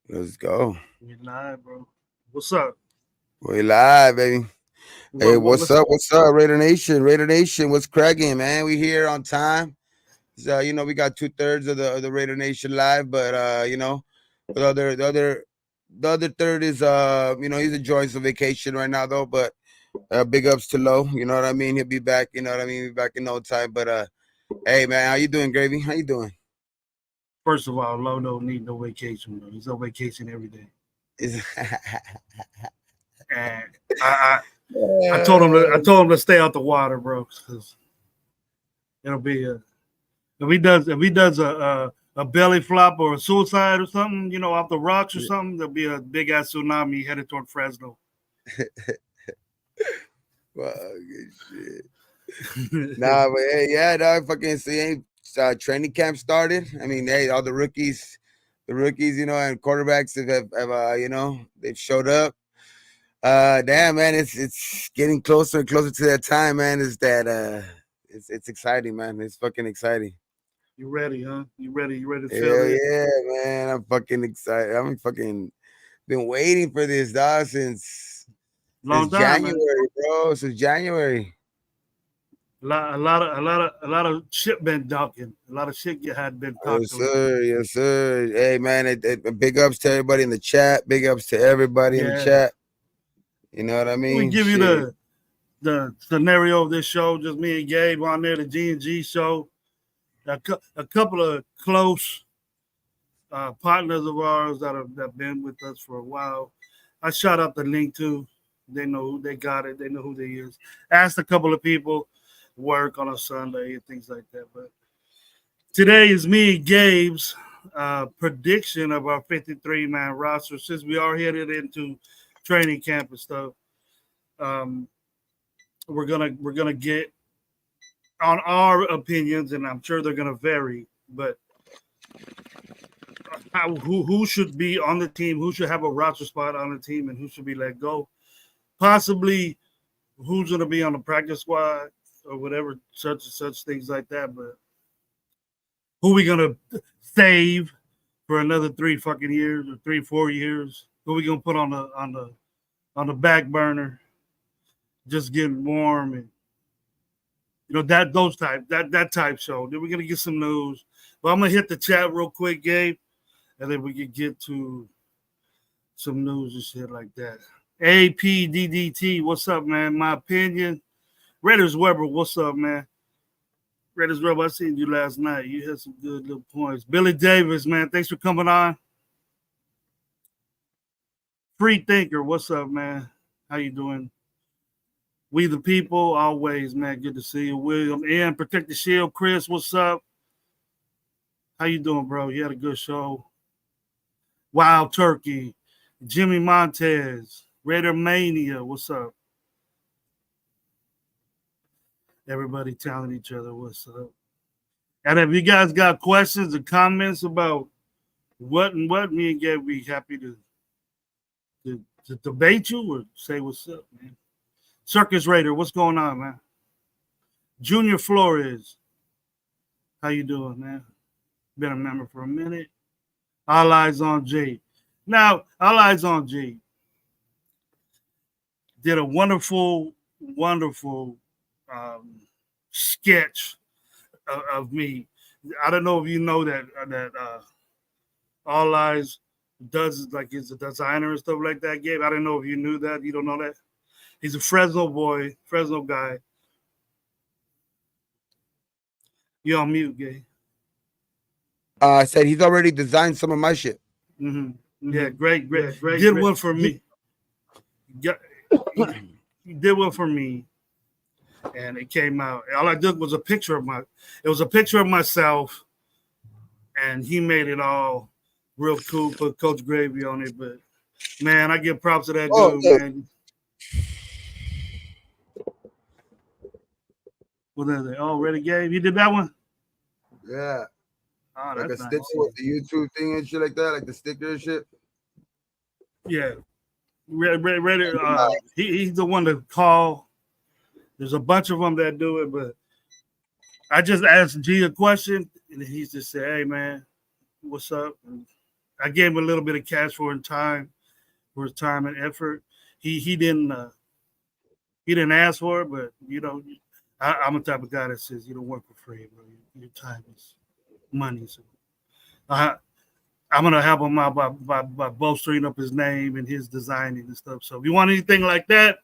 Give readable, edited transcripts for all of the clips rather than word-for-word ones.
Let's go. We live, bro. What's up? We live, baby. Hey, what's What's up? What's up, Raider Nation? Raider Nation, what's cracking, man? We here on time. So, we got 2/3 of the Raider Nation live, but the other the other the other third is he's enjoying some vacation right now though. But big ups to Low. You know what I mean? He'll be back. You know what I mean? He'll be back in no time. But hey, man, how you doing, Gravy? How you doing? First of all, Lo don't need no vacation, bro. He's on vacation every day. Is And I told him to stay out the water, bro, because it'll be if he does a belly flop or a suicide or something, off the rocks or something, there'll be a big ass tsunami headed toward Fresno. Fuck shit. Nah, but hey, yeah, dog, fucking see, training camp started. I mean, hey, all the rookies, and quarterbacks have they've showed up. Damn, man, it's getting closer and closer to that time, man. Is that it's exciting, man. It's fucking exciting. You ready, huh? You ready? You ready to feel Hell it? yeah, man. I'm fucking excited. I'm fucking been waiting for this, dog, since Long time, man. January, bro. Since January. A lot of shit been ducking. A lot of shit you had been Yes, talked about. sir. Yes, sir. Hey, man, big ups to everybody in the chat. Big ups to everybody in the Yeah. chat. You know what I We mean? give you Shit. the scenario of this show, just me and Gabe on there, the G&G show. A couple of close partners of ours that been with us for a while. I shot out the link to. They know who they got it. They know who they is. Asked a couple of people work on a Sunday and things like that. But today is me and Gabe's prediction of our 53-man roster since we are headed into training camp and stuff. Um, we're gonna get on our opinions, and I'm sure they're gonna vary. But who should be on the team? Who should have a roster spot on the team, and who should be let go? Possibly who's gonna be on the practice squad or whatever, such and such things like that. But who we gonna save for another 3 fucking years or 3-4 years? Who we gonna put on the back burner, just getting warm and that type show. Then we're gonna get some news. But I'm gonna hit the chat real quick, Gabe, and then we can get to some news and shit like that. APDDT, what's up, man? My opinion. Raiders Weber, what's up, man? Raiders Weber, I seen you last night. You had some good little points. Billy Davis, man, thanks for coming on. Free Thinker, what's up, man? How you doing? We the people, always, man. Good to see you. William and Protect the Shield. Chris, what's up? How you doing, bro? You had a good show. Wild Turkey, Jimmy Montez, Raider Mania, what's up? Everybody telling each other what's up. And if you guys got questions or comments about what and what, me and Gabe be happy to debate you or say what's up, man. Circus Raider, what's going on, man? Junior Flores, how you doing, man? Been a member for a minute. All eyes on Jay. Now, All eyes on Jay did a wonderful, wonderful sketch of me. I don't know if you know that All Eyes does like he's a designer and stuff like that. Gabe, I don't know if you knew that. You don't know that. He's a Fresno boy, Fresno guy. You on mute, Gabe? I said he's already designed some of my shit. Mm-hmm. Yeah, great. Did one for me. He did one for me, and it came out. All I did was a picture of It was a picture of myself, and he made it all real cool. Put Coach Gravy on it, but man, I give props to that dude, Yeah. man. What is it? Oh, Ready Gabe? You did that one? Yeah. Oh, Like a that's sticker nice. with the YouTube thing and shit like that, like the sticker and shit. Yeah. Ready, he's the one to call. There's a bunch of them that do it, but I just asked G a question, and he just said, "Hey, man, what's up?" And I gave him a little bit of cash for his time and effort. He he didn't ask for it, but I'm the type of guy that says you don't work for free, bro. Your time is money. So I, I'm gonna help him out by bolstering up his name and his designing and stuff. So if you want anything like that,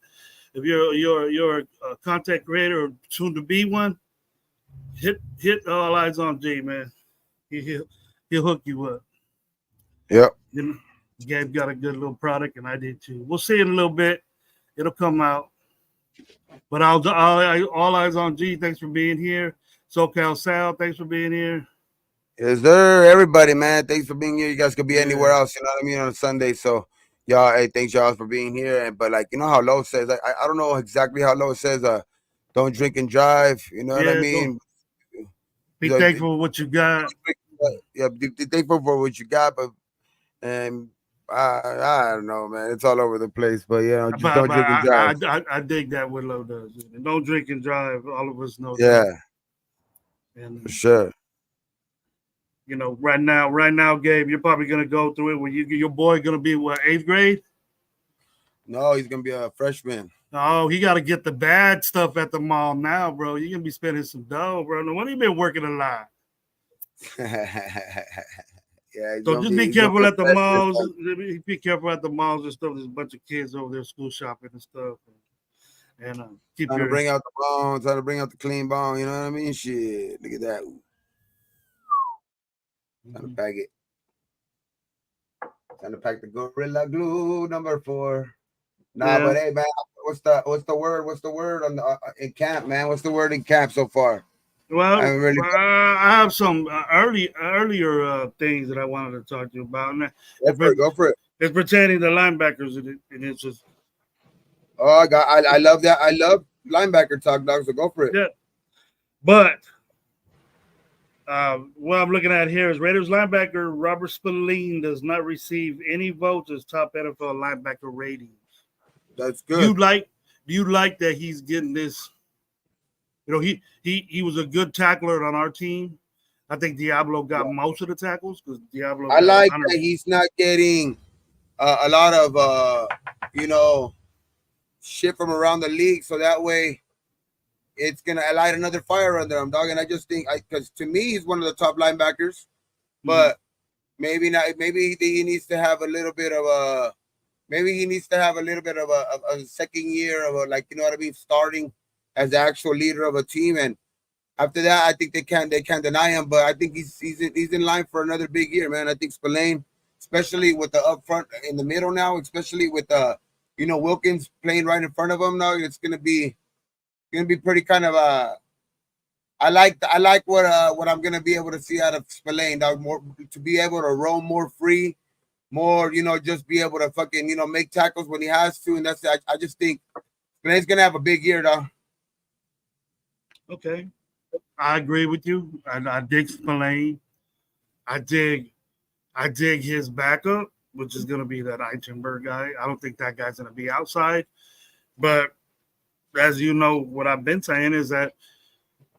if you're a content creator or soon to be one, hit All Eyes on G, man. He, he'll he'll hook you up. Yep. You know, Gabe got a good little product, and I did too. We'll see in a little bit. It'll come out. But all eyes on G. Thanks for being here. SoCal Sal, thanks for being here. Yes, sir. Everybody, man. Thanks for being here. You guys could be anywhere Yeah, else, you know what I mean, on a Sunday. So, y'all, hey, thanks y'all for being here. And but like, you know how Low says, I don't know exactly how Low says, don't drink and drive. You know what I yeah. Don't mean? be So, thankful for what you got. yeah, be thankful for what you got, but and I don't know, man. It's all over the place. But just don't But drink and drive. I dig that what Low does. And don't drink and drive. All of us know that. Yeah, And for sure. right now, Gabe, you're probably gonna go through it. When your boy gonna be what, 8th grade? No, he's gonna be a freshman. Oh, he got to get the bad stuff at the mall now, bro. You're gonna be spending some dough, bro. No wonder you been working a lot. Yeah, So just be he's gonna be careful a at the malls. freshman. Be careful at the malls and stuff. There's a bunch of kids over there school shopping and stuff. And keep Trying to your bring out the bone, trying to bring out the clean bone. You know what I mean? Shit, look at that. Trying to pack it. Trying to pack the Gorilla Glue #4. Nah, yeah. but hey, man, what's the word? What's the word on the in camp, man? What's the word in camp so far? I Well, haven't really. I have some earlier things that I wanted to talk to you about, and Go for it. Go for it. it's pertaining to linebackers, and it's just Oh, I love that. I love linebacker talk, dog. So go for it. yeah. But what I'm looking at here is Raiders linebacker Robert Spillane does not receive any votes as top NFL linebacker ratings. That's Do you good. like do you like that he's getting this? He was a good tackler on our team. I think Diablo got most of the tackles because Diablo I got like 100. that he's not getting a lot of you know shit from around the league, so that way it's gonna light another fire under him, dog. And I just think, because to me, he's one of the top linebackers, Mhm. but maybe not. Maybe he needs to have a little bit of a. Maybe he needs to have a little bit of a second year of a, like, you know what I mean, starting as the actual leader of a team, and after that, I think they can't deny him. But I think he's in line for another big year, man. I think Spillane, especially with the up front in the middle now, especially with Wilkins playing right in front of him now, it's gonna be pretty kind of I like what I'm gonna be able to see out of Spillane, dog. More to be able to roam more free, more just be able to fucking make tackles when he has to, and that's I just think Spillane's gonna have a big year, dog. Okay, I agree with you. I dig Spillane. I dig I dig his backup, which is going to be that Eichenberg guy. I don't think that guy's going to be outside, but as you know, what I've been saying is that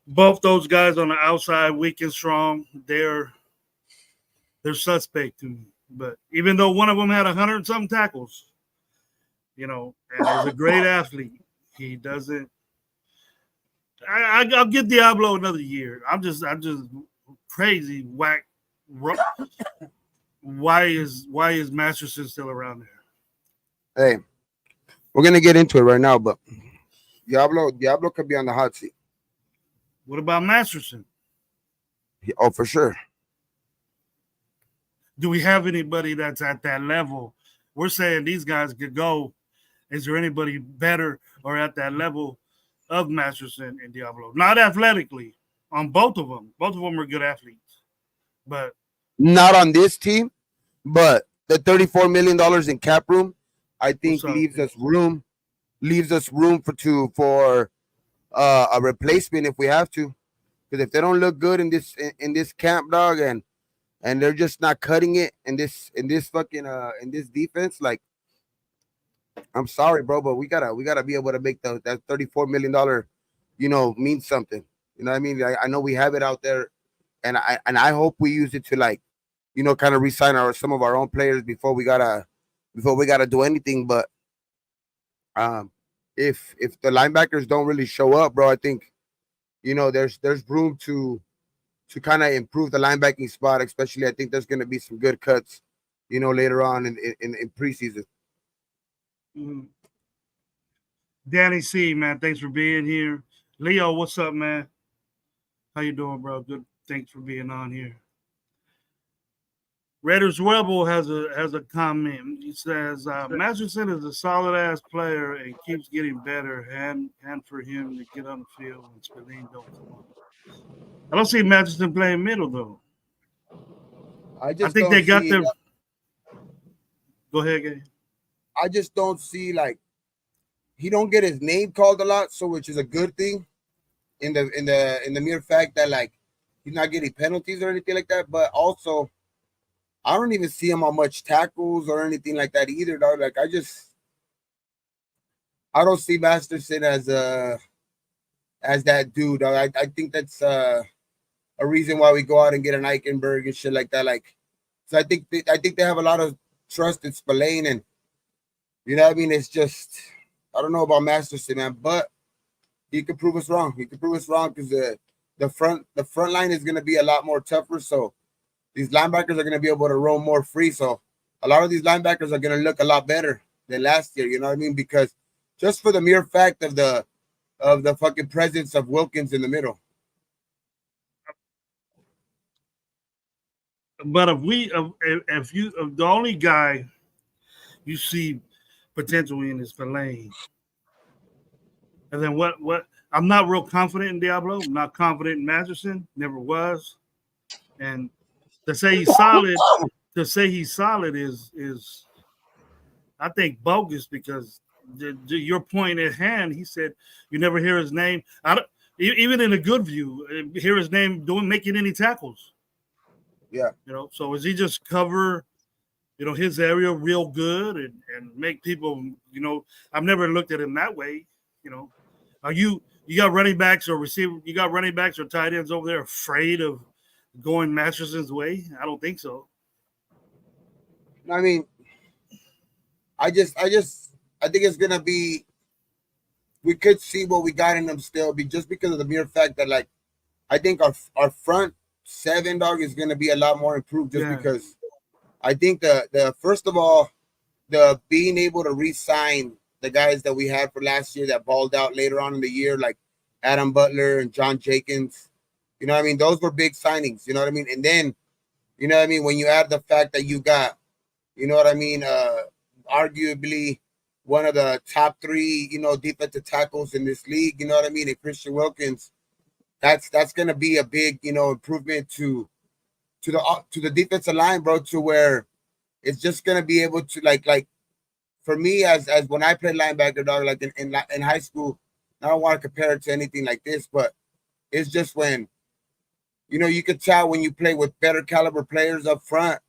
both those guys on the outside, weak and strong, they're suspect to me. But even though one of them had 100 something tackles, and is a great athlete, he doesn't. I'll give Diablo another year. I'm just crazy whack. Why is Masterson still around Hey, we're gonna get into it right now, but Diablo could be on the hot seat. What about Masterson? Oh, for sure. Do we have anybody that's at that level? We're saying these guys could go. Is there anybody better or at that level of Masterson and Diablo? Not athletically, on both of them. Both of them are good athletes, but Not on this team, but the $34 million in cap room, I what's think up? leaves us room for a replacement if we have to. Because if they don't look good in this camp, dog, and they're just not cutting it in this fucking in this defense, like, I'm sorry, bro, but we gotta be able to make that $34 million, mean something. You know what I mean? I know we have it out there, and I hope we use it to, like, kind of resign some of our own players before we gotta do anything. But um, if the linebackers don't really show up, bro, I think there's room to kind of improve the linebacking spot. Especially, I think there's going to be some good cuts, later on in preseason. Mhm. Danny C, man, thanks for being here. Leo, what's up, man? How you doing, bro? Good. Thanks for being on here. Raiders Rebel has a comment. He says Masterson is a solid ass player and keeps getting better. And for him to get on the field when Spillane don't come on. I don't see Masterson playing middle though. I I just think don't they got see. their. Go ahead, Gabe. I just don't see like he don't get his name called a lot, so which is a good thing in the mere fact that like he's not getting penalties or anything like that. But also, I don't even see him on much tackles or anything like that either, dog. Like I don't see Masterson as that dude. Dog. I think that's a reason why we go out and get an Eichenberg and shit like that. Like, so I think they have a lot of trust in Spillane, and what I mean. It's just I don't know about Masterson, man, but he could prove us wrong. He could prove us wrong because the front line is going to be a lot more tougher. So these linebackers are going to be able to roam more free. So a lot of these linebackers are going to look a lot better than last year. You know what I mean? Because just for the mere fact of the fucking presence of Wilkins in the middle. But if you if the only guy you see potential in is Spillane, and then what? I'm not real confident in Diablo. I'm not confident in Masterson. Never was. And to say he's solid, is I think bogus because your point at hand. He said you never hear his name. I don't, even in a good view, hear his name doing making any tackles. Yeah. So is he just cover his area real good and make people I've never looked at him that way. You know, are you got running backs or receiver? You got running backs or tight ends over there afraid of going Masterson's way? I don't think so. I mean, I think it's gonna be. We could see what we got in them still, be just because of the mere fact that like I think our front seven dog is gonna be a lot more improved just Yeah. because I think the first of all the being able to re-sign the guys that we had for last year that balled out later on in the year, like Adam Butler and John Jenkins. You know what I mean? Those were big signings. You know what I mean? And then, you know what I mean? When you add the fact that you got, you know what I mean, arguably one of the top three, defensive tackles in this league, you know what I mean, and Christian Wilkins, that's gonna be a big, improvement to the defensive line, bro, to where it's just gonna be able to like for me as when I played linebacker, dog, like in high school. I don't want to compare it to anything like this, but it's just when you could tell when you play with better caliber players up front,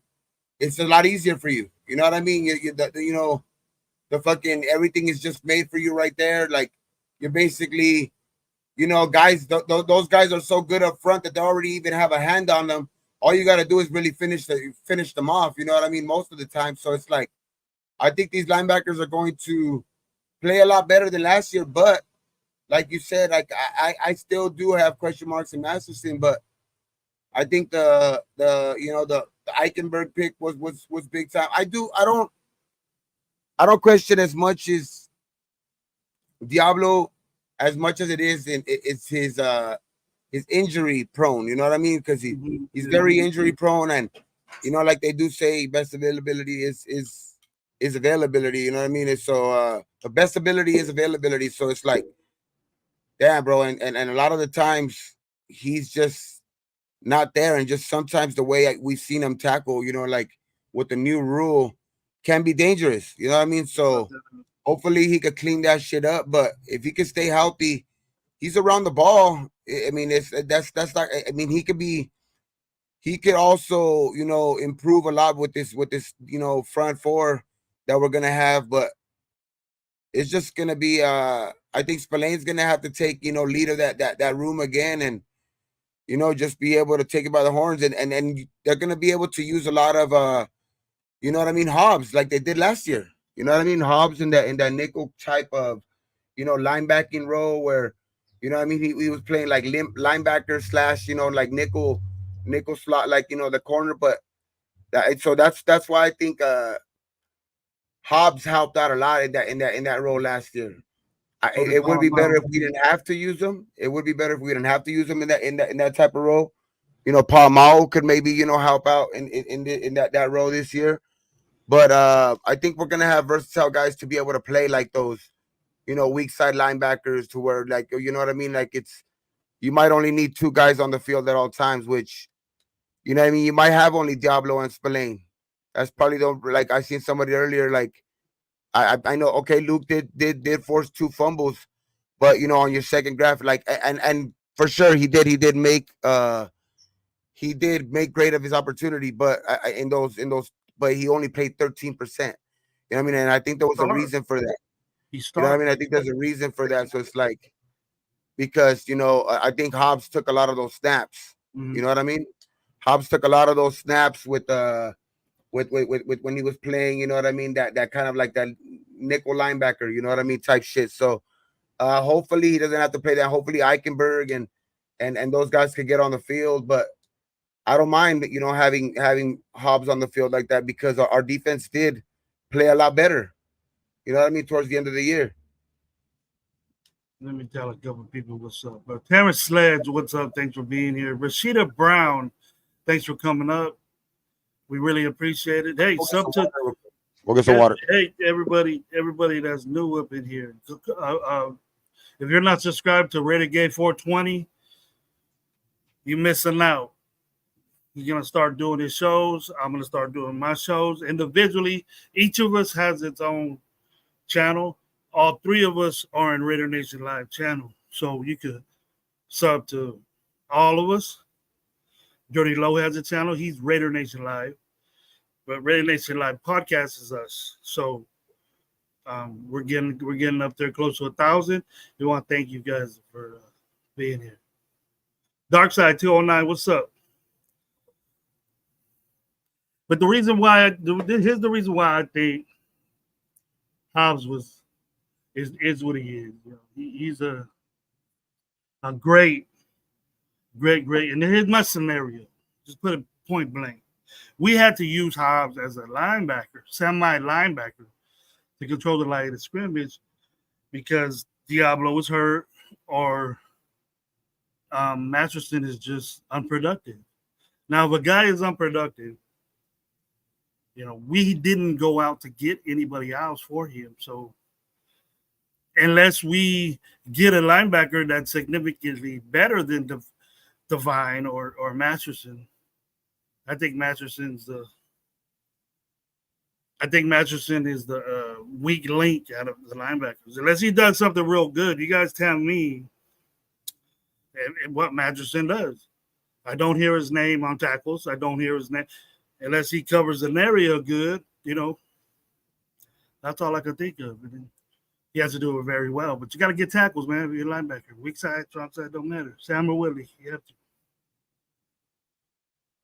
it's a lot easier for you. You know what I mean? The fucking everything is just made for you right there. Like you're basically, guys. Those guys are so good up front that they already even have a hand on them. All you got to do is really finish them off. You know what I mean? Most of the time. So it's like I think these linebackers are going to play a lot better than last year. But like you said, like I still do have question marks in Masterson, but I think the Eichenberg pick was big time. I don't question as much as Diablo as much as it is in it's his injury prone. You know what I mean? Because he's Yeah. very injury prone, and like they do say, best availability is availability. You know what I mean? And so the best ability is availability. So it's like, damn, bro, and a lot of the times he's just not there, and just sometimes the way we've seen him tackle, like with the new rule, can be dangerous. You know what I mean? So hopefully he could clean that shit up. But if he could stay healthy, he's around the ball. I mean, that's not. I mean, he could also improve a lot with this front four that we're gonna have. But it's just gonna be I think Spillane's gonna have to take lead of that room again, and just be able to take it by the horns, and they're gonna be able to use a lot of you know what I mean, Hobbs, like they did last year. You know what I mean, Hobbs in that nickel type of linebacking role where I mean he was playing like linebacker slash like nickel slot, like the corner, but so that's why I think Hobbs helped out a lot in that role last year. So did It would Paul be better Mount. if we didn't have to use them. It would be better if we didn't have to use them in that type of role. Paul Mao could maybe help out in that role this year. But I think we're gonna have versatile guys to be able to play like those weak side linebackers, to where, like, you know what I mean, like you might only need two guys on the field at all times, which what I mean, you might have only Diablo and Spillane. That's probably the, like, I seen somebody earlier, like, I know, okay, Luke did force two fumbles, but on your second graph, like, and for sure he did make great of his opportunity, but in those, but he only played 13%. You know what I mean? And I think there was a Start. reason for that. He You know what I started. mean? I think there's a reason for that. So it's like, because I think Hobbs took a lot of those snaps. You Mm-hmm. know what I mean? Hobbs took a lot of those snaps with when he was playing. You know what I mean? That kind of like that nickel linebacker. You know what I mean? Type shit. So hopefully he doesn't have to play that. Hopefully Eichenberg and those guys could get on the field. But I don't mind having Hobbs on the field like that, because our defense did play a lot better. You know what I mean? Towards the end of the year. Let me tell a couple of people what's up. Terrence Sledge, what's up? Thanks for being here. Rashida Brown, thanks for coming up. We really appreciate it. Hey, We'll get sub some to water real quick. We'll get some water. hey everybody that's new up in here. If you're not subscribed to Renegade 420, you're missing out. He's gonna start doing his shows. I'm gonna start doing my shows individually. Each of us has its own channel. All three of us are in Raider Nation Live channel, so you could sub to all of us. Dirty Low has a channel. He's Raider Nation Live, but Raider Nation Live podcast is us. So we're getting up there close to 1,000. We want to thank you guys for being here. Darkside 209, what's up? But the reason why here's the reason why I think Hobbs is what he is. You know, he's a great. And here's my scenario. Just put it point blank. We had to use Hobbs as a linebacker, semi linebacker, to control the line of scrimmage because Diablo was hurt or Masterson is just unproductive. Now, if a guy is unproductive, we didn't go out to get anybody else for him. So unless we get a linebacker that's significantly better than Divine or Masterson, I think Masterson is the weak link out of the linebackers. Unless he does something real good, you guys tell me what Masterson does. I don't hear his name on tackles. I don't hear his name unless he covers an area good. That's all I can think of. And he has to do it very well. But you got to get tackles, man. If you're a linebacker, weak side, strong side, don't matter. Samuel Willie, you have to.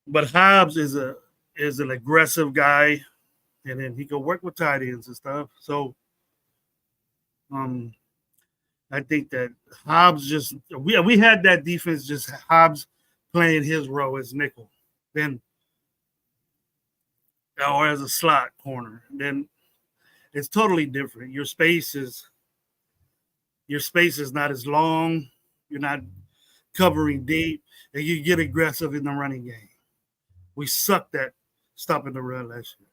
But Hobbs is an aggressive guy, and then he can work with tight ends and stuff. So, I think that Hobbs we had that defense, just Hobbs playing his role as nickel, then or as a slot corner. Then it's totally different. Your space is not as long. You're not covering deep, and you get aggressive in the running game. We sucked at stopping the run last year,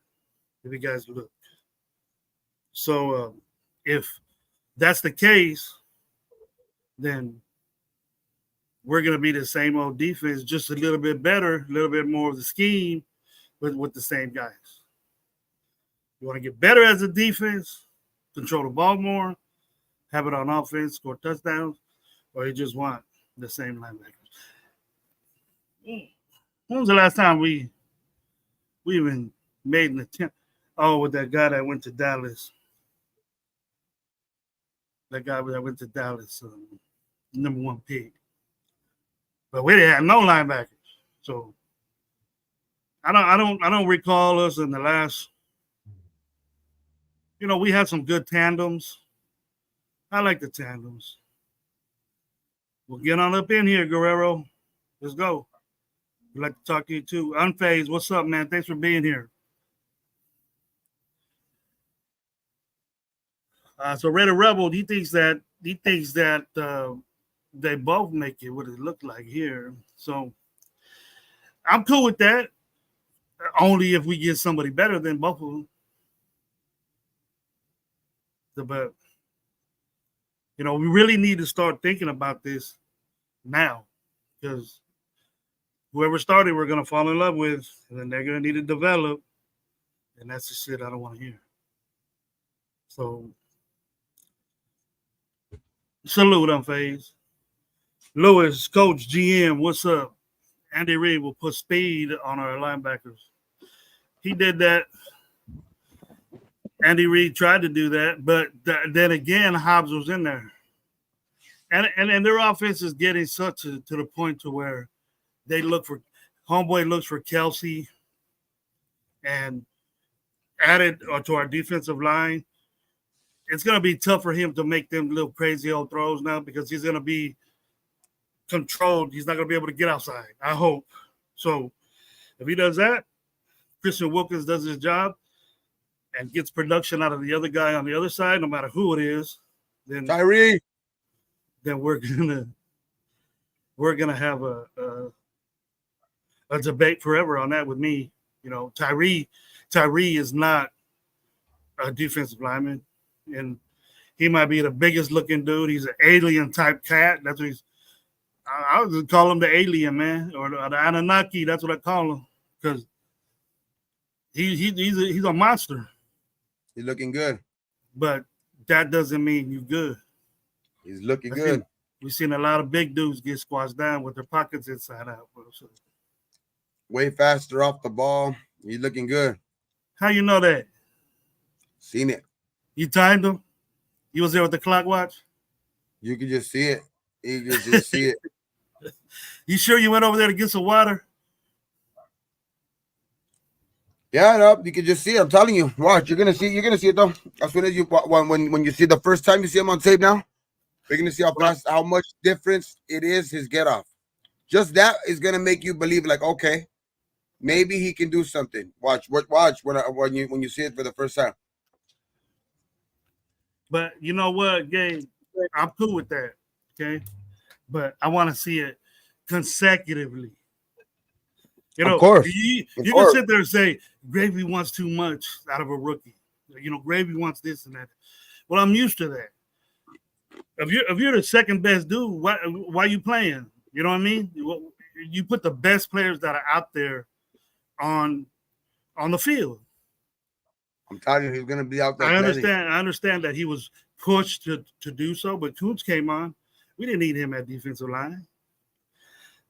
if you guys look. So if that's the case, then we're going to be the same old defense, just a little bit better, a little bit more of the scheme with the same guys. You want to get better as a defense, control the ball more, have it on offense, score touchdowns, or you just want the same linebackers. When was the last time we even made an attempt? Oh, with that guy that went to Dallas. That guy that went to Dallas, number one pick. but we didn't have no linebackers. So I don't recall us in the last. We had some good tandems. I like the tandems. We'll get on up in here, Guerrero. Let's go. We'd like to talk to you too. Unfazed, what's up, man? Thanks for being here. So Raider Rebel, he thinks that they both make it what it looked like here. So I'm cool with that. Only if we get somebody better than both of them. But we really need to start thinking about this now, because whoever started, we're gonna fall in love with, and then they're gonna need to develop, and that's the shit I don't want to hear. So, salute, Unfazed. Lewis, Coach GM, what's up? Andy Reid will put speed on our linebackers. He did that. Andy Reid tried to do that, but then again, Hobbs was in there. And their offense is getting such to the point to where they homeboy looks for Kelsey and added to our defensive line. It's going to be tough for him to make them little crazy old throws now, because he's going to be controlled. He's not going to be able to get outside, I hope. So if he does that, Christian Wilkins does his job and gets production out of the other guy on the other side, no matter who it is, then Tyree. Then we're gonna have a debate forever on that with me. Tyree is not a defensive lineman, and he might be the biggest looking dude. He's an alien type cat. That's what I would just call him the alien, man, or the Anunnaki. That's what I call him, because he's a monster. He's looking good, but that doesn't mean you good. He's looking good. We've seen a lot of big dudes get squashed down with their pockets inside out. So. Way faster off the ball. He's looking good. How you know that? Seen it. You timed him? You was there with the clock watch? You can just see it. You can just see it. You sure you went over there to get some water? Yeah, no, you can just see it. I'm telling you. Watch, you're gonna see it though. As soon as when you see the first time you see him on tape now, you're gonna see how much difference it is his get off. Just that is gonna make you believe, like, okay, maybe he can do something. Watch when you see it for the first time. But you know what, Gabe? I'm cool with that. Okay, but I want to see it consecutively. Of course. You can sit there and say Gravy wants too much out of a rookie. Gravy wants this and that. Well, I'm used to that. If you're the second best dude, why are you playing? You know what I mean? You put the best players that are out there on the field. I'm telling you, he's going to be out there. I understand that he was pushed to do so, but Koontz came on. We didn't need him at defensive line.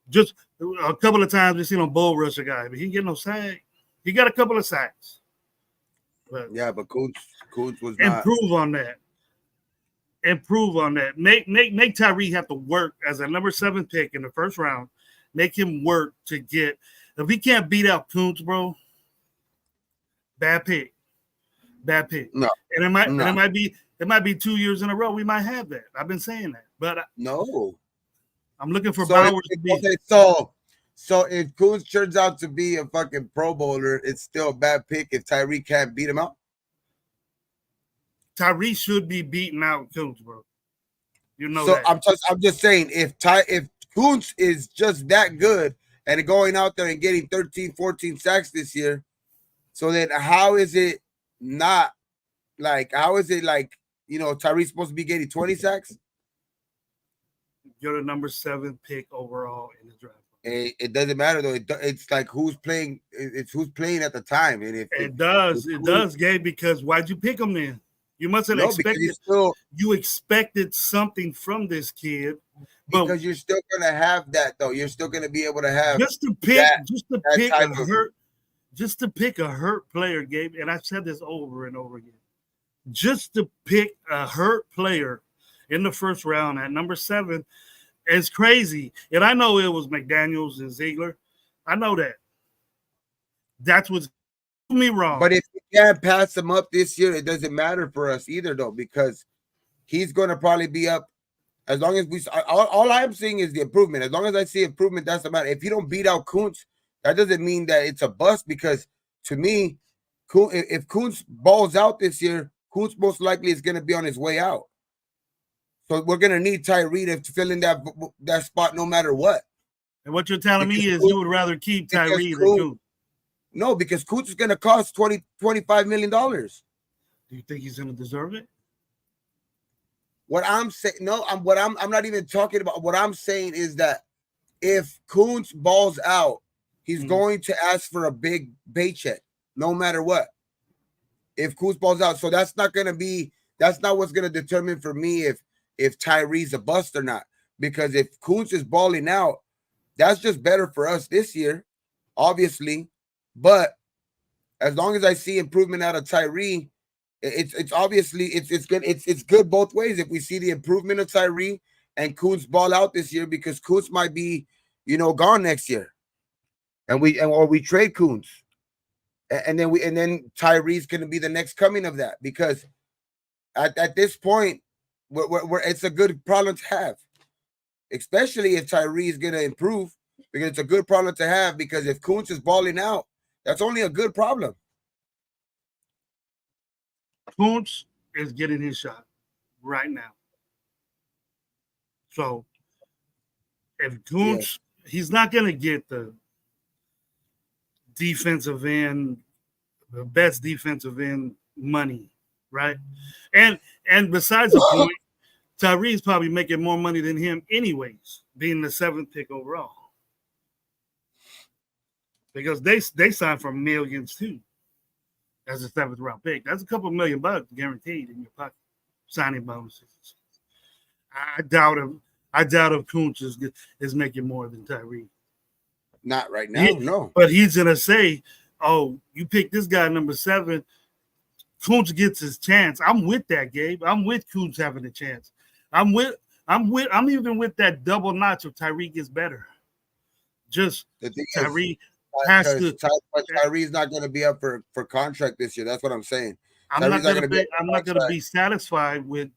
Just a couple of times we seen him bull rush a guy, but he didn't get no sack. He got a couple of sacks. But Koontz was improve on that. Improve on that. Make Tyree have to work as a number 7 pick in the first round. Make him work to get. If he can't beat out Koontz, bro, bad pick. No, and it might be 2 years in a row. We might have that. I've been saying that, but no. I'm looking for Bowers to be. Okay, so if Koontz turns out to be a fucking Pro Bowler, it's still a bad pick if Tyree can't beat him out. Tyree should be beating out Koontz, bro. You know that. I'm just saying, if Koontz is just that good and going out there and getting 13, 14 sacks this year, so then how is it Tyree's supposed to be getting 20 sacks? You're the number 7 pick overall in the draft. It doesn't matter though. It's like who's playing. It's who's playing at the time. And if it does, Gabe. Because why'd you pick him then? You must have expected. You expected something from this kid, because you're still gonna have that though. You're still gonna be able to have just to pick a hurt player, Gabe. And I've said this over and over again. Just to pick a hurt player in the first round at number 7, It's crazy. And I know it was McDaniels and Ziegler. I know that. That's what's me wrong. But if we can't pass him up this year, it doesn't matter for us either, though, because he's going to probably be up as long as we. All I'm seeing is the improvement. As long as I see improvement, that's the matter. If you don't beat out Kuntz, that doesn't mean that it's a bust. Because to me, if Kuntz balls out this year, Kuntz most likely is going to be on his way out. So we're going to need Tyree to fill in that spot no matter what. And what you're telling me is you would rather keep Tyree than Kuntz. No, because Kuntz is going to cost $25 million. Do you think he's going to deserve it? What I'm saying, no, I'm not even talking about. What I'm saying is that if Kuntz balls out, he's going to ask for a big paycheck, no matter what. If Kuntz balls out, so that's not what's going to determine for me if Tyree's a bust or not. Because if Kuntz is balling out, that's just better for us this year, obviously. But as long as I see improvement out of Tyree, it's obviously it's good. It's good both ways. If we see the improvement of Tyree and Kuntz ball out this year, because Kuntz might be, gone next year, or we trade Kuntz, and then Tyree's going to be the next coming of that. Because at this point, it's a good problem to have, especially if Tyree is going to improve, because it's a good problem to have. Because if Kuntz is balling out, that's only a good problem. Kuntz is getting his shot right now. So if Kuntz, he's not going to get the defensive end, the best defensive end money, right? And besides the point, Tyree's probably making more money than him anyways, being the 7th pick overall. Because they signed for millions too as a 7th round pick. That's a couple $1 million guaranteed in your pocket, signing bonuses. I doubt if Kuntz is making more than Tyree. Not right now, no. But he's gonna say, "Oh, you picked this guy number 7. Kuntz gets his chance." I'm with that, Gabe. I'm with Kuntz having a chance. I'm even with that double notch of Tyree gets better. Just Tyree. Tyree's not going to be up for contract this year. That's what I'm saying. I'm not going to be satisfied with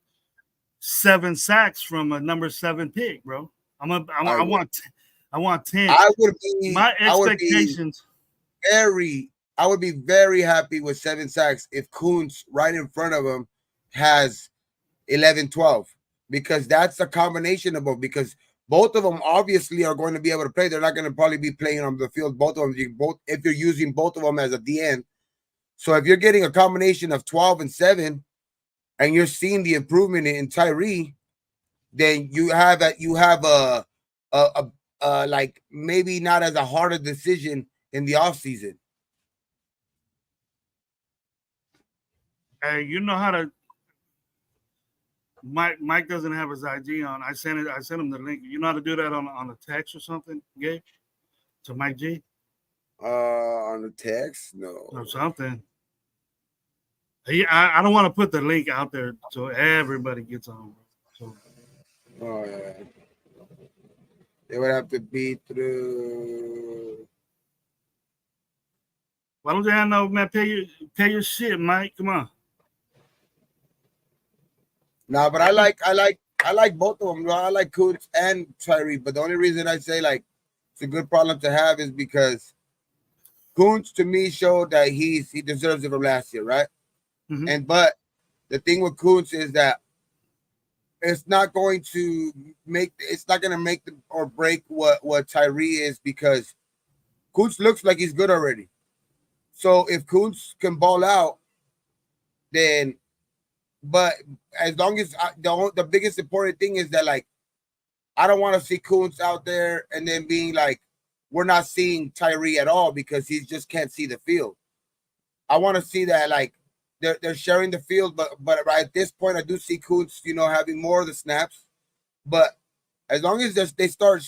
7 sacks from a number 7 pick, bro. I want 10. My expectations. I would be very happy with 7 sacks if Kuntz right in front of him has 11, 12, because that's a combination of both. Because both of them obviously are going to be able to play. They're not going to probably be playing on the field. Both of them, if you're using both of them as a DN. So if you're getting a combination of 12 and 7, and you're seeing the improvement in Tyree, then you have a like maybe not as a harder decision in the offseason. Hey, you know how to. Mike doesn't have his IG on. I sent him the link. You know how to do that on a text or something, Gabe? To Mike G? On the text? No. Or something. I don't want to put the link out there so everybody gets on. So. Oh, yeah. It would have to be through. Why don't you know, man? Pay your shit, Mike. Come on. No, but I like both of them. I like Kuntz and Tyree. But the only reason I say like it's a good problem to have is because Kuntz to me showed that he deserves it from last year, right? Mm-hmm. But the thing with Kuntz is that it's not going to make or break what Tyree is, because Kuntz looks like he's good already. So if Kuntz can ball out, then. But as long as the biggest important thing is that, like, I don't want to see Kuntz out there and then being like, we're not seeing Tyree at all because he just can't see the field. I want to see that, like, they're sharing the field, but right at this point, I do see Kuntz, having more of the snaps. But as long as they start,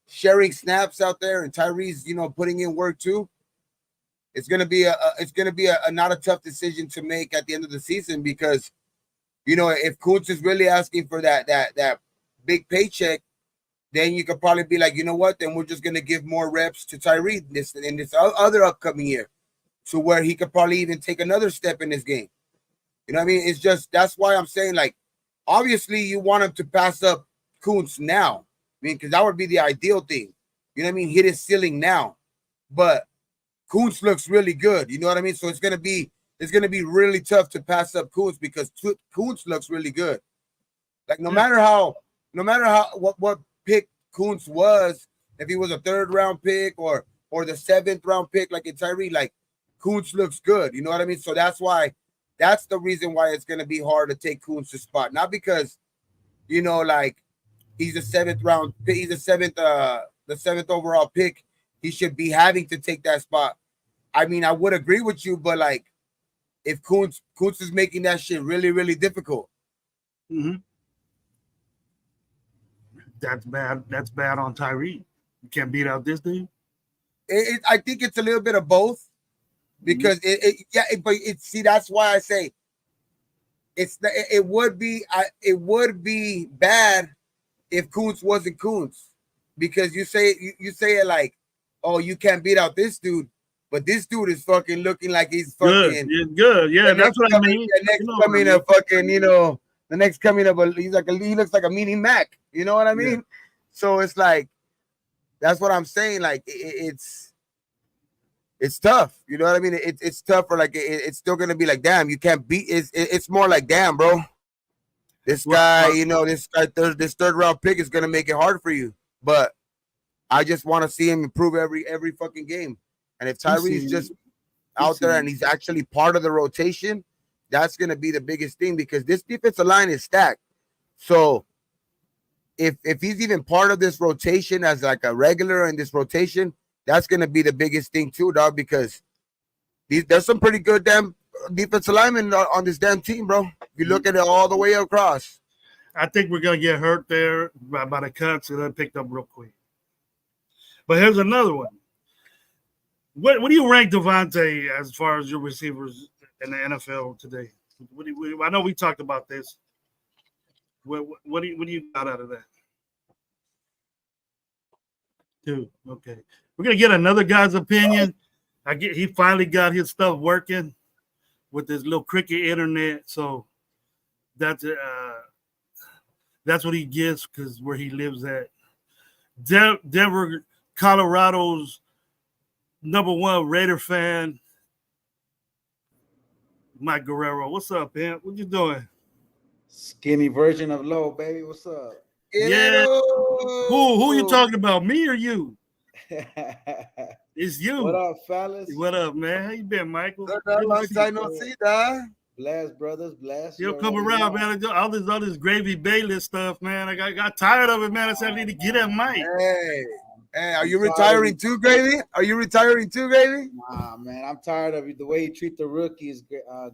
sharing snaps out there and Tyree's, putting in work too, it's gonna be a not a tough decision to make at the end of the season, because if Kuntz is really asking for that big paycheck, then you could probably be like, you know what? Then we're just gonna give more reps to Tyree this in this other upcoming year, to where he could probably even take another step in this game. You know what I mean? It's just that's why I'm saying, like, obviously you want him to pass up Kuntz now. I mean, because that would be the ideal thing. You know what I mean? Hit his ceiling now. But Kuntz looks really good. You know what I mean? So it's gonna be really tough to pass up Kuntz because Kuntz looks really good. Like no matter how what pick Kuntz was, if he was a third round pick or the seventh round pick, like in Tyree, like Kuntz looks good. You know what I mean? So that's the reason why it's gonna be hard to take Kuntz's spot. Not because, like he's a seventh round pick, he's the seventh overall pick. He should be having to take that spot. I mean, I would agree with you, but like if Kuntz is making that shit really, really difficult. Mm-hmm. That's bad. That's bad on Tyree. You can't beat out this dude. I think it's a little bit of both because see, that's why I say it would be bad if Kuntz wasn't Kuntz, because you say it like, oh, you can't beat out this dude, but this dude is fucking looking like he's fucking good. Yeah, that's what I mean. The next coming of fucking, the next coming of he looks like a mini Mac. You know what I mean? Yeah. So it's like, that's what I'm saying. Like it's tough. You know what I mean? It's tough for like it's still gonna be like, damn, you can't beat. It's more like, damn, bro. This guy, this third round pick is gonna make it hard for you. But I just want to see him improve every fucking game. And if Tyree's just out there and he's actually part of the rotation, that's gonna be the biggest thing, because this defensive line is stacked. So if he's even part of this rotation as like a regular in this rotation, that's gonna be the biggest thing too, dog. Because there's some pretty good damn defensive linemen on this damn team, bro. If you look at it all the way across. I think we're gonna get hurt there by the cuts and then picked up real quick. But here's another one. What do you rank Devontae as far as your receivers in the NFL today? I know we talked about this. What do you got out of that? 2. Okay. We're gonna get another guy's opinion. He finally got his stuff working with this little cricket internet. So that's what he gets because where he lives at. Denver, Colorado's #1 Raider fan, Mike Guerrero. What's up, man? What you doing? Skinny version of low, baby. What's up? Yeah. Who you talking about? Me or you? It's you. What up, fellas? What up, man? How you been, Michael? Long time no see, dog. Bless, brothers, bless. You'll come around, man. All this Gravy Bayless stuff, man. I got tired of it, man. I said I need to get that mic. Hey, are you retiring too, Gravy? Are you retiring too, Gravy? Nah, man, I'm tired of the way you treat the rookies,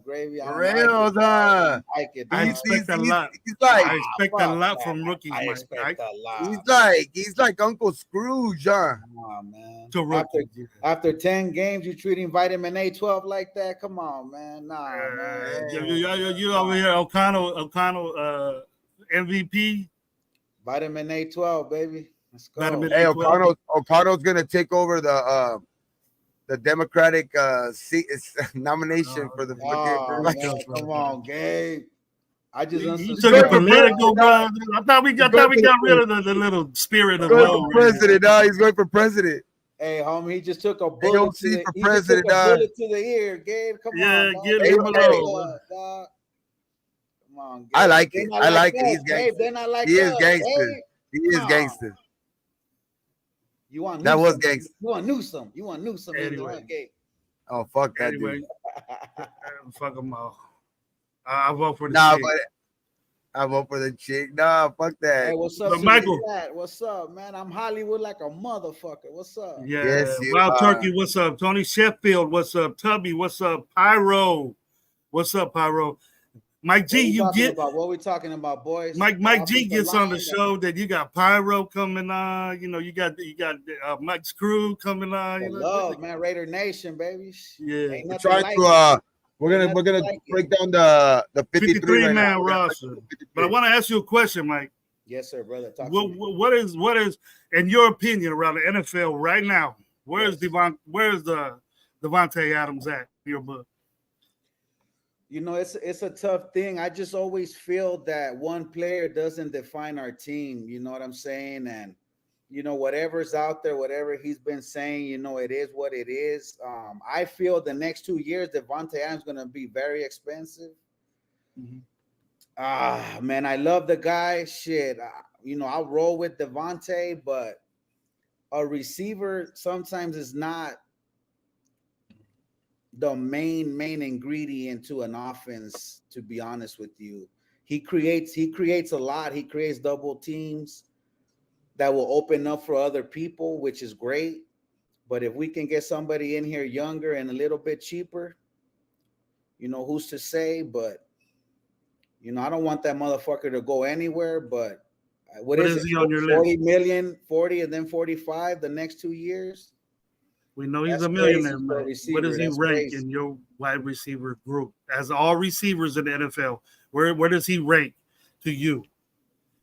Gravy. I like it. I expect a lot. I expect a lot from rookies. I expect a lot. He's like Uncle Scrooge, huh? Come on, man. After 10 games, you treating vitamin A12 like that? Come on, man. Nah, man. You over here, O'Connell, MVP. Vitamin A12, baby. Let's go. Hey, O'Connell's gonna take over the Democratic nomination for the. Come on, Gabe. I just you took it political, bro. I thought we got rid of the little spirit of going for president. No, he's going for president. Hey, homie, he just took a bullet to the ear. Gabe, come on. Yeah, get him alone. Come on, Gabe. I like it. I like it. He's gangster. They're not like he is gangster. He is gangster. You want that was gangster. You want Newsom. Anyway. Gabe. Oh, fuck that dude. Fuck him all. I vote for the chick. But I vote for the chick. Nah, fuck that. Hey, what's up, Michael? What's up, man? I'm Hollywood like a motherfucker. What's up? Yeah. Yes, Wild Turkey, what's up? Tony Sheffield, what's up? Tubby, what's up? Pyro, what's up, Pyro? Mike G, what we talking about, boys? Mike G gets on the show. That you got Pyro coming on. You got Mike Screw coming on. Love, man, Raider Nation, baby. Yeah, we're gonna break down the 53 man roster. But I want to ask you a question, Mike. Yes, sir, brother. Talk to me. What is in your opinion around the NFL right now? Where's Yes. Where's the Devontae Adams at in your book? You know, it's a tough thing. I just always feel that one player doesn't define our team. You know what I'm saying? And you know, whatever's out there, whatever he's been saying, you know, it is what it is. I feel the next 2 years, Devontae Adams going to be very expensive. Mm-hmm. Man, I love the guy. Shit, you know, I'll roll with Devontae, but a receiver sometimes is not the main ingredient to an offense. To be honest with you, he creates a lot. He creates double teams that will open up for other people, which is great. But if we can get somebody in here younger and a little bit cheaper, you know, who's to say? But you know, I don't want that motherfucker to go anywhere. But what is it? he on your 40 list? million, 40, and then 45 the next 2 years. We know he's That's a millionaire, crazy for a man. receiver. Where does he That's rank crazy. in your wide receiver group? As all receivers in the NFL, where does he rank to you?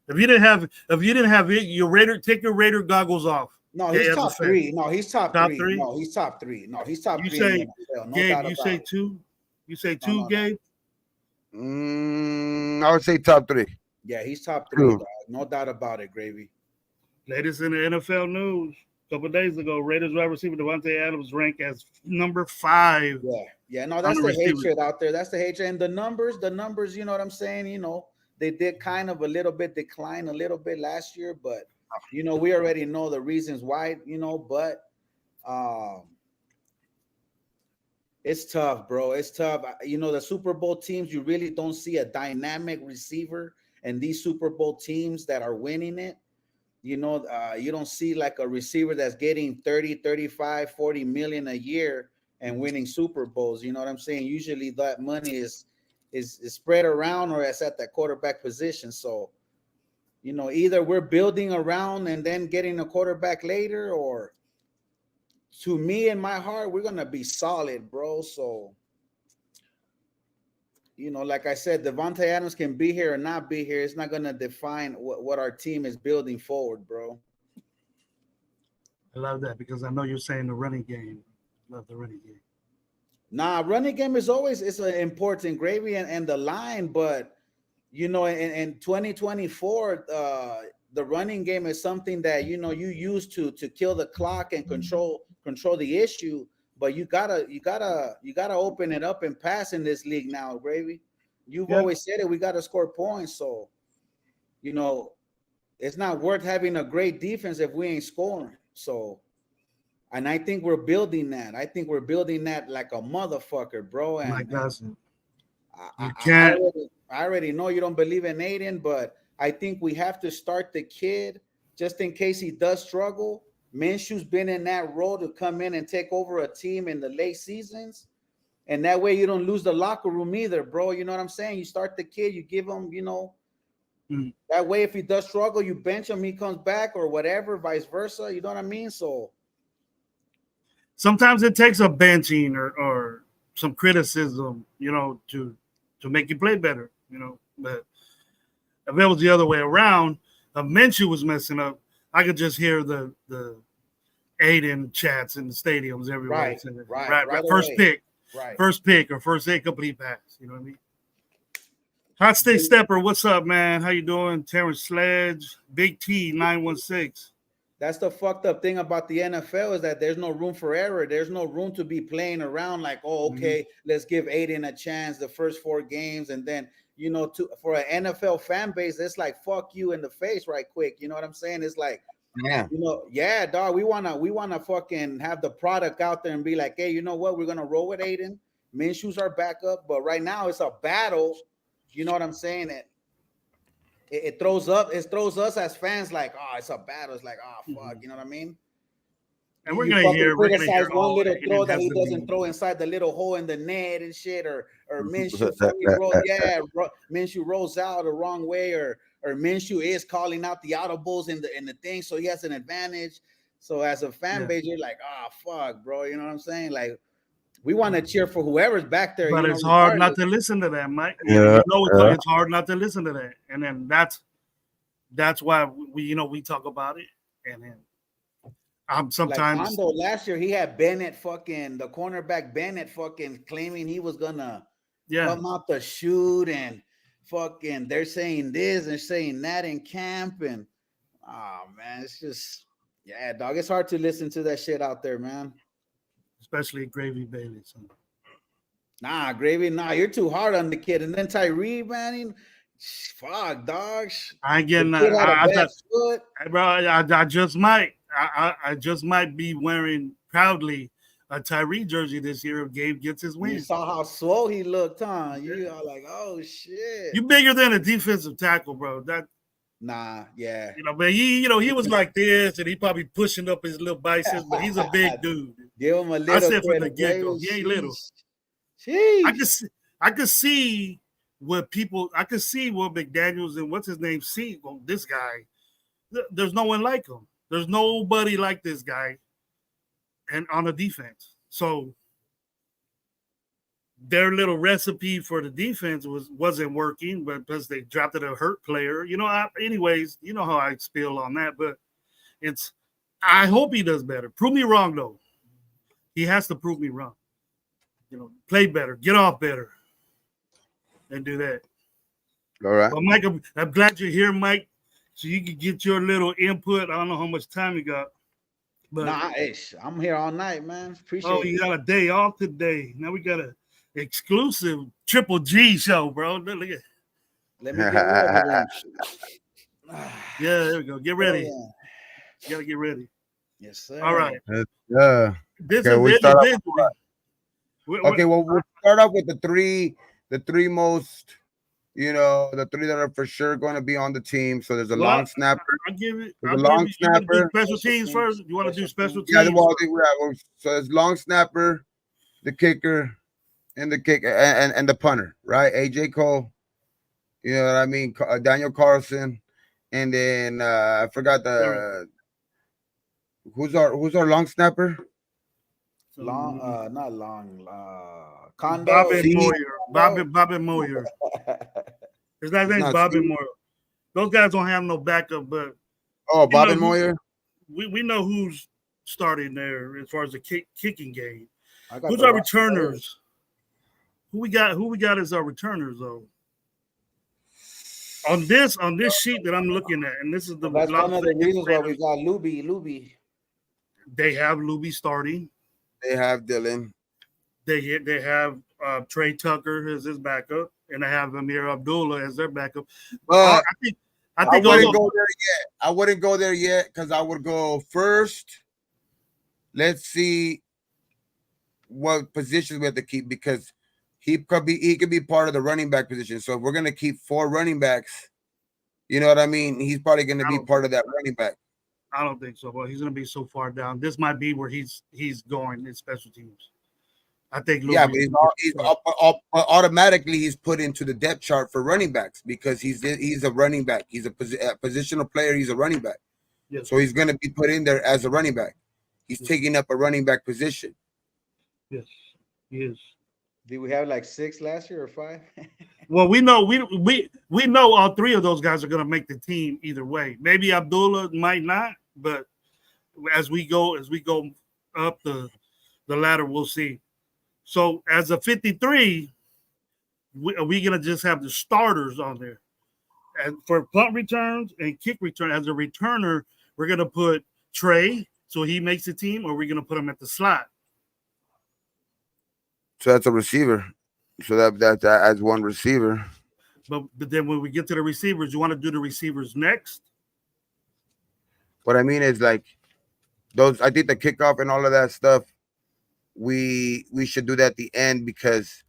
If you didn't have it, take your Raider goggles off. No, he's as a top fan. 3. No, he's top, Top 3. three? No, he's top 3. No, he's top You 3 say, in the NFL. No Gabe, doubt you about say it. 2? You say 2, No. Gabe? I would say top 3. Yeah, he's top 3. True. Dog. No doubt about it, Gravy. Latest in the NFL news. A couple of days ago, Raiders wide receiver Devontae Adams ranked as number 5. Yeah. No, that's the hatred out there. That's the hatred. And the numbers, you know what I'm saying? You know, they did kind of a little bit decline a little bit last year, but you know, we already know the reasons why, you know, but it's tough, bro. It's tough. You know, the Super Bowl teams, you really don't see a dynamic receiver, and these Super Bowl teams that are winning it, you know, you don't see like a receiver that's getting 30, 35, 40 million a year and winning Super Bowls. You know what I'm saying? Usually that money is spread around or it's at that quarterback position. So, you know, either we're building around and then getting a quarterback later, or to me, in my heart, we're going to be solid, bro. So, you know, like I said, Devontae Adams can be here or not be here. It's not going to define what our team is building forward, bro. I love that because I know you're saying the running game. Love the running game. Nah, running game is always it's an important, Gravy, and the line, but you know, in 2024, the running game is something that you know you use to kill the clock and control the issue. But you gotta open it up and pass in this league now, Gravy. You've always said it. We gotta score points, so you know it's not worth having a great defense if we ain't scoring. So, and I think we're building that. I think we're building that like a motherfucker, bro. And my cousin, I already know you don't believe in Aiden, but I think we have to start the kid just in case he does struggle. Minshew's been in that role to come in and take over a team in the late seasons. And that way you don't lose the locker room either, bro. You know what I'm saying? You start the kid, you give him, you know, that way if he does struggle, you bench him, he comes back or whatever, vice versa. You know what I mean? So sometimes it takes a benching or some criticism, you know, to make you play better, you know. But if it was the other way around, if Minshew was messing up, I could just hear the Aiden chats in the stadiums everywhere. Right. First pick or first incomplete pass. You know what I mean? Hot Stick Stepper, what's up, man? How you doing? Terrence Sledge, Big T 916. That's the fucked up thing about the NFL is that there's no room for error. There's no room to be playing around like, oh, okay, let's give Aiden a chance the first 4 games. And then, you know, for an NFL fan base, it's like, fuck you in the face right quick. You know what I'm saying? It's like, you know, yeah, dog, we wanna fucking have the product out there and be like, hey, you know what? We're going to roll with Aiden. Minshew's our backup. But right now it's a battle. You know what I'm saying? It throws us as fans like, oh, it's a battle. It's like, oh, fuck, you know what I mean? And we're gonna criticize one little throw that he doesn't throw inside the little hole in the net and shit, or Minshew Minshew rolls out the wrong way, or Minshew is calling out the audibles in the thing, so he has an advantage. So as a fan base, you're like, oh, fuck, bro, you know what I'm saying? Like, we want to cheer for whoever's back there. But it's hard not to listen to that, Mike. Yeah, it's hard not to listen to that. And then that's that's why we talk about it, and then Like sometimes Hondo last year, he had Bennett fucking the cornerback Bennett fucking claiming he was gonna yeah, come out the shoot and fucking they're saying this and saying that in camp and oh man, it's just yeah, dog. It's hard to listen to that shit out there, man. especially Gravy Bailey. So. Nah, Gravy, nah, you're too hard on the kid. And then Tyree, man, fuck, dogs. I ain't The getting kid had a bad foot. bro. I just might. I just might be wearing proudly a Tyree jersey this year if Gabe gets his You win. saw how swole he looked, huh? You are like, oh shit. You bigger than a defensive tackle, bro. That Nah, yeah. but he was like this, and he probably pushing up his little biceps, but he's a big dude. Give him a I little said from the credit. get go, Gravy. he ain't little. Sheesh. I could see what people. I could see what McDaniels and what's his name see. Well, this guy, there's no one like him. There's nobody like this guy, and on the defense. So their little recipe for the defense wasn't working, but because they drafted a hurt player, anyways, you know how I spill on that. But I hope he does better. Prove me wrong though. He has to prove me wrong. Play better, get off better, and do that. All right. But Mike, I'm glad you're here, Mike, so you can get your little input. I don't know how much time you got, but I'm here all night, man. Appreciate it. you got a day off today. Now we got a exclusive Triple G show, bro. Look at. Let me get ready. Yeah, there we go. Get ready. Oh, yeah. You gotta get ready. Yes, sir. All right. This Okay, is okay, well, we'll start off with the three most, the three that are for sure going to be on the team. So there's a long snapper. I'll give it. There's a long snapper. Special teams first. You want to do special teams? Yeah, so there's long snapper, the kicker, and the punter, right? AJ Cole, you know what I mean? Daniel Carlson, and then I forgot who's our long snapper? Not long. Condo. Bob and Moyer. His last name's Bob and Moyer. Those guys don't have no backup, but Bob and Moyer. We know who's starting there as far as the kicking game. Who's our returners? Who we got as our returners though? On this sheet that I'm looking at, and this is that's one of the reasons why we got Luby. They have Luby starting. They have Dylan. They have Trey Tucker as his backup, and they have Amir Abdullah as their backup. But I think wouldn't go there yet. I wouldn't go there yet because I would go first. Let's see what positions we have to keep because he could be part of the running back position. So if we're gonna keep 4 running backs, you know what I mean? He's probably gonna be part of that running back. I don't think so, but he's gonna be so far down. This might be where he's going in special teams. I think. Yeah, but he's automatically he's put into the depth chart for running backs because he's a running back. He's a positional player. He's a running back. Yes. So he's gonna be put in there as a running back. He's taking up a running back position. Yes, he is. Did we have like 6 last year or 5? Well, we know we know all 3 of those guys are going to make the team either way. Maybe Abdullah might not, but as we go up the ladder, we'll see. So as a 53, are we going to just have the starters on there? And for punt returns and kick return, as a returner, we're going to put Trey so he makes the team, or we're going to put him at the slot. So that's a receiver. So that adds one receiver. But then when we get to the receivers, you want to do the receivers next? What I mean is like those. I think the kickoff and all of that stuff. We should do that at the end because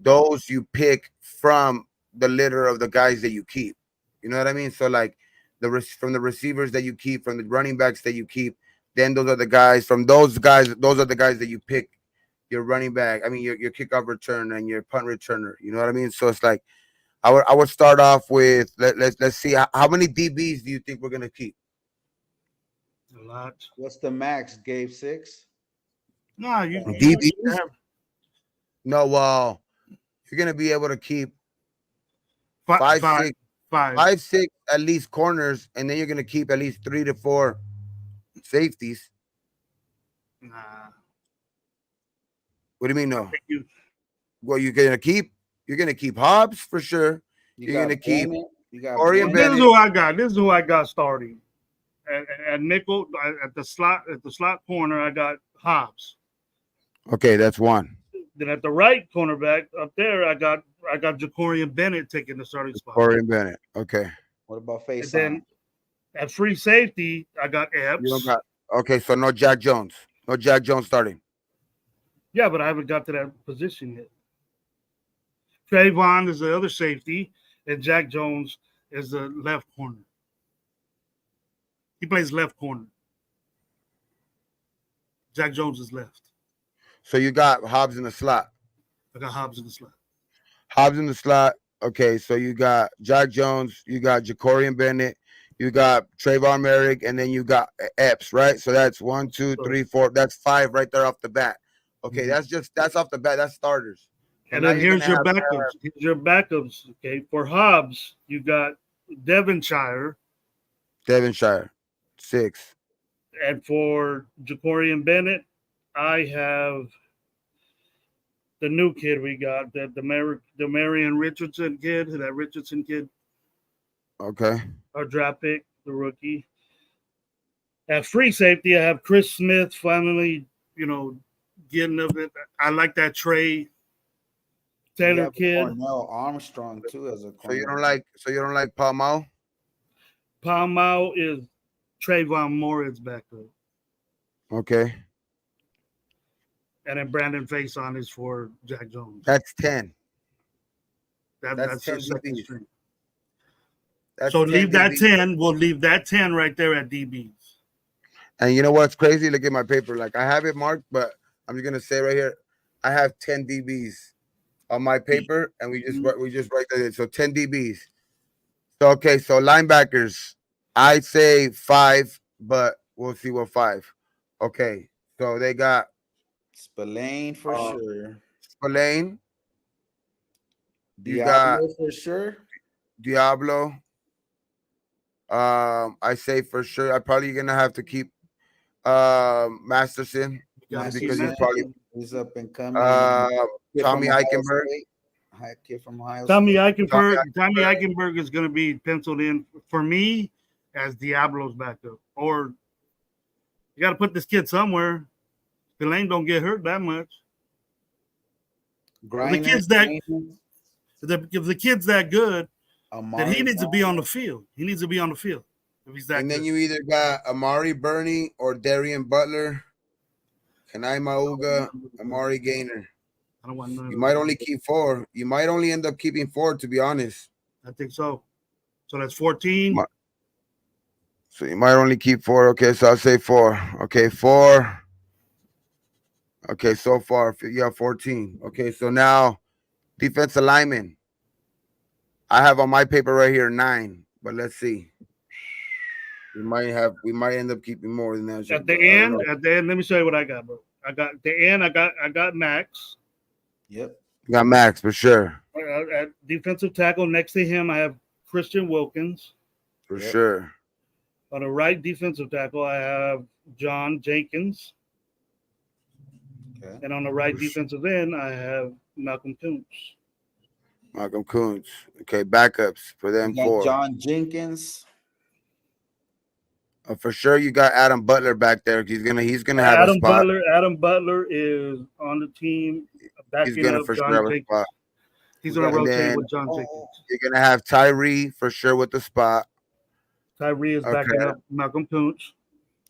those you pick from the litter of the guys that you keep. You know what I mean? So like from the receivers that you keep, from the running backs that you keep, then those are the guys from those guys. Those are the guys that you pick. Your running back, I mean, your kickoff return and your punt returner. You know what I mean? So it's like, I would start off with let's see how many DBs do you think we're gonna keep? A lot. What's the max? Gabe 6? No, DBs. No, well, you're gonna be able to keep five, 5. 6 at least corners, and then you're gonna keep at least 3 to 4 safeties. Nah. What do you mean I no? think you. Well, you're gonna keep Hobbs for sure. You You're gonna got keep Bennett. You got Corey and This Bennett. is Bennett. who I got. This is who I got starting at nickel at the slot corner. I got Hobbs. Okay, that's one. Then at the right cornerback up there, I got Jacorian Bennett taking the starting spot. Corey and Bennett. Okay. What about And face then on? at free safety, I got You don't Epps. got okay, so no Jack Jones. No Jack Jones starting. Yeah, but I haven't got to that position yet. Trayvon is the other safety, and Jack Jones is the left corner. He plays left corner. Jack Jones is left. So you got Hobbs in the slot. I got Hobbs in the slot. Hobbs in the slot. Okay, so you got Jack Jones, you got Jacorian Bennett, you got Trayvon Merrick, and then you got Epps, right? So that's 1, 2, 3, 4. That's 5 right there off the bat. Okay, that's off the bat. That's starters. So And now then you're here's your gonna have, backups. Here's your backups. Okay, for Hobbs, you got Devonshire, Devonshire, 6. and for Jacorian Bennett, I have the new kid we got, the Marion Richardson kid, that Richardson kid, Okay. our draft pick, the rookie. At free safety, I have Chris Smith finally, getting of it. I like that Trey Taylor kid. Cornell Armstrong too as a So you corner. don't like Palmao? Palmau is Trayvon Morris backup. Okay. And then Brandon Faison is for Jack Jones. That's 10. That's 10 your second DBs. string. That's So 10 leave that DBs. 10. We'll leave that 10 right there at DBs. And you know what's crazy? Look at my paper. Like I have it marked, but I'm just gonna say right here, I have 10 DBs on my paper, and we just write that in. So 10 DBs. So okay, so linebackers, I say 5, but we'll see what 5. Okay, so they got Spillane for sure. Spillane. You Diablo got for sure. Diablo. I say for sure. I'm probably gonna have to keep Masterson because he's probably he's up and coming. Tommy Eichenberg. Kid from Ohio Tommy State. Eichenberg is going to be penciled in for me as Diablo's backup. Or you got to put this kid somewhere. Spillane don't get hurt that much. Griner, If the kid's that good, Amari then he needs to be Brown. on the field. He needs to be on the field if he's that And good. then you either got Amari Burney or Darian Butler, Kanai Mauga, Amari Gaynor. I don't want none of You those. might only keep 4. You might only end up keeping 4, to be honest. I think so. So that's 14. So you might only keep 4. Okay, so I'll say 4. Okay, 4. Okay, so far you have 14. Okay, so now defensive lineman. I have on my paper right here 9, but let's see. We might end up keeping more than that. At the end, let me show you what I got, bro. I got Max. Yep. You got Max for sure. At defensive tackle next to him, I have Christian Wilkins. For sure. On the right defensive tackle, I have John Jenkins. Okay. And on the right defensive end, I have Malcolm Kuntz. Malcolm Kuntz. Okay, backups for them 4. John Jenkins. For sure, you got Adam Butler back there. He's gonna have a spot. Adam Butler is on the team. He's gonna for sure have a spot. He's gonna rotate with John Jenkins. You're gonna have Tyree for sure with the spot. Tyree is backing up Malcolm Kuntz.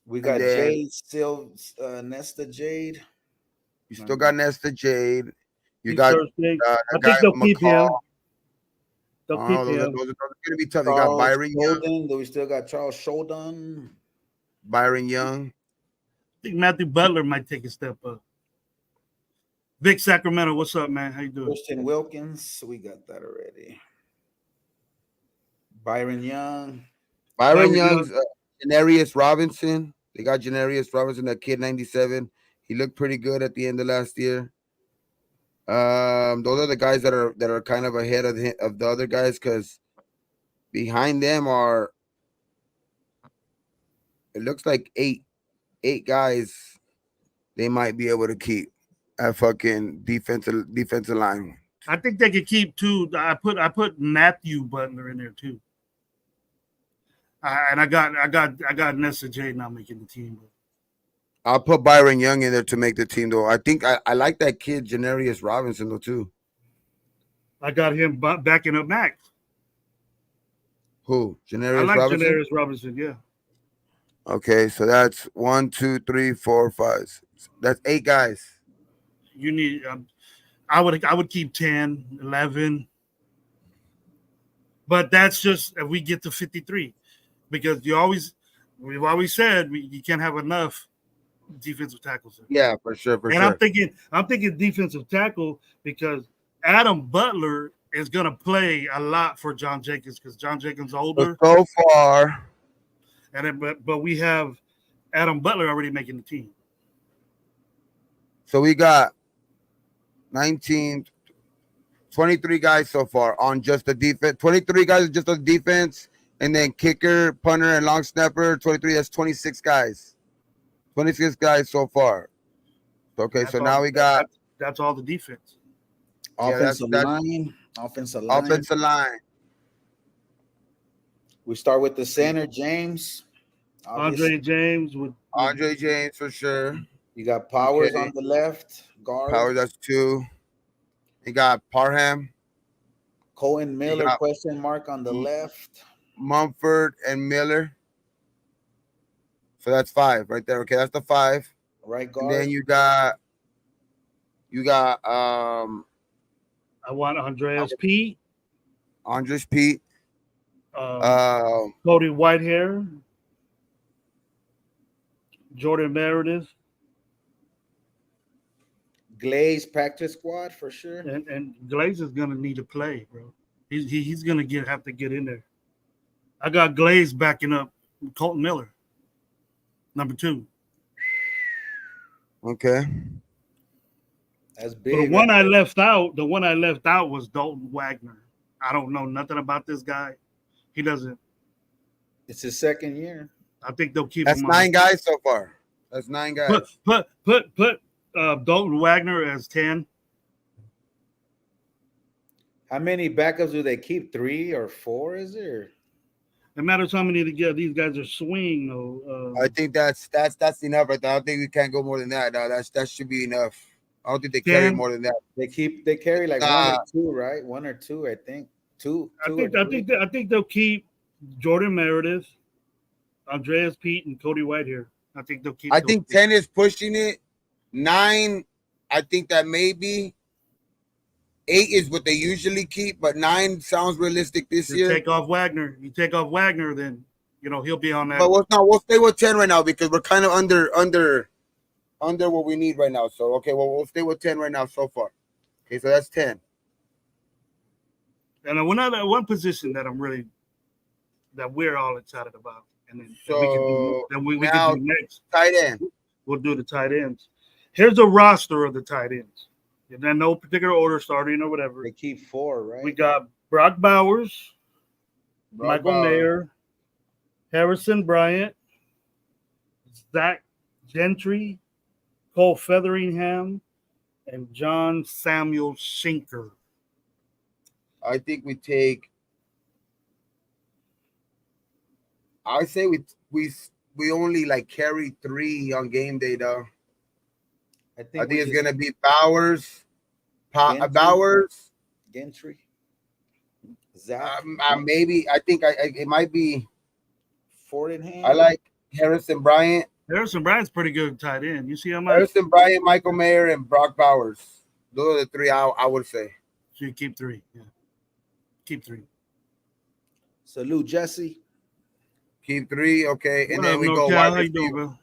We got Jade still, Nesta Jade. You still got Nesta Jade. You He's got. I think they'll keep him. They'll keep him. Those are gonna be tough. You got Byron Young. We still got Charles Sheldon. Byron Young. I think Matthew Butler might take a step up. Vic Sacramento, what's up, man? How you doing? Christian Wilkins, we got that already. Byron Young. Young's Janarius Robinson. They got Janarius Robinson, that kid 97. He looked pretty good at the end of last year. Those are the guys that are kind of ahead of the other guys because Behind them are, it looks like eight guys they might be able to keep at fucking defensive line. I think they could keep two. I put Matthew Butler in there too. And I got Nessa J not making the team. I'll put Byron Young in there to make the team though. I think I like that kid Janarius Robinson though too. I got him backing up Max. Who? I Janarius like Robinson? Janarius Robinson, yeah. Okay, so that's 1, 2, 3, 4, 5. 6. That's 8 guys. You need I would keep 10, 11. But that's just if we get to 53. Because we've always said you can't have enough defensive tackles. Yeah, for sure, And I'm thinking defensive tackle because Adam Butler is gonna play a lot for John Jenkins because John Jenkins is older. So far, And then, but we have Adam Butler already making the team. so we got 19, 23 guys so far on just the defense. 23 guys just on defense, and then kicker, punter, and long snapper. 23. That's 26 guys. 26 guys so far. Okay, so now we got that's all the defense. Offensive line. Offensive line. We start with the center, James. Andre James with Andre James for sure. You got Powers on the left guard. Powers, that's 2. You got Parham, Cohen Miller question mark on the left. Mumford, and Miller. So that's 5 right there. Okay, that's the 5. Right guard. And then you got I want Andreas Pete. Andres Pete. Cody Whitehair. Jordan Meredith. Glaze practice squad for sure. And Glaze is gonna need to play, bro. He's gonna have to get in there. I got Glaze backing up Colton Miller, number 2. Okay. That's big. But the one I left out was Dalton Wagner. I don't know nothing about this guy. He doesn't. It's his second year. I think they'll keep That's him 9 guys so far. That's 9 guys. Put Dalton Wagner as 10. How many backups do they keep? 3 or 4? Is there? It matters how many these guys are swinging though. I think that's enough right there. I don't think we can't go more than that. No, that should be enough. I don't think they carry more than that. They carry like 1 or 2, right? 1 or 2, I think. 2. I think they'll keep Jordan Meredith, Andreas Pete, and Cody Whitehair. I think they'll keep. I think 10 is pushing it. 9, I think that maybe 8 is what they usually keep, but 9 sounds realistic this year. You take off Wagner, then he'll be on that. But we'll stay with 10 right now because we're kind of under what we need right now. So okay, well we'll stay with 10 right now so far. Okay, so that's 10. And we're not at one position that we're all excited about. And then we can do next. Tight end. We'll do the tight ends. Here's a roster of the tight ends. In no particular order, starting or whatever. They keep 4, right? We got Brock Bowers, Michael Mayer, Harrison Bryant, Zach Gentry, Cole Featheringham, and John Samuel Schinker. I think we take. I say we only like carry 3 on game day though. I think it's gonna be Bowers, Gentry, Zach. Maybe I think it might be Fortingham. I like Harrison Bryant. Harrison Bryant's pretty good tight end. You see him? Harrison Bryant, Michael Mayer, and Brock Bowers. Those are the 3 I would say. So you keep 3. Yeah. Keep 3. Salute, Jesse. Keep 3, okay, and then we go wide receiver.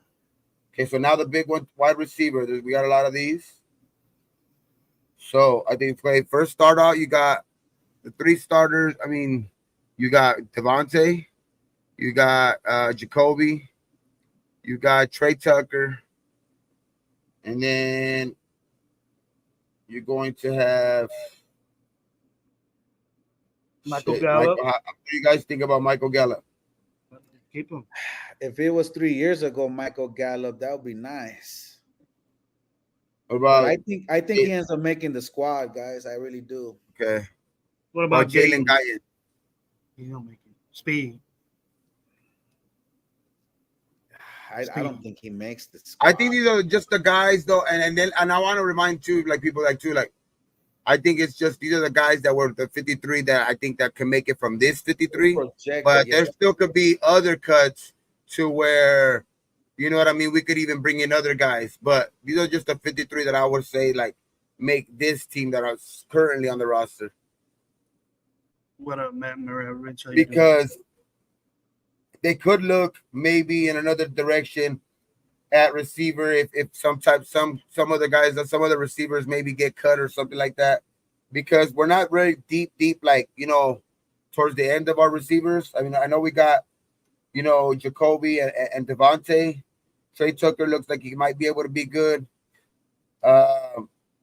Okay, so now the big one, wide receiver. We got a lot of these. So I think first start out, you got the 3 starters. I mean, you got Devontae, you got Jacoby, you got Trey Tucker, and then you're going to have Michael Shit, Gallup. What do you guys think about Michael Gallup? Keep him. If it was 3 years ago, Michael Gallup, that would be nice. What But about I think he ends up making the squad, guys. I really do. okay? What About about Jalen Gayton? Guyton? He don't make it. Speed. I don't think he makes the I squad. think these are just the guys though, and I want to remind too, like people like too, like I think it's just these are the guys that were the 53 that I think that can make it from this 53, Projected, but yeah. there still could be other cuts to where, you know what I mean. We could even bring in other guys, but these are just the 53 that I would say like make this team that are currently on the roster. What up, Matt Rich? How you doing? Because they could look maybe in another direction at receiver if some other guys or some other receivers maybe get cut or something like that, because we're not really deep like, you know, towards the end of our receivers. I mean, I know we got, you know, Jacoby and Devontae. Trey Tucker looks like he might be able to be good.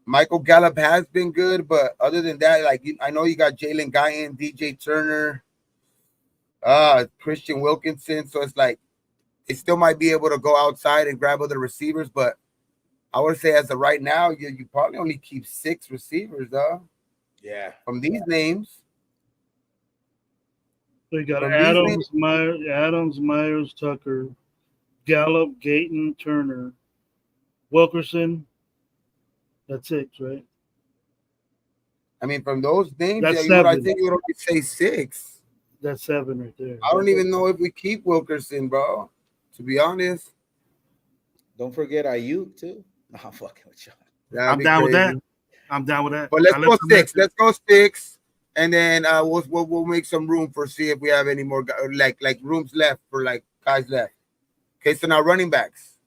Michael Gallup has been good, but other than that, like I know you got Jalen Guyton, DJ Turner, Christian Wilkinson, so it's like they still might be able to go outside and grab other receivers, but I would say as of right now, you probably only keep 6 receivers, though. Yeah. From these names. So you got From Adams, Myers, Tucker, Gallup, Gayton, Turner, Wilkerson. That's 6, right? I mean, from those names, That's I 7. think you would only say 6. That's 7 right there. I don't even know if we keep Wilkerson, bro. To be honest. Don't forget Ayuk too. No, I'm fucking with you. I'm down with that. I'm down with that. But let's go 6. Let's go 6, and then we'll make some room for see if we have any more like rooms left for like guys left. Okay, so now running backs.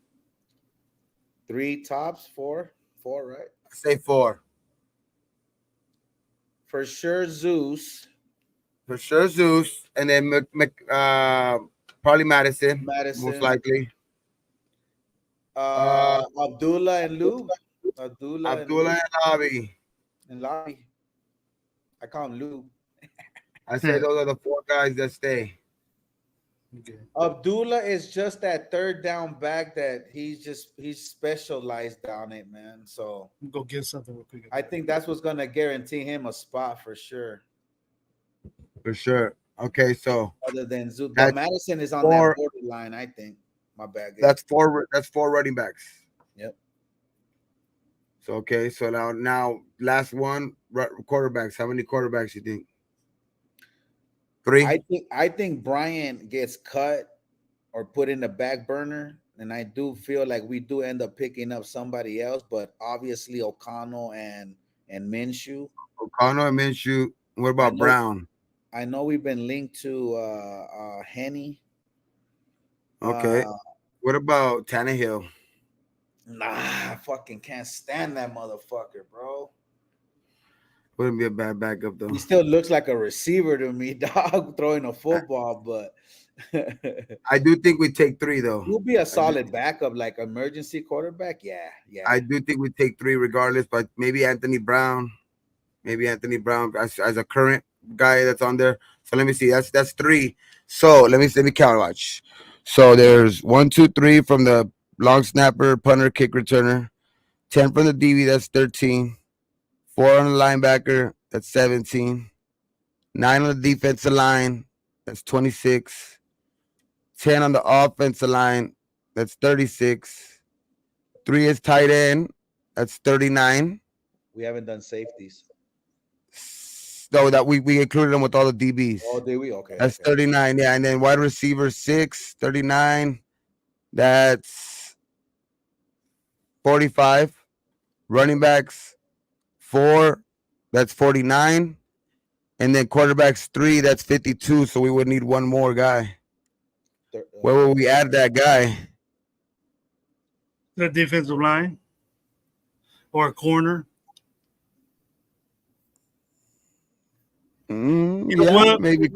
3 tops, 4, right? I say 4. For sure, Zeus. For sure, Zeus, and then probably Madison, most likely. Abdullah and Lou. Abdullah and Lobby. And Lobby. I call him Lou. I say those are the 4 guys that stay. Okay. Abdullah is just that third down back that he's specialized on it, man. So go get something real quick. I think that's what's gonna guarantee him a spot for sure. For sure. Okay, so other than Zeus, but Madison is on that borderline, I think. My bad. That's 4 running backs. Yep. So okay, so now last one, quarterbacks. How many quarterbacks you think? 3. I think Bryant gets cut or put in the back burner, and I do feel like we do end up picking up somebody else, but obviously O'Connell and Minshew. O'Connell and Minshew. What about Brown? I know we've been linked to Henny. Okay. What about Tannehill? Nah, I fucking can't stand that motherfucker, bro. Wouldn't be a bad backup though. He still looks like a receiver to me, dog, throwing a football, but I do think we take 3 though. He'll be a solid backup, like emergency quarterback. Yeah. I do think we take 3 regardless, but maybe Anthony Brown. As a current guy that's on there. So let me see. That's 3. So let me count. Watch. So there's 1, 2, 3 from the long snapper, punter, kick returner. 10 from the DB. That's 13. 4 on the linebacker. That's 17. 9 on the defensive line. That's 26. 10 on the offensive line. That's 36. 3 is tight end. That's 39. We haven't done safeties. No, that we included them with all the DBs. Oh, did we? Okay. That's 39. Yeah. And then wide receiver 6, 39. That's 45. Running backs 4. That's 49. And then quarterbacks 3. That's 52. So we would need one more guy. Where will we add that guy? The defensive line or a corner. You know what? Maybe.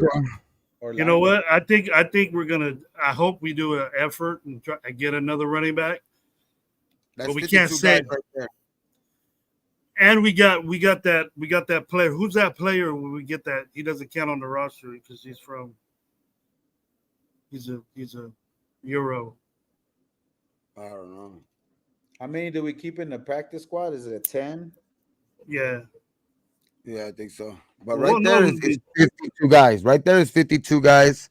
You know what? I think we're gonna. I hope we do an effort and try to get another running back. That's but we can't say. Right there. And we got that player. Who's that player when we get that? He doesn't count on the roster because he's a Euro. I don't know. How many do we keep in the practice squad? Is it a 10? Yeah. Yeah, I think so. But Well, right no, there is 52 guys. Right there is 52 guys.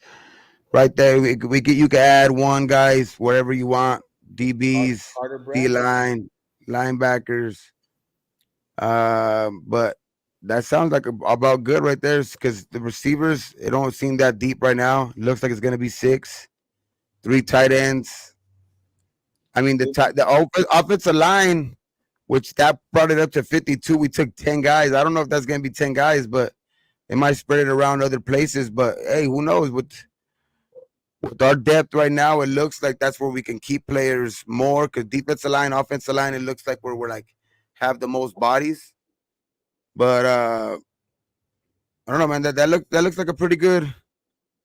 Right there, you can add one guys wherever you want. DBs, Carter D Brandt? line, linebackers. But that sounds like about good right there. Because the receivers, it don't seem that deep right now. It looks like it's gonna be six, three tight ends. I mean the offensive line, which that brought it up to 52. We took 10 guys. I don't know if that's gonna be 10 guys, but they might spread it around other places. But hey, who knows? With our depth right now, it looks like that's where we can keep players more. Because defensive line, offensive line, it looks like we're like have the most bodies. But I don't know, man. That looks like a pretty good.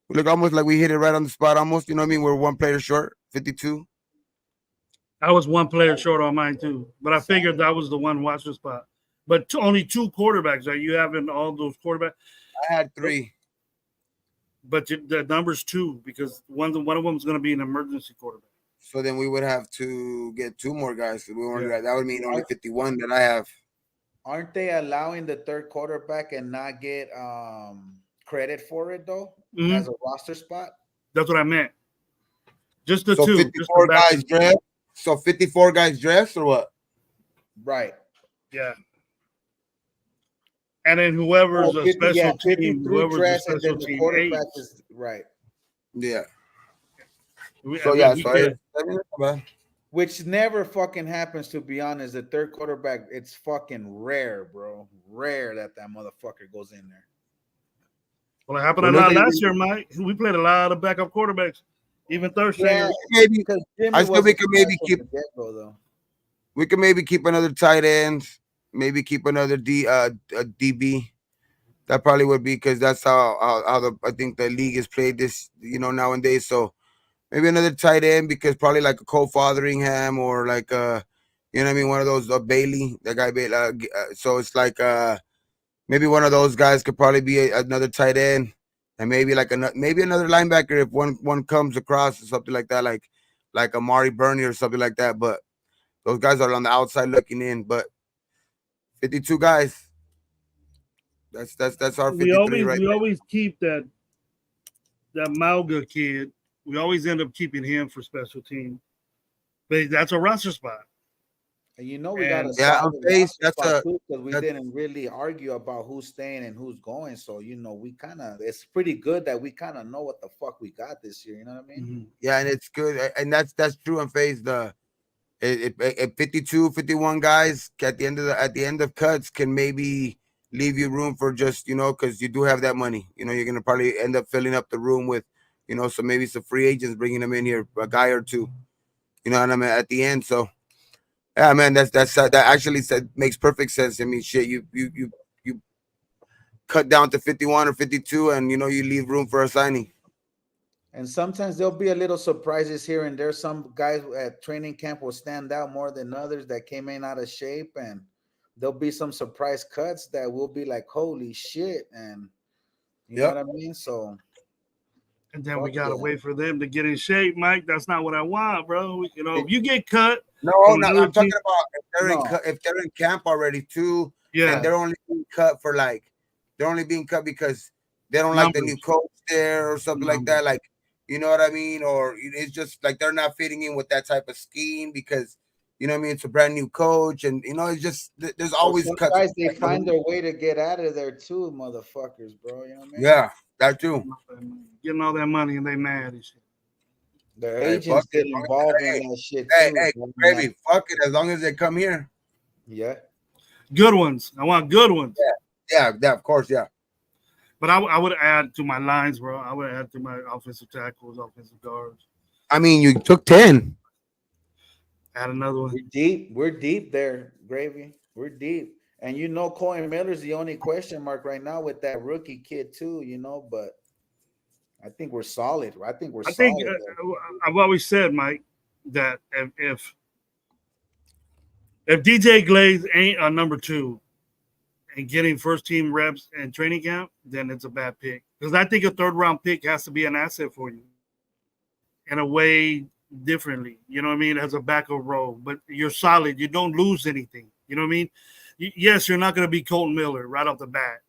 We look almost like we hit it right on the spot. Almost, you know what I mean? We're one player short, 52. I was one player short on mine too, but I figured that was the one watcher spot. But only two quarterbacks. Are you having all those quarterbacks? I had three. But the number's two because one of them is going to be an emergency quarterback. So then we would have to get two more guys. So we only Yeah. that would mean only 51 that I have. Aren't they allowing the third quarterback and not get credit for it though Hmm. as a roster spot? That's what I meant. Just the So two, just the 54 guys backup. dressed. So 54 guys dressed or what? Right. Yeah. And then Oh, whoever's a 50, yeah, special team, 53 whoever's a dress, and special then the team quarterback aids. is right. Yeah. I So mean, yeah, we so could. Which never fucking happens, to be honest. The third quarterback, it's fucking rare, bro. Rare that motherfucker goes in there. Well, it happened So a it looks lot like last year, Mike. We played a lot of backup quarterbacks, even third Yeah, stringers. maybe because Jimmy I still we wasn't can maybe special keep from get-go, though. we can maybe keep another tight end, maybe keep another DB. That probably would be because that's how the I think the league is played this nowadays. So maybe another tight end because probably like a Cole Fotheringham or like you know what I mean, one of those Bailey, that guy Bailey. So it's like maybe one of those guys could probably be another tight end, and maybe like maybe another linebacker if one comes across or something like that, like Amari Burney or something like that. But those guys are on the outside looking in. But 52 guys, that's our We 53 always right we there. always keep that Malga kid. We always end up keeping him for special team, but that's a roster spot. And we got a And Yeah, on solid face, roster spot too, because we that's didn't really argue about who's staying and who's going. So we kind of, it's pretty good that we kind of know what the fuck we got this year. You know what I mean? mhm. yeah, and it's good, and that's true on face. It 52, 51 guys at the end of cuts can maybe leave you room for just because you do have that money. You're gonna probably end up filling up the room with so maybe some free agents bringing them in here, a guy or two. You know what I mean at the end. So yeah, man, that actually makes perfect sense. I mean, shit, you cut down to 51 or 52, and you leave room for a signing. And sometimes there'll be a little surprises here and there. Some guys at training camp will stand out more than others that came in out of shape, and there'll be some surprise cuts that will be like, holy shit. And you know what Yep. I mean? So, And then we fuck gotta yeah. wait for them to get in shape, Mike. That's not what I want, bro. If Did, you get cut No, from no, another I'm talking team, about no, if they're in camp already too, and yeah, they're only being cut for they're only being cut because they don't like the new numbers, coach there or something like numbers. that. Like, you know what I mean? Or it's just like they're not fitting in with that type of scheme because you know what I mean. It's a brand new coach, and it's just there's or always some cuts. guys they find their way to get out of there too, motherfuckers, bro. You know what I mean? Yeah, that too. Getting all that money and they mad and shit. Their Hey, fuck agents get it. involved in Hey, that shit hey, too. hey, Bro. baby, fuck it. As long as they come here. Yeah. Good ones. I want good ones. Yeah, of course, yeah. But I would add to my lines, bro. I would add to my offensive tackles, offensive guards. I mean, you took 10. Add another one. We're deep. We're deep there, Gravy. We're deep. And Cohen Miller's the only question mark right now with that rookie kid too, but I think we're solid. I think we're I think solid there. I've always said, Mike, that if If DJ Glaze ain't a number 2 and getting first team reps and training camp, then it's a bad pick. Because I think a 3rd-round pick has to be an asset for you in a way differently. You know what I mean? As a backup role, but you're solid. You don't lose anything. You know what I mean? Yes, you're not going to be Colton Miller right off the bat.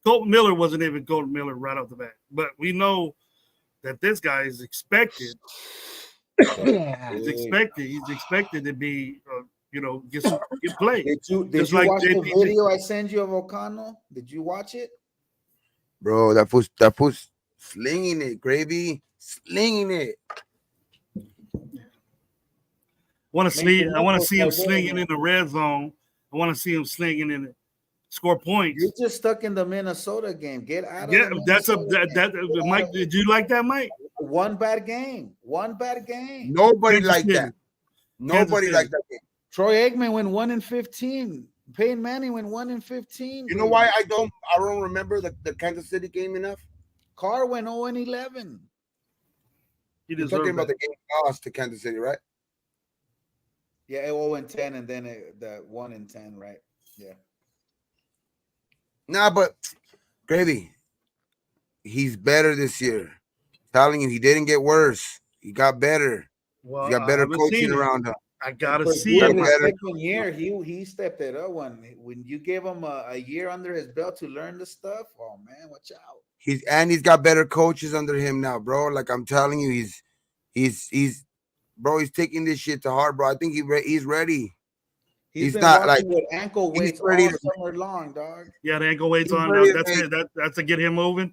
Colton Miller wasn't even Colton Miller right off the bat, but we know that this guy is expected. He's expected to be, get played. Did you watch the video I sent you of O'Connell? Did you watch it, bro? That was slinging it, Gravy, slinging it. I want to see him slinging in the red zone. I want to see him slinging in it. Score points. You're just stuck in the Minnesota game. Get out of it. Yeah, Mike. Did you like that, Mike? One bad game. Nobody liked that. Nobody liked that game. Troy Aikman went 1-15. Peyton Manning went 1-15. You know why I don't remember the Kansas City game enough? Carr went 0-11. You're talking about the game lost to Kansas City, right? Yeah, 0-10, and then the 1-10, right? Yeah. Nah, but Gravy, he's better this year. I'm telling you, he didn't get worse. He got better. Well, he got better coaching around him. I gotta see it. Second year, he stepped it up when you gave him a year under his belt to learn the stuff. Oh man, watch out! He's got better coaches under him now, bro. Like I'm telling you, he's taking this shit to heart, bro. I think he's ready. He's not like with ankle weights all summer long, dog. Yeah, the ankle weights on. That's to get him moving.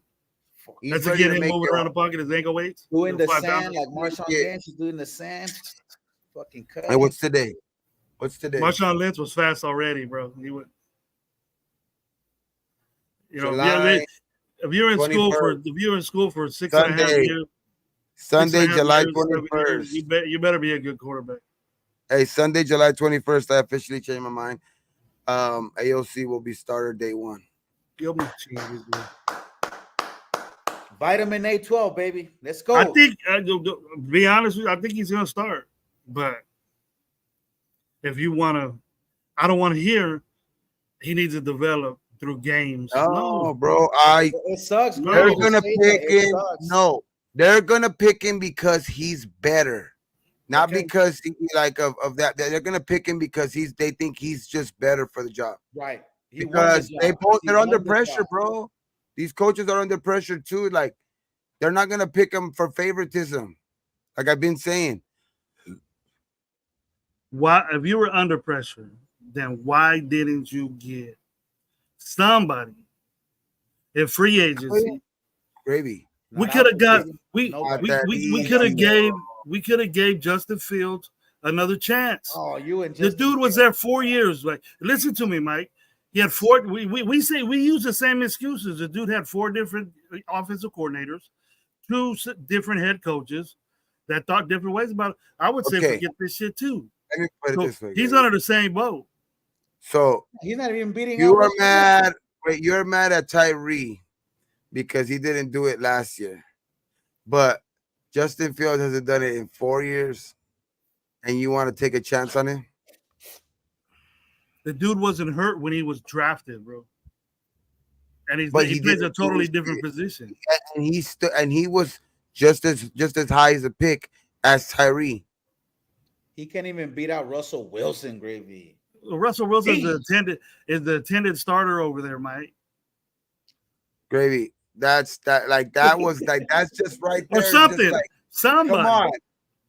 That's to get him moving around the pocket. His ankle weights doing the sand like Marshawn Lynch is doing the sand. Fucking cut. And what's today? Marshawn Lynch was fast already, bro. He would. If you're in school for 6.5 years, Sunday, July 21st. You better be a good quarterback. Hey, Sunday, July 21st, I officially changed my mind. AOC will be starter day 1. Vitamin A12, baby. Let's go. I think, to be honest with you, I think he's going to start. But if you want to, I don't want to hear he needs to develop through games. No, bro. It sucks, bro. They're going to pick him. No, they're going to pick him because he's better. Not because of that. They're gonna pick him because they think he's just better for the job. Right. Because they're under pressure, bro. These coaches are under pressure too. Like they're not gonna pick him for favoritism. Like I've been saying. Why, if you were under pressure, then why didn't you get somebody in free agency? Gravy. We could have got we could have gave Justin Fields another chance. Oh, the dude was there 4 years. Like, listen to me, Mike. He had 4. We use the same excuses. The dude had 4 different offensive coordinators, 2 different head coaches that thought different ways about it. I would say forget this shit too. Let me put it this way, he's under the same boat. So he's not even beating. You are mad. Wait, you're mad at Tyree because he didn't do it last year, but Justin Fields hasn't done it in 4 years, and you want to take a chance on him? The dude wasn't hurt when he was drafted, bro. And he plays a totally different position. And he was just as high as a pick as Tyree. He can't even beat out Russell Wilson, Gravy. Russell Wilson is the attended starter over there, Mike. Gravy. That's just right there. Or something. Like, somebody. Come on.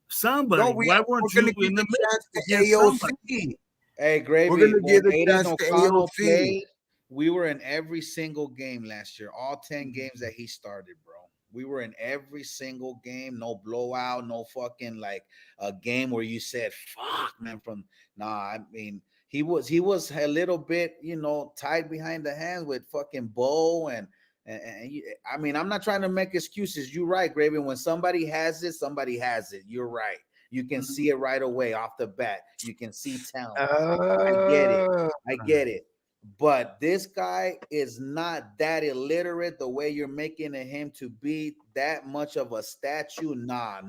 Somebody. No, Why weren't you in the chance to AOC? Hey, Gravy. We're gonna give the chance to AOC. We were in every single game last year. All 10 games that he started, bro. We were in every single game. No blowout. No fucking like a game where you said, "Fuck, man." I mean, he was a little bit, tied behind the hands with fucking Bo and I mean, I'm not trying to make excuses. You're right, Graven. When somebody has it, somebody has it. You're right. You can see it right away off the bat. You can see talent. I get it. But this guy is not that illiterate the way you're making him to be that much of a statue. Nah.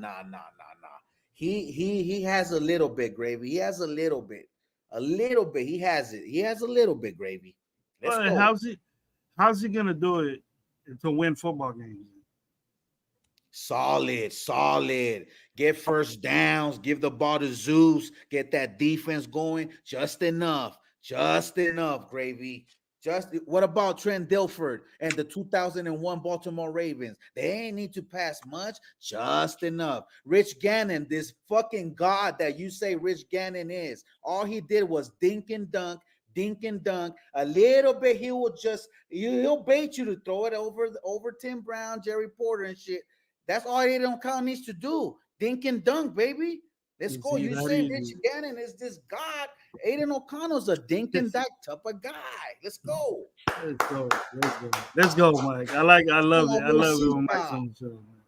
He has a little bit, Gravy. He has a little bit. A little bit. He has it. He has a little bit, Gravy. Let's But go. how's he gonna do it to win football games? Solid. Get first downs. Give the ball to Zeus. Get that defense going. Just enough. Gravy. What about Trent Dilford and the 2001 Baltimore Ravens? They ain't need to pass much. Just enough. Rich Gannon, this fucking god that you say Rich Gannon is, all he did was dink and dunk. A little bit. He'll bait you to throw it over Tim Brown, Jerry Porter, and shit. That's all Aiden O'Connell needs to do. Dink and dunk, baby. Let's go. You say Rich Gannon is this god. Aiden O'Connell's a dink and dunk type of guy. Let's go. Let's go, Mike. I love it. I love it when Mike's on the show, man.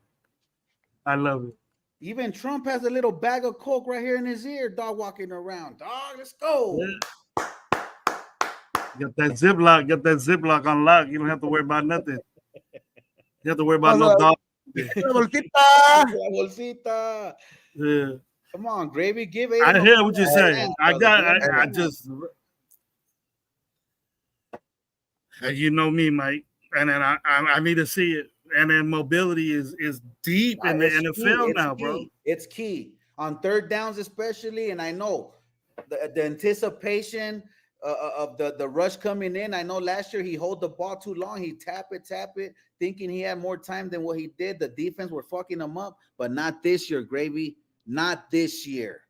I love it. Even Trump has a little bag of coke right here in his ear, dog, walking around. Dog, let's go. Yeah. Get that Ziploc on lock. You don't have to worry about nothing. You have to worry about no dog. Bolsita. Yeah. Come on, Gravy. Give it. I hear what you're saying. You know me, Mike. And then I need to see it. And then mobility is deep in the NFL now, bro. It's key on third downs, especially. And I know the anticipation of the rush coming in. I know last year he held the ball too long. He tap it, thinking he had more time than what he did. The defense were fucking him up, but not this year, Gravy. Not this year.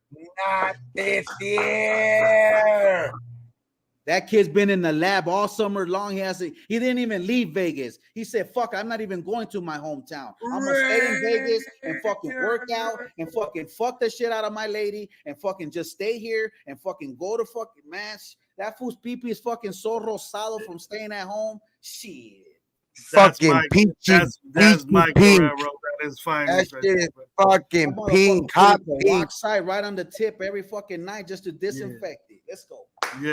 That kid's been in the lab all summer long. He didn't even leave Vegas. He said, fuck, I'm not even going to my hometown. I'm going to stay in Vegas and fucking work out and fucking fuck the shit out of my lady and fucking just stay here and fucking go to fucking match. That fool's pee-pee is fucking so rosado from staying at home. Shit. Fucking peachy. That's Mike Guerrero. That is fine. That shit is fucking pink. Hot pink. Side right on the tip every fucking night just to disinfect it. Let's go. Yeah,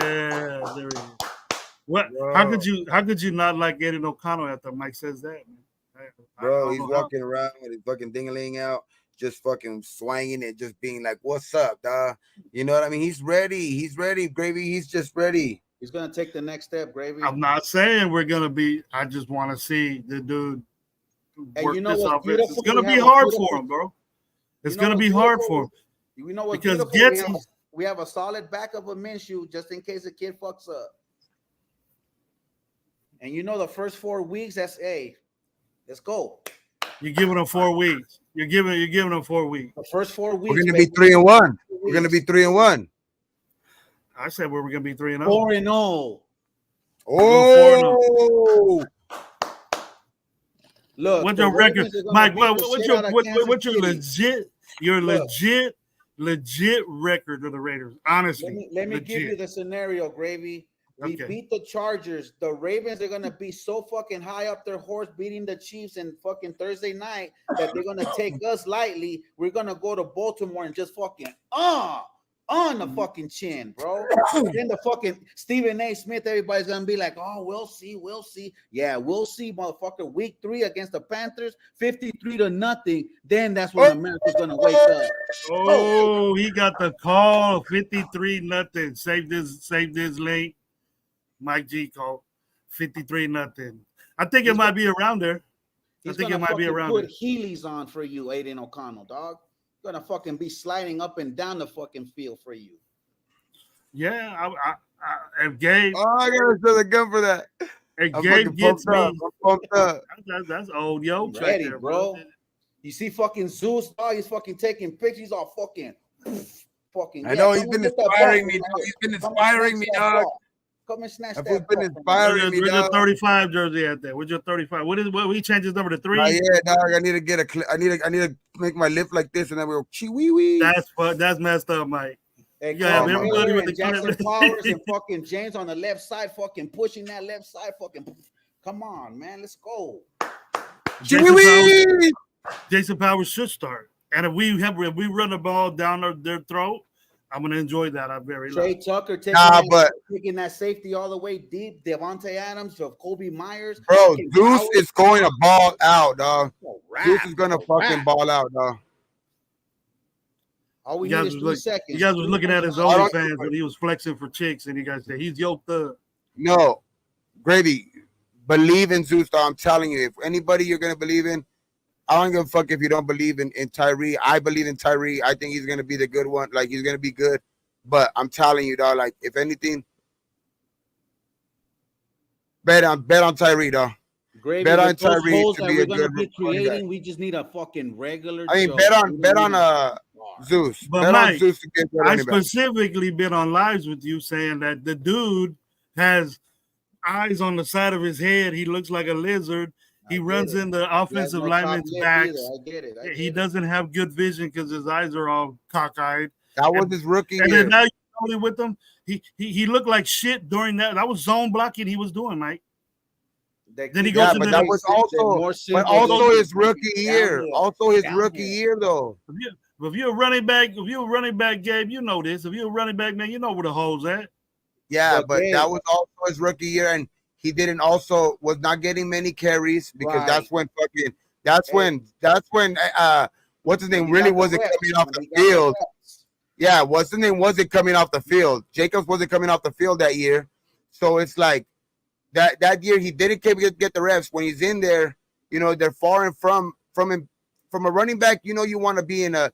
there it is. What? Bro. How could you not like Aiden O'Connell after Mike says that, man? Bro, he's walking around with his fucking ding-a-ling out, just fucking swinging it, just being like, "What's up, dog?" You know what I mean? He's ready, Gravy. He's just ready. He's gonna take the next step, Gravy. I'm not saying we're gonna be. I just want to see the dude work this offense. It's gonna be hard for him, bro. It's gonna be hard for him. You know what? Because we have a solid backup of Minshew just in case the kid fucks up. And you know the first 4 weeks, that's let's go. You're giving them 4 weeks. You're giving them 4 weeks. The first 4 weeks. We're gonna be 3-1. We're gonna be 3-1. I said we were gonna be 3-0. 4-0. Oh. Look, what's your record, Mike? What's your legit record of the Raiders? Honestly, let me give you the scenario, Gravy. We beat the Chargers. The Ravens are gonna be so fucking high up their horse, beating the Chiefs and fucking Thursday night that they're gonna take us lightly. We're gonna go to Baltimore and just fucking on the fucking chin, bro. Then the fucking Stephen A. Smith, everybody's gonna be like, "Oh, we'll see." Yeah, we'll see, motherfucker. Week 3 against the Panthers, 53-0. Then that's when America's gonna wake up. Oh, he got the call, 53-0. Save this link. Mike G called 53-0. I think it might be around there. I think it might be around there. Put Heelys on for you, Aiden O'Connell, dog. Gonna fucking be sliding up and down the fucking field for you. Yeah, if Gabe. Oh, I gotta show the gun for that. If Gabe gets me, I'm pumped up. That's old yo. Ready, there, bro. You see fucking Zeus, dog. He's fucking taking pictures. All fucking. I know he's been inspiring me. He's been inspiring me, dog. Come and snatch that. He's been inspiring me, dog. 35 jersey out there. Where's your 35? What he changed his number to 3? Yeah, dog. I need to get I need to make my lip like this, and then we'll chee wee wee. That's messed up, Mike. Hey, yeah, everybody with the Jackson Powers and fucking James on the left side, fucking pushing that left side, fucking. Come on, man, let's go. Jason Powers should start, and if we run the ball down their throat, I'm gonna enjoy that. I'm very Trey Tucker taking that safety all the way deep. Devontae Adams of Kobe Myers. Bro, Deuce is going to ball out, dog. Deuce is gonna fucking ball out, dog. All we You need guys is was 3 look, seconds. you guys was looking at his I don't OnlyFans when he was flexing for chicks, and you guys said he's yoked up. no, no, Gravy. Believe in Zeus, though. I'm telling you, if anybody you're gonna believe in, I don't give a fuck if you don't believe in Tyree. I believe in Tyree. I think he's gonna be the good one. Like he's gonna be good. But I'm telling you, dog. Like if anything, bet on Tyree, dog. Gravy, Bet on with those Tyree holes to that be we're a gonna good be running back. creating, we just need a fucking regular I mean, Joe. We bet don't on need a star. Zeus. But Bet on Mike, Zeus to get good I running back. specifically been on lives with you saying that the dude has eyes on the side of his head. He looks like a lizard. He I get runs it. in the He has offensive no top linemen's lip either. backs. I get it. I He get it. doesn't have good vision because his eyes are all cockeyed. That was And, his rookie and year. then now you're only with him. He looked like shit during that. That was zone blocking he was doing, Mike. Then he goes Yeah, into but that the was also, more but simple. also goes his rookie year. downhill. Also his rookie Downhill. year, though. if you're a running back, Gabe, you know this. If you're a running back, man, you know where the hole's at. Yeah, But but Gabe, that was also his rookie year, and he didn't also was not getting many carries because right. that's when what's his When name he really got the wasn't reps, coming off when the he got the field. reps. Yeah, what's the name wasn't coming off the field. Jacobs wasn't coming off the field that year, so it's like that year he didn't get the reps. When he's in there, they're far and from him. From a running back, you want to be in a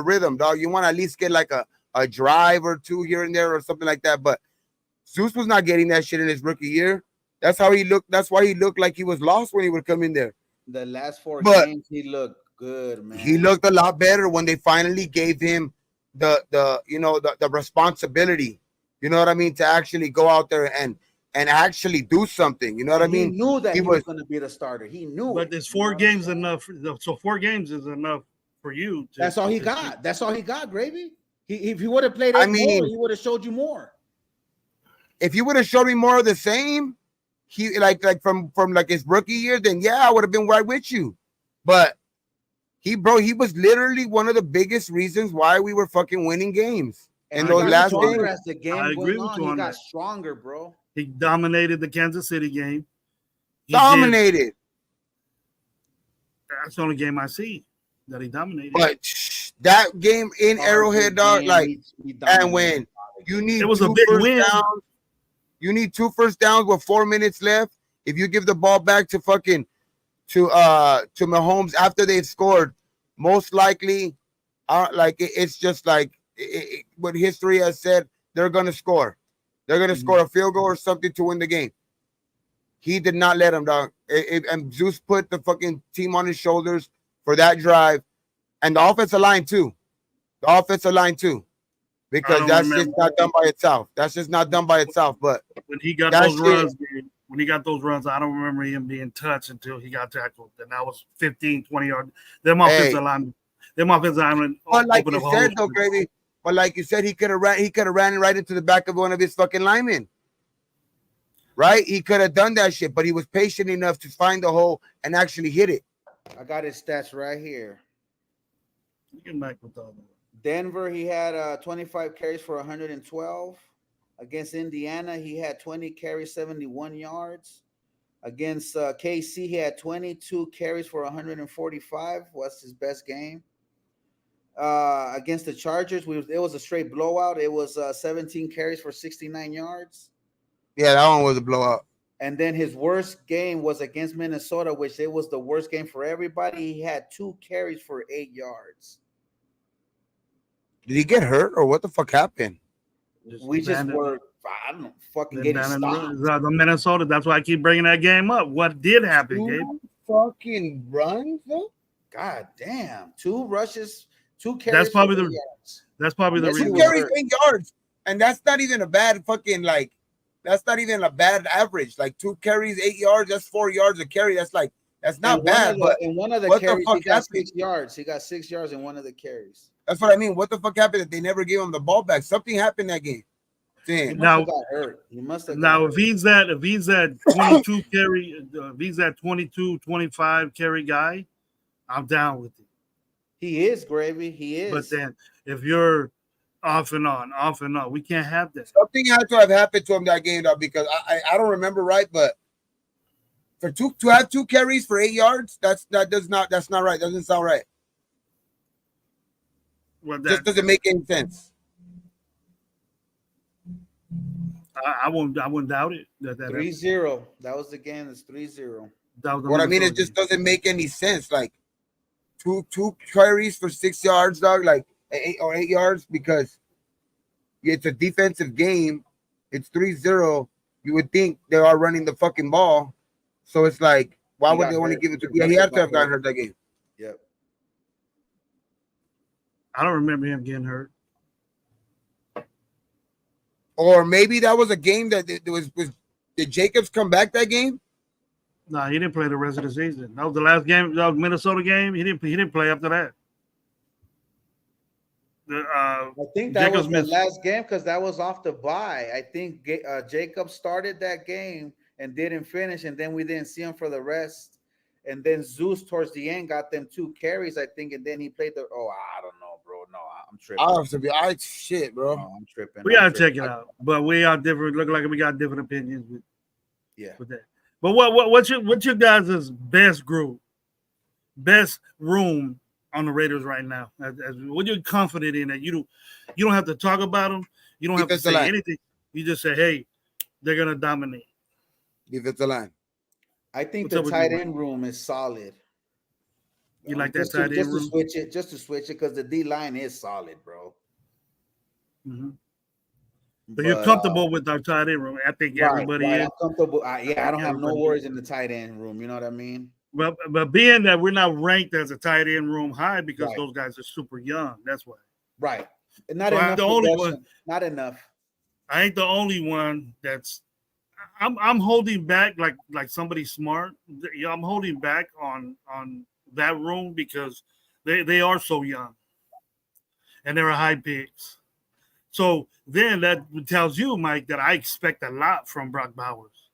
rhythm, dog. You want to at least get like a drive or two here and there or something like that. But Zeus was not getting that shit in his rookie year. That's how he looked. That's why he looked like he was lost when he would come in there. The last 4 But games, he looked good, man. he looked a lot better when they finally gave him the responsibility. You know what I mean? To actually go out there and actually do something. You know what I mean? He knew that he was going to be the starter. He knew. But there's 4 games enough. So 4 games is enough for you. That's all he got. That's all he got, Gravy. If he would have played 8 more, he would have showed you more. If he would have showed me more of the same, he like from like his rookie year, then yeah, I would have been right with you. But he was literally one of the biggest reasons why we were fucking winning games in those last games. As the game went on, he got stronger, bro. He dominated the Kansas City game. Dominated. That's the only game I see that he dominated. But that game in Arrowhead, dog, like, and when you need it was a big win. Downs, you need 2 first downs with 4 minutes left. If you give the ball back to Mahomes after they've scored, most likely, it's just like what history has said. They're gonna score. They're gonna score a field goal or something to win the game. He did not let him, dog. And Zeus put the fucking team on his shoulders for that drive, and the offensive line too. Because that's just not done by itself. That's just not done by itself. But when he got those runs, I don't remember him being touched until he got tackled. And that was 15, 20 yards. Them offensive linemen. But like you said, though, Gravy. But like you said, he could have ran right into the back of one of his fucking linemen. Right? He could have done that shit, but he was patient enough to find the hole and actually hit it. I got his stats right here. Get back with all that. Denver, he had 25 carries for 112. Against Indiana, he had 20 carries, 71 yards. Against KC, he had 22 carries for 145. Was his best game. Against the Chargers, it was a straight blowout. It was 17 carries for 69 yards. Yeah, that one was a blowout. And then his worst game was against Minnesota, which it was the worst game for everybody. He had 2 carries for 8 yards. Did he get hurt or what the fuck happened? We just were, I don't know, fucking getting stopped. The Minnesota, that's why I keep bringing that game up. What did happen, Gabe? Fucking runs? God damn. 2 rushes, 2 carries. That's probably the reason. 2 carries, 8 yards. And that's not even a bad fucking, like, that's not even a bad average. Like 2 carries, 8 yards, that's 4 yards a carry. That's not bad. But in one of the carries, he got 6 yards. He got 6 yards in one of the carries. That's what I mean. What the fuck happened that they never gave him the ball back? Something happened that game. Damn. Now, he got hurt. He must have. Now, if he's that 22 carry, if he's that 22, 25 carry guy, I'm down with it. He is, Gravy. He is. But then, if you're off and on, we can't have that. Something had to have happened to him that game, though, because I don't remember right, but to have 2 carries for 8 yards, that's not right. Doesn't sound right. Just doesn't make any sense. I wouldn't doubt it. That 3-0. That was the game. It's 3-0. That was the What I mean, Minnesota it just game. doesn't make any sense. Like two carries for 6 yards, dog. Like 8 yards because it's a defensive game. It's 3-0. You would think they are running the fucking ball. So it's like, why He would got they only hurt. give it to? Yeah, he Russell had to got have gotten hurt. hurt that game. Yep. I don't remember him getting hurt. Or maybe that was a game that there was did Jacobs come back that game? No, he didn't play the rest of the season. That was the last game. That was Minnesota game. He didn't play after that. I think that Jacobs was the missed. last game because that was off the bye. I think Jacob started that game and didn't finish, and then we didn't see him for the rest. And then Zeus towards the end got them 2 carries, I think, and then he played the. Oh, I don't know, bro. No, I'm tripping. I have to be. Shit, bro. No, I'm tripping. We gotta check it out. But we are different. Look like we got different opinions with that. But what's your guys' best group, best room on the Raiders right now? What you're confident in that you don't have to talk about them. You don't have to say anything. You just say, hey, they're gonna dominate. Defensive line. I think the tight end room is solid. You like that tight end room? Just to switch it, because the D line is solid, bro. Mm-hmm. But you're comfortable with our tight end room. I think everybody is. I'm comfortable. I don't have no worries in the tight end room. You know what I mean? But being that we're not ranked as a tight end room high because those guys are super young. That's why. Right. And not enough. The only one. Not enough. I ain't the only one that's. I'm holding back like somebody smart. I'm holding back on that room because they are so young, and they're high picks. So then that tells you, Mike, that I expect a lot from Brock Bowers.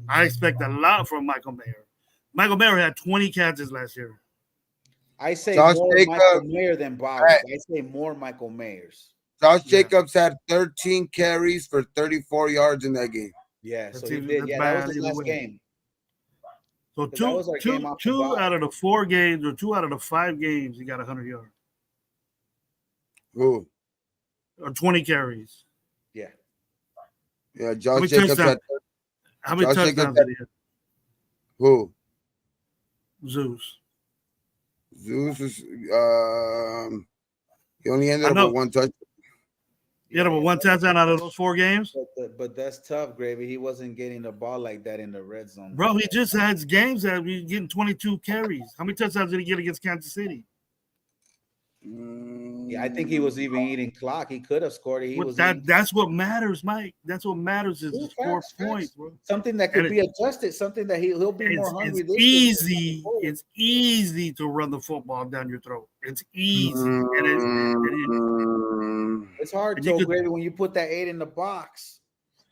I expect a lot from Michael Mayer. Michael Mayer had 20 catches last year. I say more Michael Mayer than Bowers. I say more Michael Mayers. Josh Jacobs had 13 carries for 34 yards in that game. Yeah, so he did. Yeah, that was his last game. So two out of the 4 games or 2 out of the 5 games, he got 100 yards. Who? Or 20 carries. Yeah. Yeah, Josh Jacobs had. How many touchdowns did he have? Who? Zeus is he only ended up with 1 touchdown. He had 1 touchdown out of those 4 games. But that's tough, Gravy. He wasn't getting the ball like that in the red zone. Bro, he just had games that we getting 22 carries. How many touchdowns did he get against Kansas City? Yeah, I think he was even eating clock. He could have scored it. That's what matters, Mike. That's what matters is the 4 points, bro. Something that could be adjusted. Something that he'll be more hungry. It's easy to run the football down your throat. It's easy. It's hard to Gravy when you put that 8 in the box,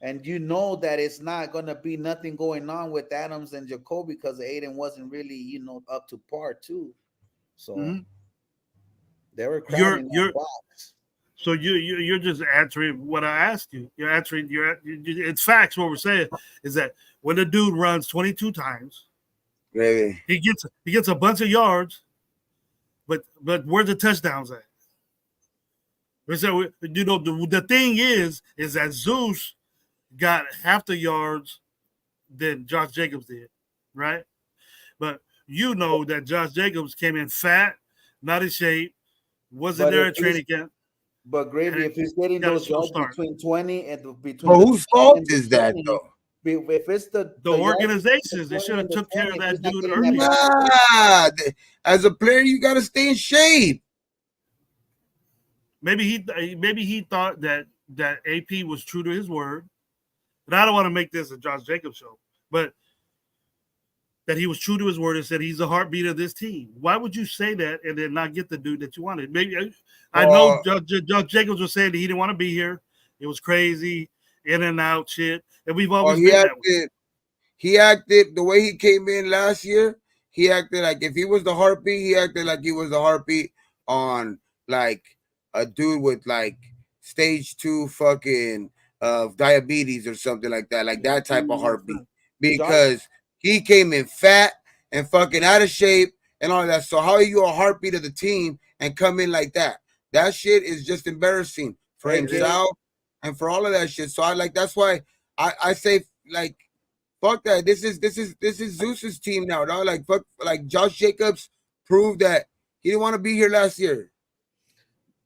and you know that it's not gonna be nothing going on with Adams and Jacoby because Aiden wasn't really up to par too. So. They were crowding that box. So you're just answering what I asked you. You're answering. It's facts. What we're saying is that when the dude runs 22 times, really, he gets a bunch of yards, but where's the touchdowns at? So the thing is that Zeus got half the yards than Josh Jacobs did, right? But you know that Josh Jacobs came in fat, not in shape. Wasn't there a training camp? But Gravy, if he's getting those yards between 20 and between. But whose fault is that though? If it's the organizations, they should have took care of that dude earlier. Nah, as a player, you got to stay in shape. Maybe he thought that AP was true to his word, but I don't want to make this a Josh Jacobs show. But that he was true to his word and said he's the heartbeat of this team. Why would you say that and then not get the dude that you wanted? Maybe I know Josh Jacobs was saying that he didn't want to be here. It was crazy, in and out shit, and we've always been that way. He acted the way he came in last year. He acted like if he was the heartbeat, he acted like he was the heartbeat on like a dude with like stage 2 fucking diabetes or something like that, like that type of heartbeat. Because he came in fat and fucking out of shape and all that. So how are you a heartbeat of the team and come in like that? That shit is just embarrassing for Hey, himself and for all of that shit. So I like that's why I say like fuck that. This is Zeus's team now, dog. Like fuck like Josh Jacobs proved that he didn't want to be here last year.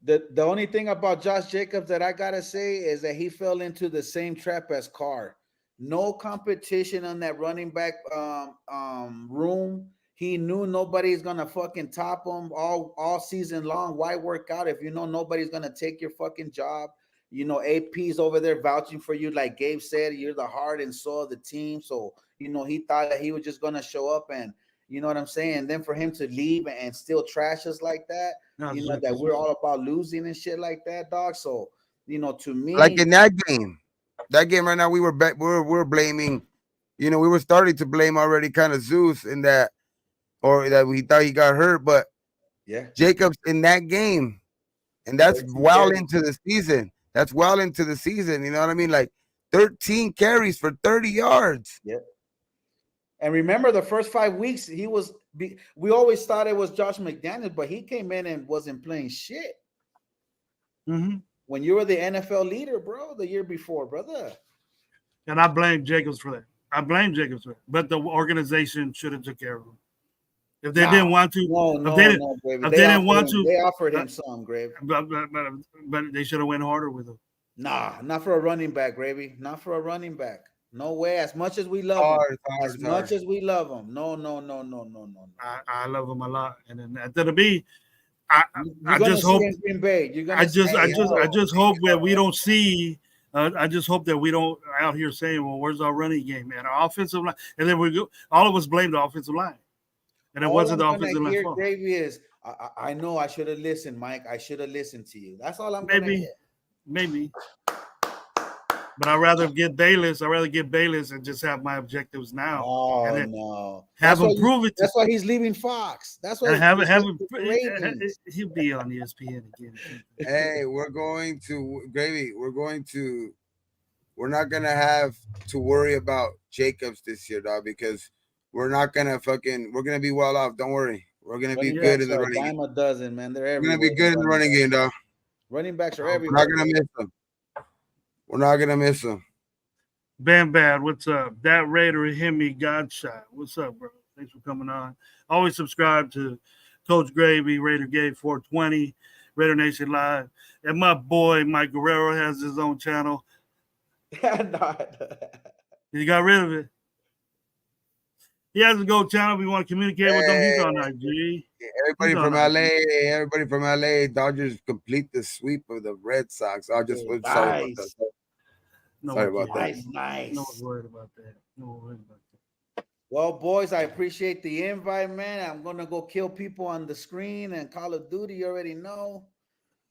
The only thing about Josh Jacobs that I gotta say is that he fell into the same trap as Carr. No competition on that running back room. He knew nobody's gonna fucking top him all season long. Why work out if you know nobody's gonna take your fucking job? You know, AP's over there vouching for you, like Gabe said, you're the heart and soul of the team. So, you know, he thought that he was just gonna show up and you know what I'm saying? And then for him to leave and still trash us like that, you know, that we're all about losing and shit like that, dog. So, you know, to me, Like in that game right now, we're blaming, you know, we were starting to blame already kind of Zeus in that, or that we thought he got hurt, but yeah, Jacobs in that game, and that's 13 well carries. into the season. That's well into the season. You know what I mean? Like 13 carries for 30 yards. Yep. And remember, the first 5 weeks, he was. We always thought it was Josh McDaniels, but he came in and wasn't playing shit. When you were the NFL leader, bro, the year before, brother. And I blame Jacobs for that. I blame Jacobs for that. But the organization should have took care of him. If they didn't want to, no, if they didn't want to, they offered him some, Grave. But they should have went harder with him. Nah, not for a running back, Gravy. Not for a running back. No way. As much as we love him, as much as we love him, no. I love him a lot, and then at the B, I you're just hope. Green Bay. You're gonna I just hope that we don't see. I just hope that we don't out here saying, "Well, where's our running game, man? Our offensive line," and then we go. All of us blame the offensive line, and it wasn't the offensive line fault. Gravy is. I know I should have listened, Mike. I should have listened to you. That's all I'm maybe. But I'd rather get Bayless. I'd rather get Bayless and just have my objectives now. Oh, and then no. Have him prove it. That's why he's leaving Fox. That's why have him. He'll be on ESPN again. Hey, we're not gonna have to worry about Jacobs this year, dog, because we're gonna be well off. Don't worry. We're gonna be good in the running game. Dime a dozen, man. They're everywhere. We're gonna be good in the running game, dog. Running backs are everywhere. We're not gonna miss them. We're not gonna miss them. Bam Bad, what's up? That Raider Hemi Godshot. What's up, bro? Thanks for coming on. Always subscribe to Coach Gravy, Raider Gay 420, Raider Nation Live. And my boy Mike Guerrero has his own channel. He got rid of it. He has a Go channel. We want to communicate with him. He's on IG. Everybody from LA, Dodgers complete the sweep of the Red Sox. I'll just sorry about that. Sorry about that. Nice. No one's worried about that. Well, boys, I appreciate the invite, man. I'm gonna go kill people on the screen and Call of Duty. You already know.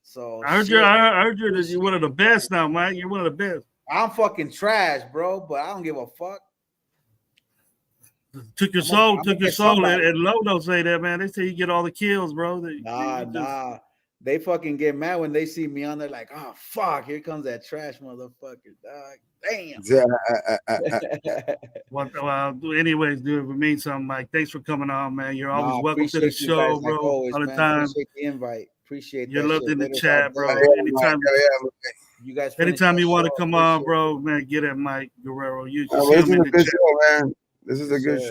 So I heard you that you're one of the best now, Mike. You're one of the best. I'm fucking trash, bro, but I don't give a fuck. Took your soul, and Low don't say that, man. They say you get all the kills, bro. Nah. They fucking get mad when they see me on there, like, oh fuck, here comes that trash motherfucker, dog. Damn. Well, anyways, dude, it means something, Mike. Thanks for coming on, man. You're always welcome to the show, bro. Always, all the man. time. Appreciate the invite. Appreciate you're loved in the Later, chat, bro. Anytime you want to come on, bro, man, get at Mike Guerrero. You see him in the chat. Show, man. This is a good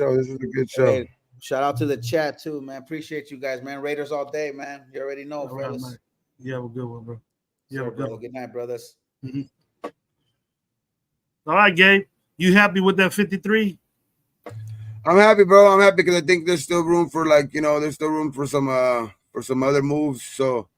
show. Hey, shout out to the chat too, man. Appreciate you guys, man. Raiders all day, man. You already know, fellas. Right, you have a good one, bro. Good night, brothers. Mm-hmm. All right, Gabe. You happy with that 53? I'm happy, bro. I'm happy because I think there's still room for some other moves. So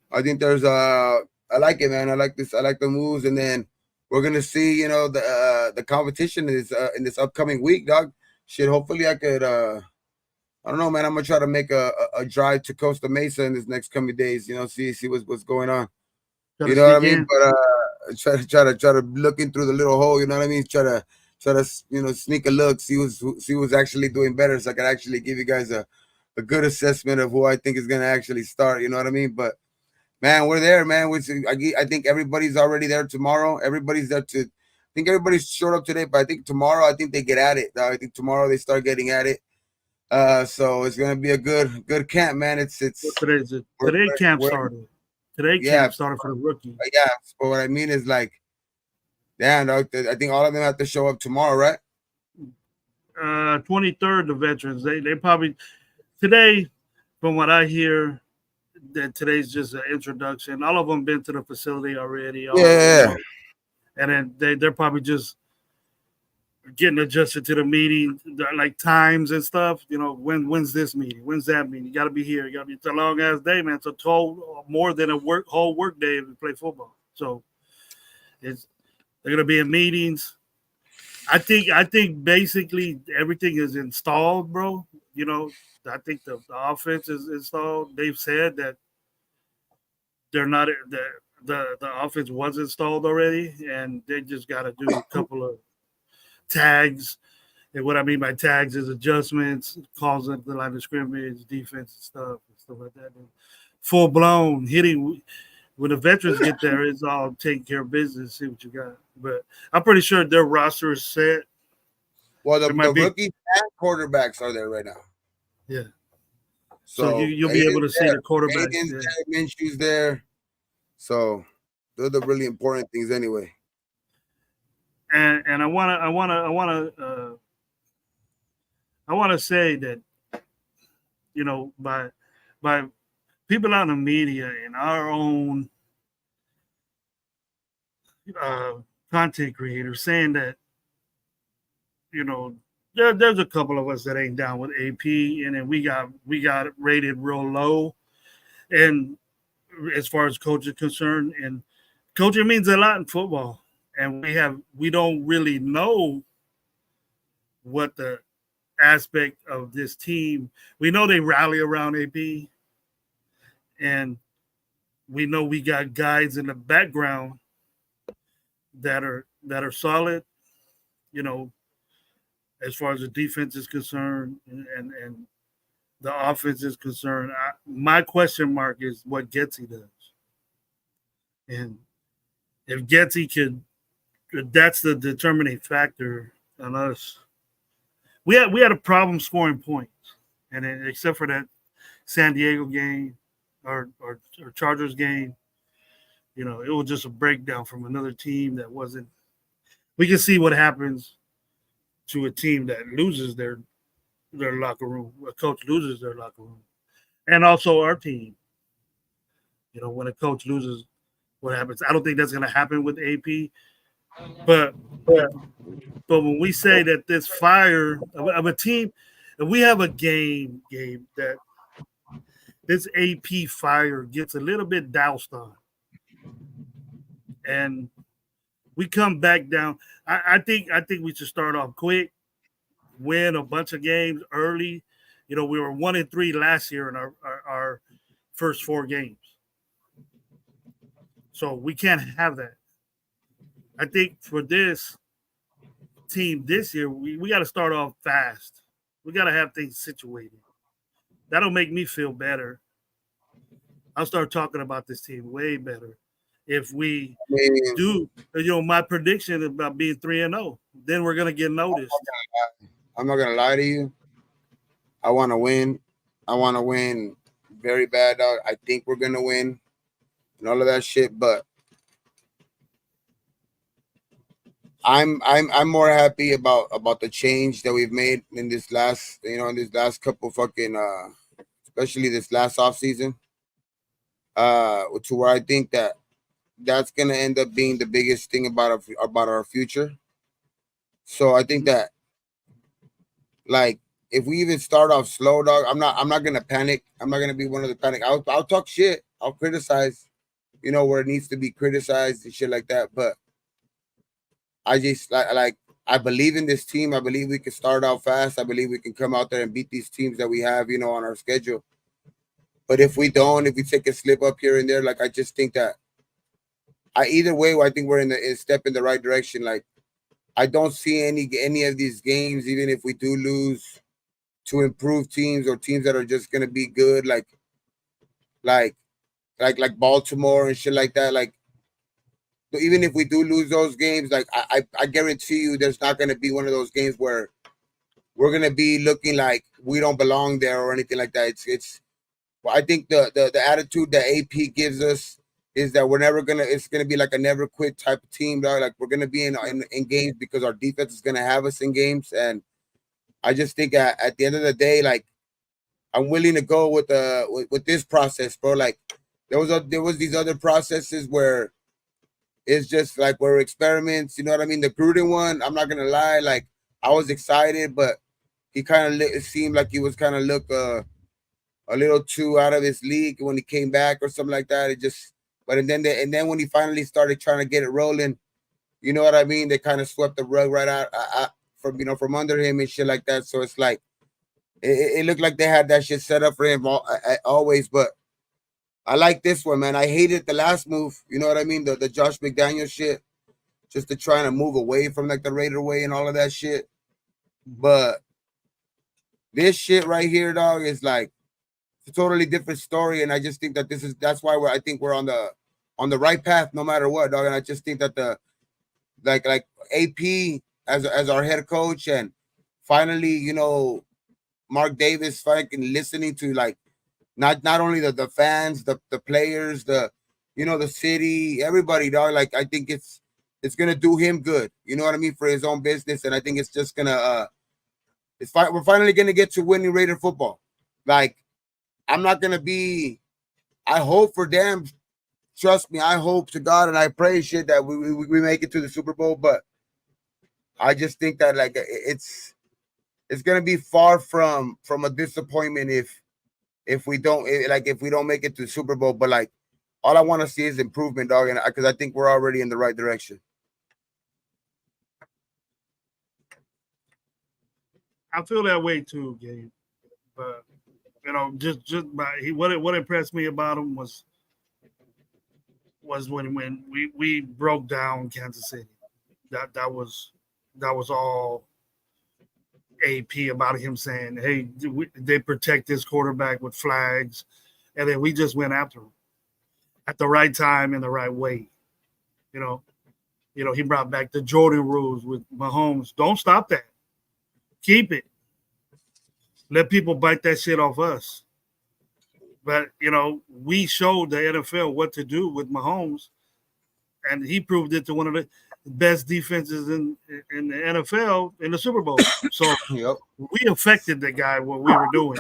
I think there's I like it, man. I like this. I like the moves, and then we're gonna see, the competition is in this upcoming week, dog. Shit, hopefully I could. I don't know, man. I'm gonna try to make a drive to Costa Mesa in this next coming days. See what's going on. You know what I mean? But try to looking through the little hole. You know what I mean? Try to sneak a look, see who's actually doing better, so I can actually give you guys a good assessment of who I think is gonna actually start. You know what I mean? But man, we're there, man. I think everybody's already there tomorrow. Everybody's there I think everybody's showed up today, but I think tomorrow, I think they get at it. I think tomorrow they start getting at it. So it's gonna be a good camp, man. Today camp started. Today Yeah, camp started for the rookie. yeah. But what I mean is like, damn, dog, I think all of them have to show up tomorrow, right? 23rd, the veterans. They probably today, from what I hear, that today's just an introduction. All of them been to the facility already. All of them, Yeah. and then they're probably just getting adjusted to the meeting, like times and stuff. When's this meeting? When's that meeting? You got to be here. You got to be. It's a long ass day, man. It's a more than a whole work day to play football. So they're gonna be in meetings. I think basically everything is installed, bro. I think the offense is installed. They've said that they're not the offense was installed already, and they just got to do a couple of tags. And what I mean by tags is adjustments, calls up the line of scrimmage, defense and stuff like that. And full blown hitting. When the veterans get there, it's all taking care of business. See what you got. But I'm pretty sure their roster is set. Well, the rookies and quarterbacks are there right now. Yeah. So you'll be able to see the quarterback. Yeah. Minshew's there. So they're the really important things anyway. And I wanna say that, by people out in the media and our own content creators saying that, there's a couple of us that ain't down with AP, and then we got it rated real low. And as far as coach is concerned, and coaching means a lot in football, and we don't really know what the aspect of this team. We know they rally around AP, and we know we got guys in the background that are solid, as far as the defense is concerned and the offense is concerned. My question mark is what Getsy does. And if Getsy that's the determining factor on us. We had a problem scoring points, and then, except for that San Diego game or Chargers game, it was just a breakdown from another team that wasn't. We can see what happens to a team that loses their locker room. A coach loses their locker room, and also our team. When a coach loses, what happens? I don't think that's going to happen with AP, but when we say that this fire of a team, if we have a game that this AP fire gets a little bit doused on, and we come back down, I think we should start off quick, win a bunch of games early. We were 1-3 last year in our first 4 games, so we can't have that. I think for this team this year, we got to start off fast. We got to have things situated. That'll make me feel better. I'll start talking about this team way better if we do. My prediction about being 3-0. Then we're gonna get noticed. I'm not gonna lie to you. I want to win. I want to win very bad, dog. I think we're gonna win and all of that shit, but I'm more happy about the change that we've made in this last couple fucking especially this last off season. To where I think that's gonna end up being the biggest thing about our future. So I think that, like, if we even start off slow, dog, I'm not gonna panic. I'm not gonna be one of the panic. I'll talk shit. I'll criticize, where it needs to be criticized and shit like that. But I just I believe in this team. I believe we can start out fast. I believe we can come out there and beat these teams that we have, on our schedule. But if we don't, if we take a slip up here and there, like, I just think that either way, I think we're in a step in the right direction. Like, I don't see any of these games, even if we do lose, to improve teams or teams that are just gonna be good, like Baltimore and shit like that. Like, so even if we do lose those games, like, I guarantee you, there's not gonna be one of those games where we're gonna be looking like we don't belong there or anything like that. It's. Well, I think the attitude that AP gives us is that it's gonna be like a never quit type of team, dog. Like we're gonna be in games because our defense is gonna have us in games, and I just think at the end of the day, like I'm willing to go with this process, bro. Like there was these other processes where it's just like we're experiments, you know what I mean? The Gruden one, I'm not gonna lie, like I was excited, but he kind of it seemed like he was kind of look a little too out of his league when he came back or something like that. It just, but and then when he finally started trying to get it rolling, you know what I mean? They kind of swept the rug right out from from under him and shit like that. So it's like it looked like they had that shit set up for him always. But I like this one, man. I hated the last move. You know what I mean? The Josh McDaniel shit, just to trying to move away from like the Raider way and all of that shit. But this shit right here, dog, is like a totally different story, and I just think that that's why I think we're on the right path no matter what, dog. And I just think that the like AP as our head coach, and finally, Mark Davis fucking listening to like not only the fans, the players, the city, everybody, dog. Like I think it's gonna do him good. You know what I mean, for his own business, and I think it's just gonna we're finally gonna get to winning Raider football. Like I'm not gonna be. I hope for them. Trust me, I hope to God and I pray shit that we make it to the Super Bowl. But I just think that like it's gonna be far from a disappointment if we don't if we don't make it to the Super Bowl. But like all I want to see is improvement, dog, and because I think we're already in the right direction. I feel that way too, Gabe. But just by what impressed me about him was when we broke down Kansas City. That was all AP about him saying, "Hey, they protect this quarterback with flags," and then we just went after him at the right time in the right way. You know, he brought back the Jordan rules with Mahomes. Don't stop that. Keep it. Let people bite that shit off us. But we showed the NFL what to do with Mahomes, and he proved it to one of the best defenses in the NFL in the Super Bowl. So Yep. we affected the guy what we were doing,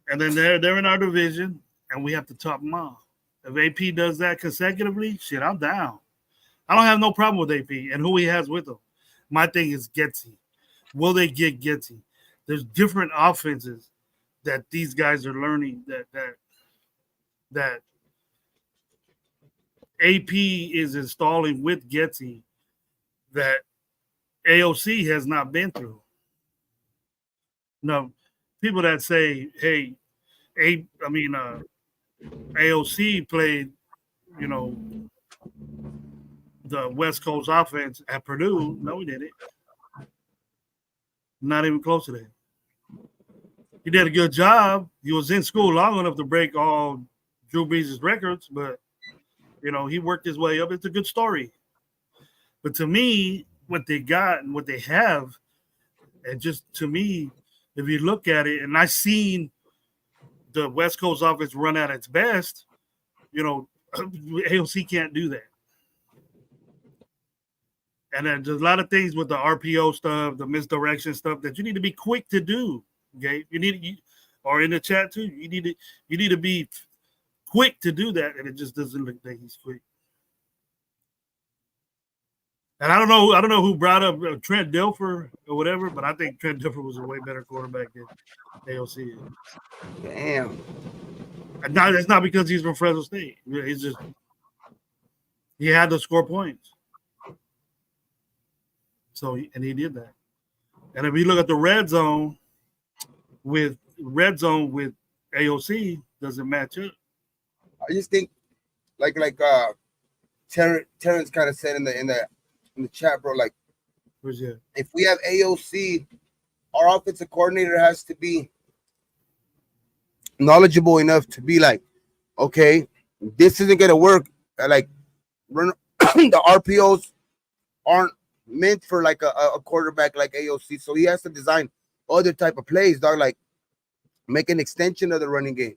and then they're in our division, and we have to top them off. If AP does that consecutively, shit, I'm down. I don't have no problem with AP and who he has with him. My thing is Getsy. Will they get Getsy? There's different offenses that these guys are learning that AP is installing with Getsy that AOC has not been through. No, people that say, "Hey, AOC played, the West Coast offense at Purdue." No, he didn't. Not even close to that. He did a good job. He was in school long enough to break all Drew Brees' records, but he worked his way up. It's a good story. But to me, what they got and what they have, and just to me, if you look at it, and I've seen the West Coast offense run at its best, AOC can't do that. And then there's a lot of things with the RPO stuff, the misdirection stuff that you need to be quick to do. Okay, or in the chat too. You need to be quick to do that, and it just doesn't look like he's quick. And I don't know who brought up Trent Dilfer or whatever, but I think Trent Dilfer was a way better quarterback than AOC is. Damn. And it's not because he's from Fresno State. He's just he had to score points. So and he did that. And if you look at the red zone with AOC, doesn't match up. I just think like Terrence kind of said in the chat, bro, like if we have AOC, our offensive coordinator has to be knowledgeable enough to be like, okay, this isn't gonna work. Like the RPOs aren't meant for like a quarterback like AOC, so he has to design other type of plays, dog, like make an extension of the running game,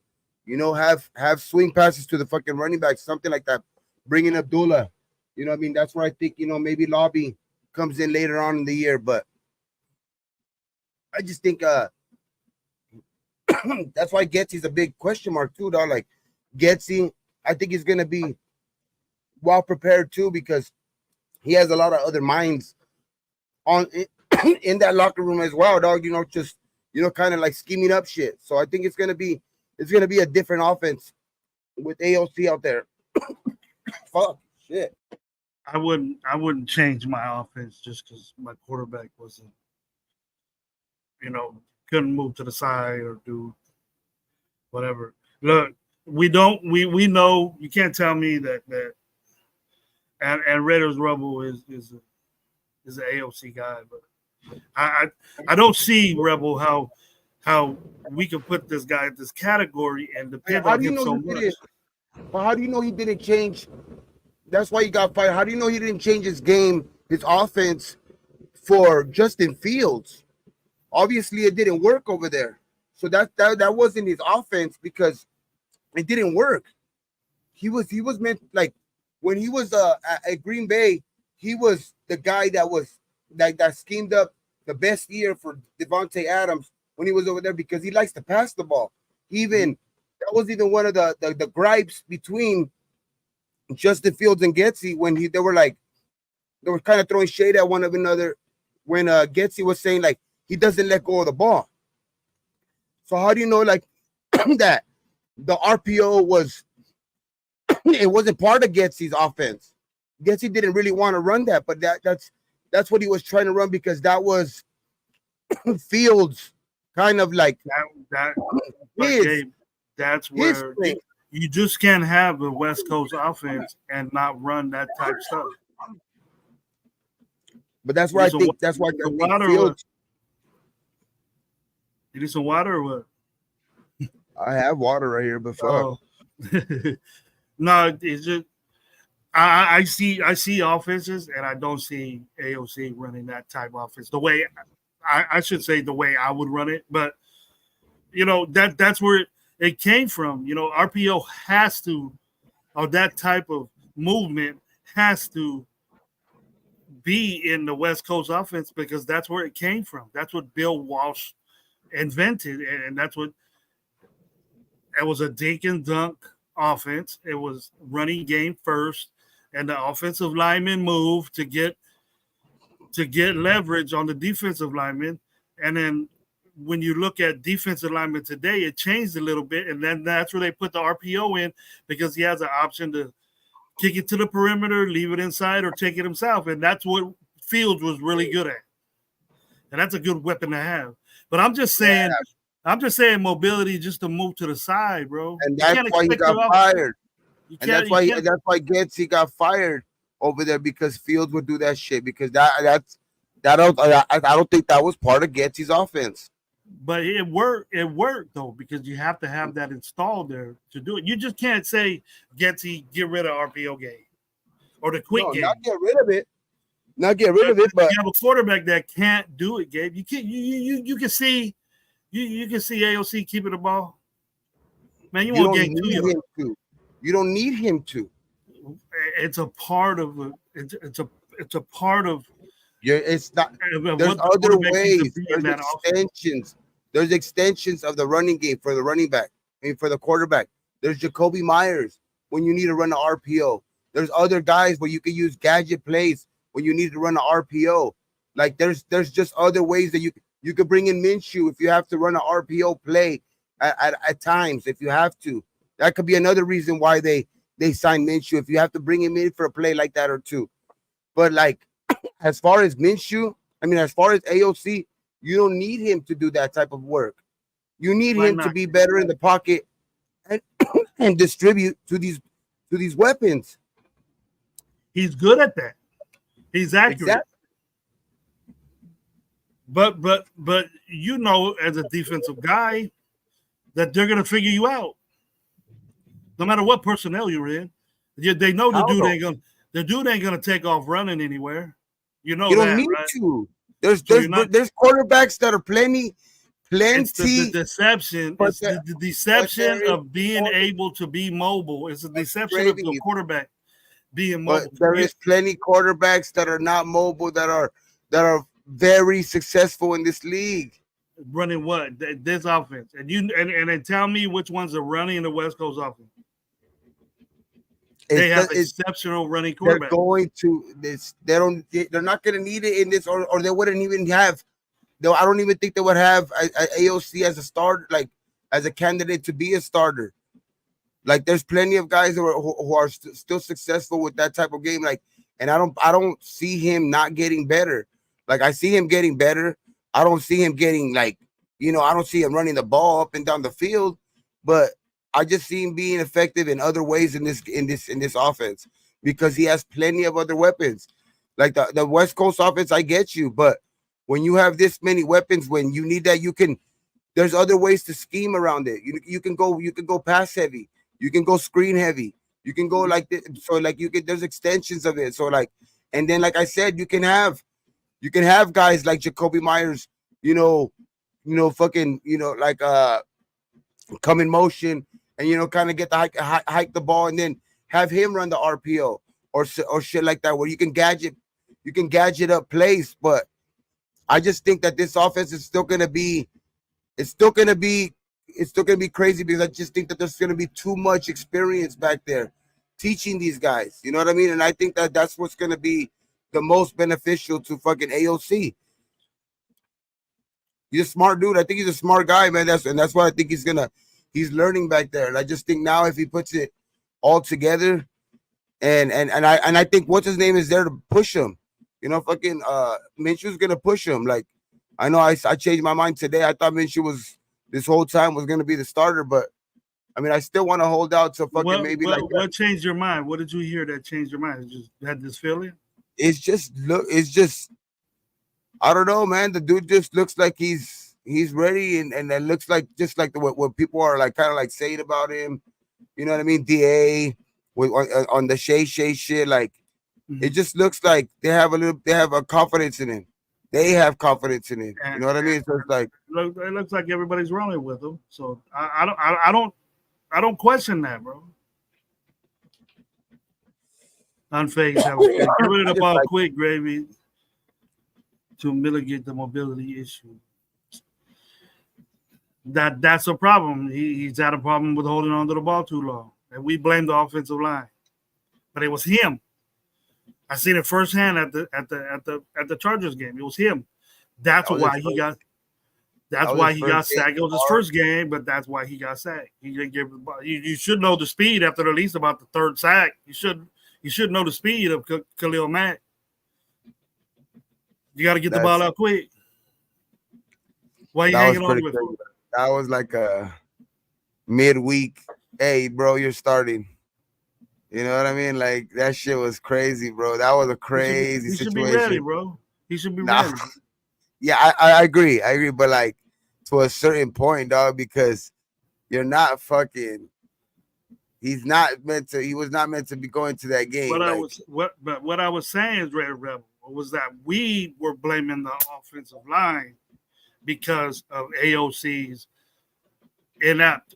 Have swing passes to the fucking running back, something like that. Bring in Abdullah. You know what I mean? That's where I think, maybe Lobby comes in later on in the year. But I just think that's why Getsy's a big question mark too, dog. Like Getsy, I think he's gonna be well prepared too, because he has a lot of other minds on in that locker room as well, dog. Just kind of like scheming up shit. So I think it's gonna be a different offense with AOC out there. Fuck shit. I wouldn't change my offense just because my quarterback wasn't, couldn't move to the side or do whatever. Look, we know, you can't tell me that and Raiders Rebel is an AOC guy, but I don't see Rebel how we can put this guy in this category and depend on him so much. Well, how do you know he didn't change? That's why he got fired. How do you know he didn't change his game, his offense for Justin Fields? Obviously, it didn't work over there. So that wasn't his offense because it didn't work. He was meant, like, when he was at Green Bay, he was the guy that schemed up the best year for Devontae Adams when he was over there, because he likes to pass the ball. That was even one of the gripes between Justin Fields and Getsy when they were kind of throwing shade at one of another when Getsy was saying like he doesn't let go of the ball. So how do you know like that the RPO was it wasn't part of Getsy's offense? Getsy didn't really want to run that, but that's what he was trying to run, because that was Fields kind of like that's where you just can't have a West Coast offense and not run that type of stuff. But that's where I think Fields. You need some water or what? I have water right here, but fuck. Oh. No, it's just I see offenses, and I don't see AOC running that type of offense the way I should say the way I would run it. But that's where it came from. RPO has to, or that type of movement has to be in the West Coast offense, because that's where it came from. That's what Bill Walsh invented, and that's what it was, a dink and dunk offense. It was running game first, and the offensive lineman moved to get leverage on the defensive lineman. And then when you look at defensive linemen today, it changed a little bit, and then that's where they put the RPO in, because he has an option to kick it to the perimeter, leave it inside, or take it himself, and that's what Fields was really good at, and that's a good weapon to have. But I'm just saying mobility just to move to the side, bro. And that's why he got fired. And that's why Getsy got fired over there, because Fields would do that shit, because I don't think that was part of Getsy's offense. But it worked though, because you have to have that installed there to do it. You just can't say Getsy get rid of RPO game or the quick game. Not get rid of it. But you have a quarterback that can't do it, Gabe. You can see AOC keeping the ball. Man, you won't get him to. You don't need him to. It's a part of it's a part of. Yeah, it's not. There's other ways. There's extensions. There's extensions of the running game for the running back. I mean, for the quarterback. There's Jacoby Myers when you need to run an RPO. There's other guys where you can use gadget plays when you need to run an RPO. Like there's just other ways that you could bring in Minshew if you have to run an RPO play at times. If you have to, that could be another reason why they signed Minshew. If you have to bring him in for a play like that or two, but like. As far as Minshew, as far as AOC, you don't need him to do that type of work. You need him to be better in the pocket and distribute to these weapons. He's good at that. He's accurate. Exactly. But as a defensive guy, that they're gonna figure you out. No matter what personnel you're in, they know the dude ain't gonna take off running anywhere. You don't need to. There's quarterbacks that are plenty It's the plenty, deception. but It's the deception there is of being able to be mobile. It's the deception of the gravy. quarterback being But mobile. there is plenty quarterbacks that are not mobile that are very successful in this league. Running what this offense, and then tell me which ones are running in the West Coast offense. They have exceptional running they're quarterbacks. going to this. They're not going to need it in this, or they wouldn't even have. Though I don't even think they would have AOC as a starter, like as a candidate to be a starter. Like there's plenty of guys who are still successful with that type of game. Like, and I don't see him not getting better. Like I see him getting better. I don't see him getting like, I don't see him running the ball up and down the field, but I just see him being effective in other ways in this offense because he has plenty of other weapons. Like the West Coast offense, I get you, but when you have this many weapons, when you need that, there's other ways to scheme around it. You can go pass heavy. You can go screen heavy. You can go like this. So like there's extensions of it. So like, and then like I said, you can have guys like Jacoby Myers, fucking, like come in motion and kind of get the hike the ball and then have him run the RPO or shit like that where you can gadget up plays. But I just think that this offense is still gonna be crazy because I just think that there's going to be too much experience back there teaching these guys. You know what I mean? And I think that that's what's going to be the most beneficial to fucking AOC. He's a smart dude. I think he's a smart guy, man. That's why I think he's learning back there. And I just think now if he puts it all together and I think what's his name is there to push him. Fucking Minshew's going to push him. Like, I know I changed my mind today. I thought Minshew was this whole time was going to be the starter, but I mean, I still want to hold out to fucking maybe like what changed your mind? What did you hear that changed your mind? You just had this feeling? It's just I don't know, man. The dude just looks like he's ready and it looks like just like what people are like kind of like saying about him. You know what I mean? DA on the Shay shit. Like it just looks like they have a confidence in him. They have confidence in him. You know what I mean? So it's like it looks like everybody's rolling with him. So I don't question that, bro. Unfazed. Get rid of the ball quick, Gravy, to mitigate the mobility issue. That's a problem. He's had a problem with holding on to the ball too long, and we blame the offensive line, but it was him. I seen it firsthand at the Chargers game. It was him. That's why he got. That's why he got sacked. It was his first game, but that's why he got sacked. He didn't give the ball. You should know the speed after at least about the third sack. You should know the speed of Khalil Mack. You got to get the ball out quick. Why you hanging on with him? That was like a midweek. Hey, bro, you're starting. You know what I mean? Like that shit was crazy, bro. That was a crazy situation. He should be ready, bro. He should be ready. Yeah, I agree. But like to a certain point, dog, because you're not fucking. He was not meant to be going to that game. What I was saying, Red Rebel, was that we were blaming the offensive line because of AOC's inept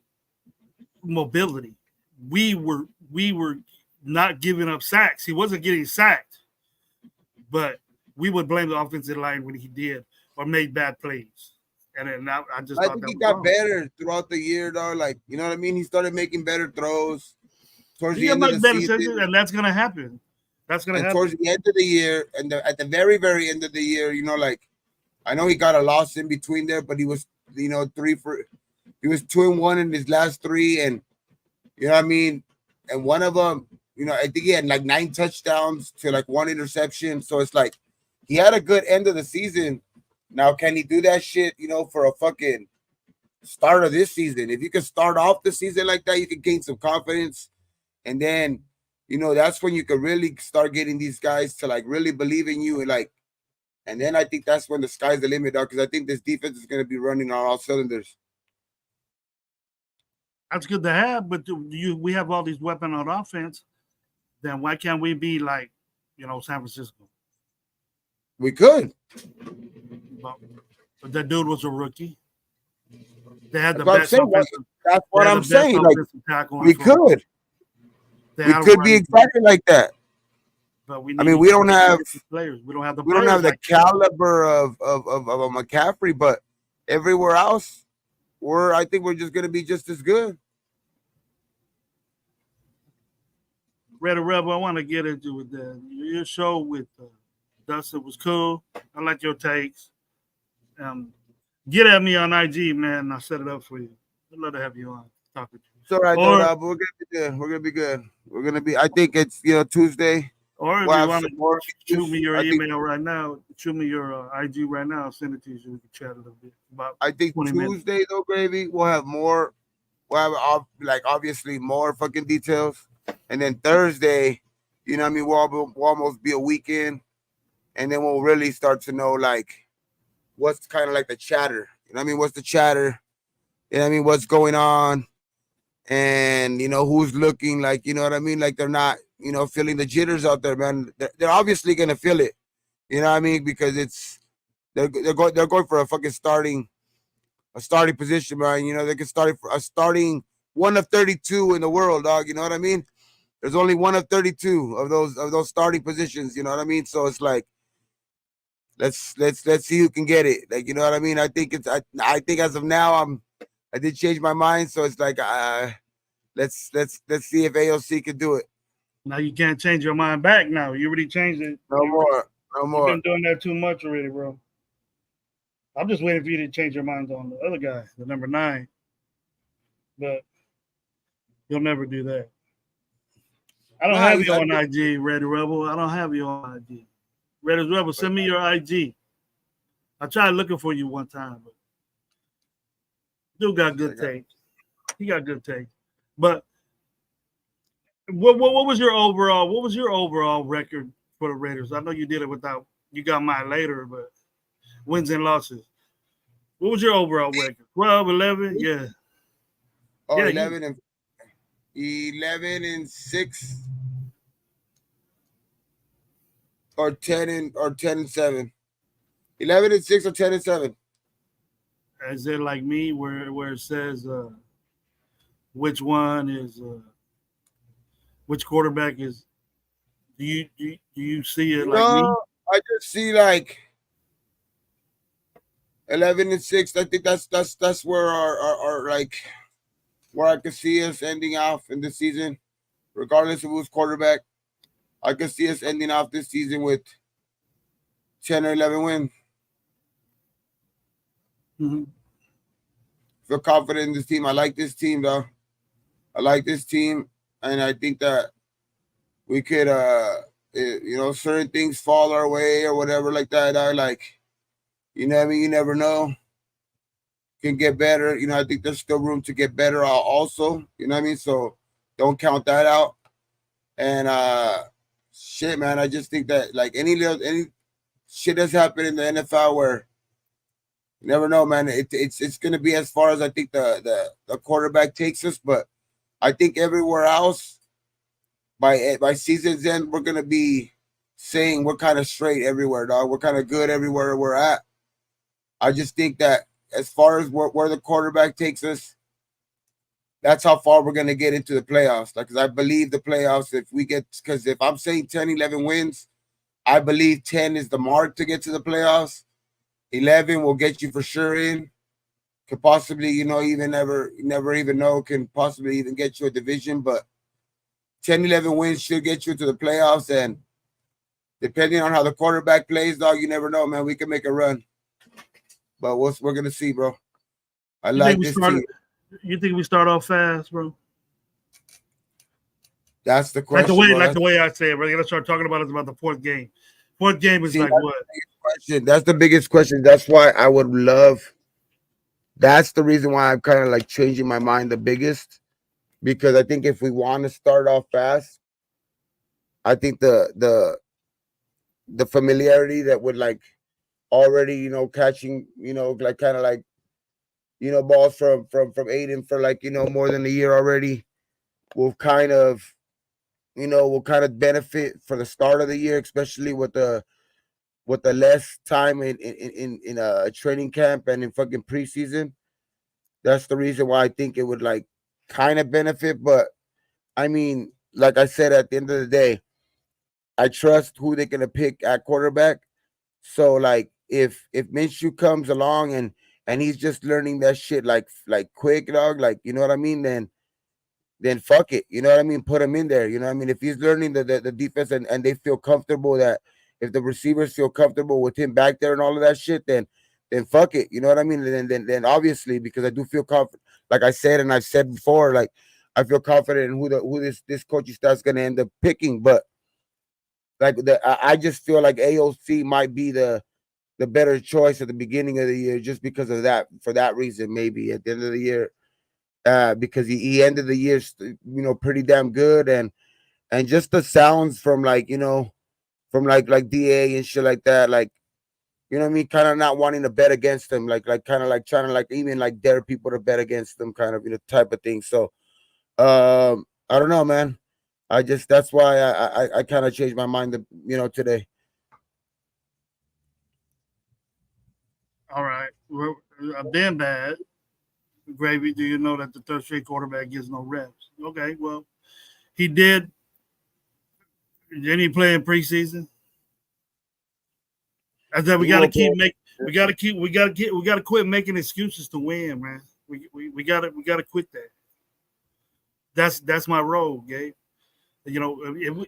mobility. We were not giving up sacks. He wasn't getting sacked, but we would blame the offensive line when he did or made bad plays. And then I think he got better throughout the year, though. Like, you know what I mean? He started making better throws towards the end of the season, and that's gonna happen. That's gonna happen towards the end of the year, and at the very, very end of the year. Like I know he got a loss in between there, but he was, he was 2-1 in his last 3, and you know what I mean. And one of them, I think he had like 9 touchdowns to like 1 interception. So it's like he had a good end of the season. Now, can he do that shit, for a fucking start of this season? If you can start off the season like that, you can gain some confidence. And then, that's when you can really start getting these guys to like really believe in you. And then I think that's when the sky's the limit, dog, because I think this defense is going to be running on all cylinders. That's good to have, but we have all these weapons on offense. Then why can't we be like, San Francisco? We could. But that dude was a rookie. They had That's the what I'm best saying. offensive. That's They what had I'm the best saying. Like offensive tackle we in football. could, They we had a could be running game, exactly like that. but we I need mean, to get the players. We don't have the we don't players have the like that. caliber of a McCaffrey, but everywhere else, I think we're just gonna be just as good. Red Rebel, I want to get into with that. Your show with Dustin was cool. I like your takes. Um, get at me on IG, man, and I'll set it up for you. I'd love to have you on, talk with you. It's all right though, Or Rob. We're gonna be good. We're gonna be good. We're gonna be. I think it's Tuesday. or if We'll you have want some to more shoot news. me your I think email right now, shoot me your IG right now. I'll send it to you so we can chat a little bit. About I think 20 minutes. Tuesday though, gravy. We'll have more. We'll have like obviously more fucking details, and then Thursday, what I mean, we'll almost be a weekend, and then we'll really start to know like what's kind of like the chatter. You know what I mean? What's the chatter? You know what I mean? What's going on? And who's looking like, you know what I mean? Like they're not, feeling the jitters out there, man. They're obviously gonna feel it. You know what I mean? Because they're going for a starting position, man. They can start for a starting one of 32 in the world, dog. You know what I mean? There's only one of 32 of those starting positions. You know what I mean? So it's like let's see who can get it. Like, you know what I mean? I think as of now I did change my mind. So it's like let's see if AOC can do it. Now you can't change your mind back. Now you already changed it. No more. No You've more. been doing that too much already, bro. I'm just waiting for you to change your mind on the other guy, the number 9. But you'll never do that. I don't Nah, have you on IG, Red Rebel. I don't have you on IG. Red Rebel, send me your IG. I tried looking for you one time, but dude got good tape. He got good tape. But what was your overall record for the Raiders? I know you did it without you got mine later, but wins and losses. What was your overall record? 12, 11? Yeah. Oh, Yeah, 11 and 6 or 10 and 7. 11 and 6 or 10 and 7. is it like me where it says which one is which quarterback is do you see it like me? I just see like 11 and 6. I think that's where our like where I could see us ending off in the season, regardless of who's quarterback. I could see us ending off this season with 10 or 11 wins. Mm-hmm. Feel confident in this team. I like this team, though. I like this team, and I think that we could, certain things fall our way or whatever like that. I like, I mean, you never know. Can get better. I think there's still room to get better also. You know what I mean? So don't count that out. And shit, man, I just think that like any shit that's happened in the NFL where you never know, man. It's gonna be as far as I think the quarterback takes us, but I think everywhere else by season's end we're gonna be saying we're kind of straight everywhere, dog. We're kind of good everywhere we're at. I just think that as far as where the quarterback takes us, that's how far we're gonna get into the playoffs. Like, cause I believe the playoffs if we get because if I'm saying 10, 11 wins, I believe 10 is the mark to get to the playoffs. 11 will get you for sure in. Could possibly, even never even know, can possibly even get you a division. But 10, 11 wins should get you to the playoffs. And depending on how the quarterback plays, dog, you never know, man. We can make a run. But we're going to see, bro. I like this team. You think we start off fast, bro? That's the Like question. the way I say it, we're gonna start talking about it about the fourth game. Fourth game is like what? That's the biggest question. That's why I would love. That's the reason why I'm kind of like changing my mind the biggest, because I think if we want to start off fast, I think the familiarity that would like already catching like kind of like balls from Aiden for like more than a year already will kind of benefit for the start of the year, especially with the less time in a training camp and in fucking preseason. That's the reason why I think it would like kind of benefit. But I mean, like I said, at the end of the day, I trust who they're gonna pick at quarterback. So like if Minshew comes along and he's just learning that shit like quick, dog, like you know what I mean, then fuck it. You know what I mean? Put him in there. You know what I mean? If he's learning the defense and they feel comfortable that if the receivers feel comfortable with him back there and all of that shit, then fuck it. You know what I mean? Then obviously because I do feel confident, like I said and I've said before, like I feel confident in who this coaching staff's gonna end up picking. But like I just feel like AOC might be the better choice at the beginning of the year just because of that. For that reason, maybe at the end of the year, because he ended the year, pretty damn good, and just the sounds from like from like DA and shit like that, like you know what I mean, kind of not wanting to bet against them, like kind of like trying to like even like dare people to bet against them, kind of type of thing. So I don't know, man. I just that's why I kind of changed my mind, today. All right. Well, then bad. Gravy, do you know that the third straight quarterback gets no reps? Okay, well, he did. Didn't he play in preseason? I said we He got to will keep play. make. We got to quit making excuses to win, man. We got to quit that. That's my role, Gabe. You know, if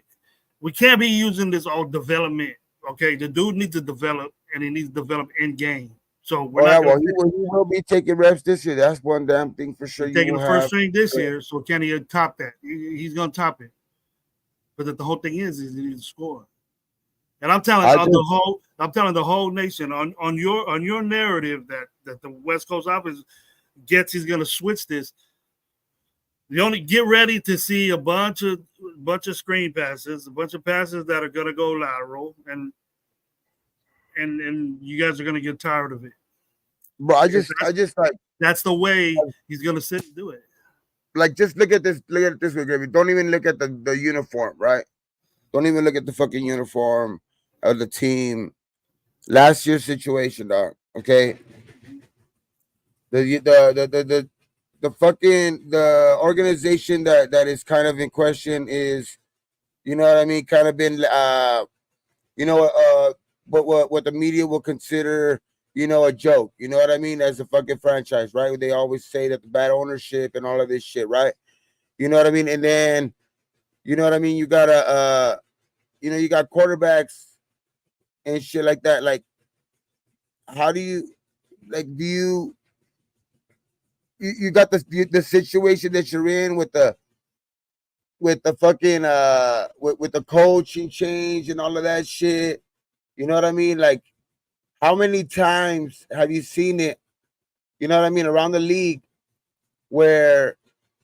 we can't be using this all development. Okay, the dude needs to develop, and he needs to develop in game. So we're Oh yeah, not going well to he will be taking reps this year. That's one damn thing for sure. He's You taking will the first have. string this year, so can he top that? He's going to top it. But the whole thing is he needs to score. And I just I'm telling the whole nation on your narrative that the West Coast offense gets he's going to switch this. You only get ready to see a bunch of screen passes, a bunch of passes that are going to go lateral, and you guys are going to get tired of it. bro. I Because just I just that's the way he's going to sit and do it. like just look at this. Look at this, Gravy. Don't even look at the uniform, right? Don't even look at the fucking uniform of the team. Last year's situation, dog. Okay, the fucking the organization that is kind of in question is, you know what I mean, kind of been you know what the media will consider, a joke, you know what I mean, as a fucking franchise, right? They always say that the bad ownership and all of this shit, right? You know what I mean? And then you know what I mean, you got you got quarterbacks and shit like that. Like how do you like do you got the situation that you're in with the fucking with the coaching change and all of that shit. You know what I mean? Like how many times have you seen it, you know what I mean, around the league where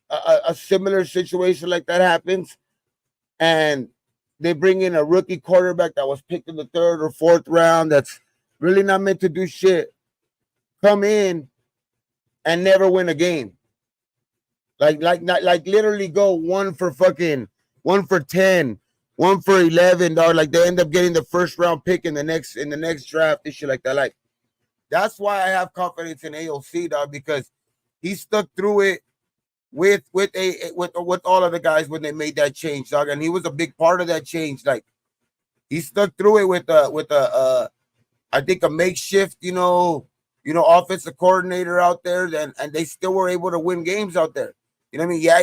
a similar situation like that happens and they bring in a rookie quarterback that was picked in the third or fourth round that's really not meant to do shit, come in and never win a game. Like literally go one for 10, 1 for 11, dog. Like they end up getting the first round pick in the next draft and shit like that. Like that's why I have confidence in AOC, dog, because he stuck through it with all of the guys when they made that change, dog, and he was a big part of that change. Like he stuck through it with I think a makeshift, offensive coordinator out there, and they still were able to win games out there. You know what I mean? Yeah,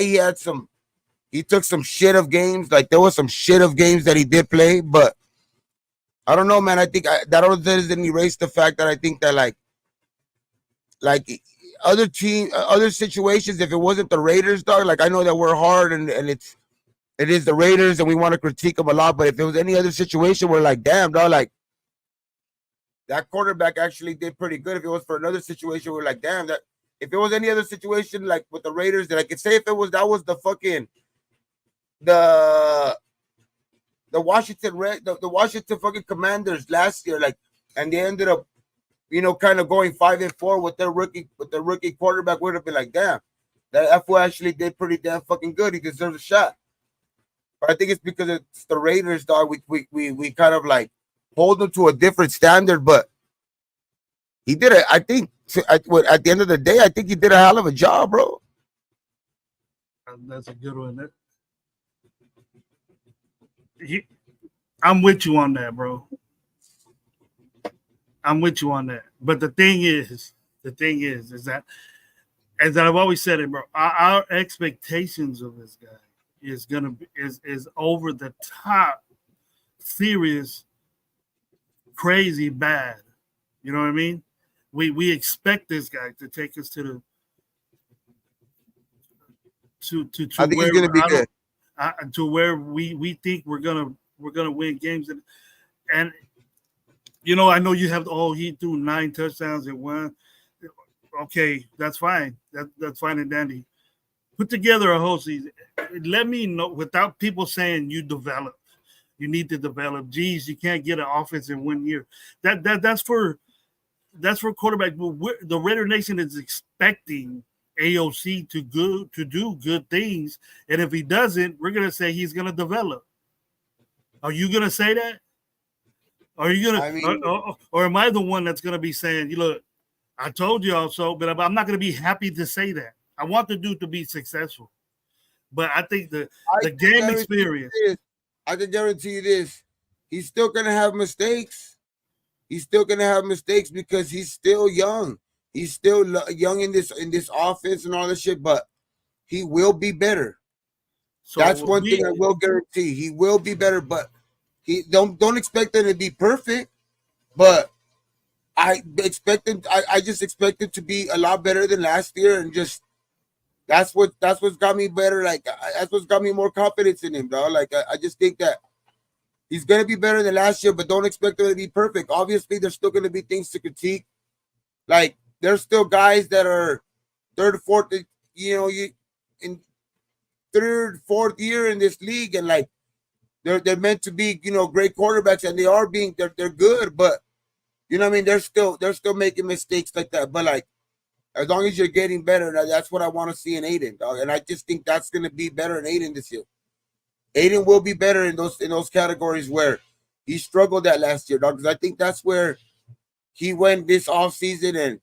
he took some shit of games. Like there was some shit of games that he did play, but I don't know, man. I think that doesn't erase the fact that I think that like other situations, if it wasn't the Raiders, dog, like I know that we're hard and it is the Raiders and we want to critique them a lot, but if it was any other situation where like, damn, dog, like that quarterback actually did pretty good. If it was for another situation, we're like, damn, that if it was any other situation like with the Raiders, that I could say if it was that was the fucking the the Washington fucking Commanders last year, like, and they ended up, kind of going 5-4 with their rookie quarterback, would have been like, damn, that fool actually did pretty damn fucking good. He deserves a shot. But I think it's because it's the Raiders, dog. We kind of like hold them to a different standard, but he did it. I think So at the end of the day, I think he did a hell of a job, bro. That's a good one. I'm with you on that, bro. I'm with you on that. But the thing is that, as I've always said it, bro, our expectations of this guy is over the top, serious, crazy, bad. You know what I mean? We expect this guy to take us to I think he's where gonna be good. to where we think we're gonna win games, and I know you have he threw 9 touchdowns and one. Okay, that's fine. That's fine and dandy. Put together a whole season. Let me know without people saying you develop. You need to develop. Geez, you can't get an offense in 1 year. That's for quarterback. But the Raider Nation is expecting AOC to do good things, and if he doesn't, we're gonna say he's gonna develop. Are you gonna say that? Are you gonna? I mean, Or am I the one that's gonna be saying, "You look, I told you also," but I'm not gonna be happy to say that. I want the dude to be successful, but I think the game experience. I can guarantee you this: he's still gonna have mistakes. He's still gonna have mistakes because he's still young. He's still young in this offense and all this shit. But he will be better. So that's one thing I will guarantee. He will be better, but he don't expect him to be perfect. But I just expect it to be a lot better than last year, and just that's what's got me better. Like that's what's got me more confidence in him, dog. Like I just think that he's gonna be better than last year, but don't expect him to be perfect. Obviously, there's still gonna be things to critique. Like there's still guys that are third, fourth, you in third, fourth year in this league, and like they're meant to be, great quarterbacks, and they are they're good, but you know what I mean. They're still making mistakes like that, but like as long as you're getting better, that's what I want to see in Aiden, dog. And I just think that's gonna be better in Aiden this year. Aiden will be better in those categories where he struggled at last year, dog. Because I think that's where he went this off season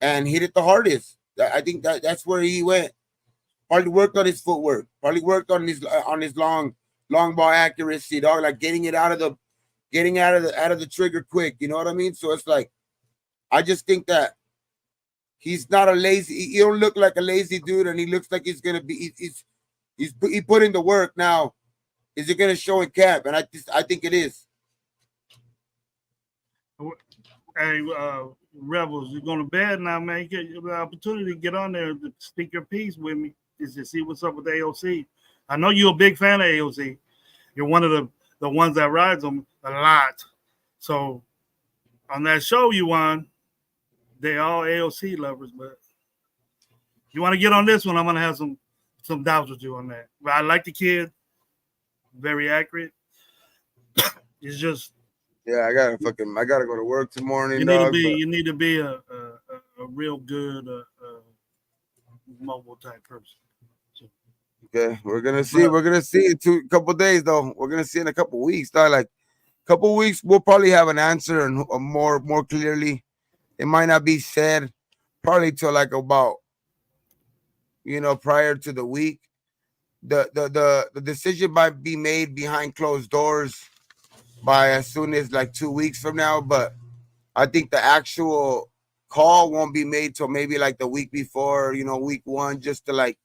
and hit it the hardest. I think that's where he went. Probably worked on his footwork. Probably worked on his long ball accuracy, dog. Like getting it out of the trigger quick. You know what I mean? So it's like I just think that he's not a lazy. He don't look like a lazy dude, and he looks like he's gonna be. He put in the work. Now, is it gonna show in camp? And I think it is. Hey, Rebels, you're going to bed now, man. You get the opportunity to get on there to speak your piece with me, is to see what's up with AOC. I know you're a big fan of AOC. You're one of the ones that rides them a lot. So on that show you on, they all AOC lovers, but you want to get on this one, I'm going to have some doubts with you on that. But I like the kid. Very accurate. It's just I gotta go to work tomorrow. You need to be a real good mobile type person. So, okay, we're gonna see in a couple days though. We're gonna see in a couple weeks. Though, like a couple weeks, we'll probably have an answer and more clearly. It might not be said probably till like about prior to the week. The decision might be made behind closed doors by as soon as like 2 weeks from now, but I think the actual call won't be made till maybe like the week before, week 1, just to like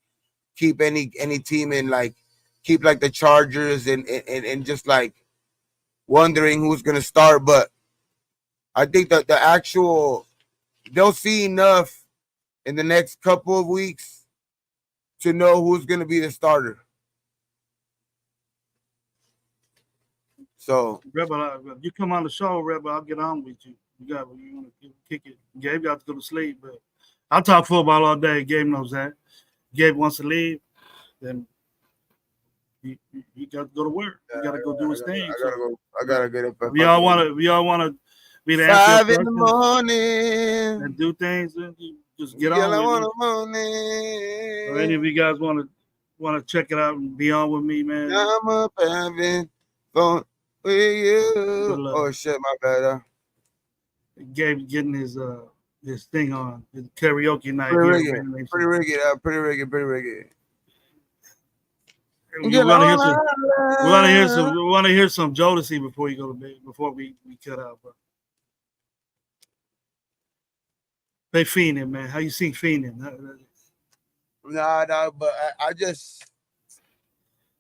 keep any team in, like keep like the Chargers and just like wondering who's gonna start. But I think that the actual they'll see enough in the next couple of weeks to know who's gonna be the starter. So, Rebel, you come on the show, Rebel, I'll get on with you. You want to kick it. Gabe got to go to sleep, but I'll talk football all day. Gabe knows that. Gabe wants to leave, then he got to go to work. He got to go do his thing. I gotta get up. We all want to be the 5 in the morning and do things. And just get on with it. Or any of you guys want to check it out and be on with me, man. I'm up having fun with you. Oh shit, my bad. Gabe getting his this thing on. It's karaoke night Pretty here. rigid. Pretty rigid. Pretty rigid. Pretty rigid. We want to hear some. We want to hear some. We want to hear some Jodeci before you go to bed. Before we cut out, bro. Play Fiendin', man. How you sing Fiendin'? No, but I just,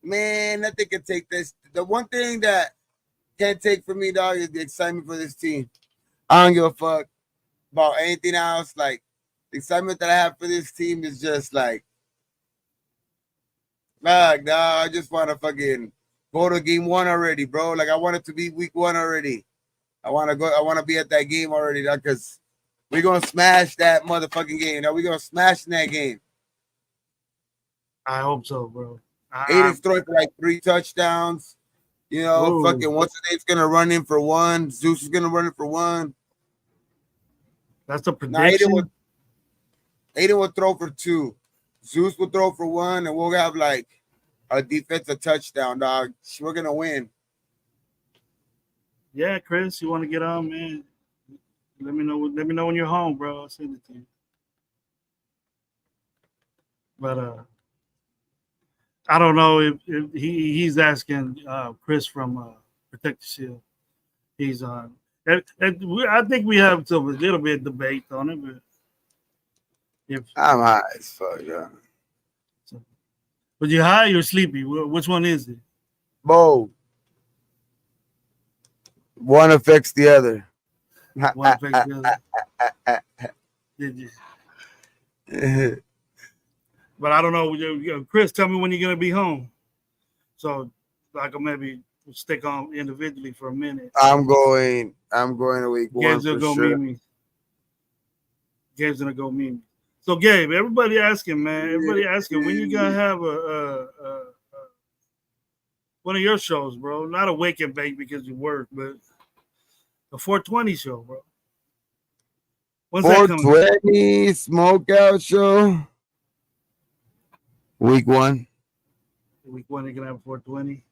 man, nothing can take this. The one thing that can't take from me, dog, is the excitement for this team. I don't give a fuck about anything else. Like, the excitement that I have for this team is just like, dog, I just want to fucking go to game one already, bro. Like, I want it to be week one already. I want to go. I want to be at that game already, dog, because we're going to smash that motherfucking game. We're going to smash in that game. I hope so, bro. Aiden's throwing for like 3 touchdowns. You know, Ooh. fucking what's the name's gonna run in for 1. Zeus is gonna run in for 1. That's a prediction. Now, Aiden will throw for 2. Zeus will throw for 1, and we'll have like a defensive touchdown, dog. We're gonna win. Yeah, Chris, you want to get on, man? Let me know. Let me know when you're home, bro. I'll send it to you. But I don't know if he's asking Chris from Protect the Shield. He's on. I think we have a little bit of debate on it, but I'm high as fuck, yeah. But you high or you're sleepy? Which one is it? Both. One affects the other. One affects the other. Did you? But I don't know. Chris, tell me when you're gonna be home. So I can maybe stick on individually for a minute. I'm going to week 1 Gabe's gonna go meet me. Gabe's gonna go meet me. So Gabe, everybody asking, man. Everybody asking when you gonna have a one of your shows, bro. Not a wake and bake because you work, but a 420 show, bro. When's 420 smokeout show. Week 1. Week 1, you're gonna have 420.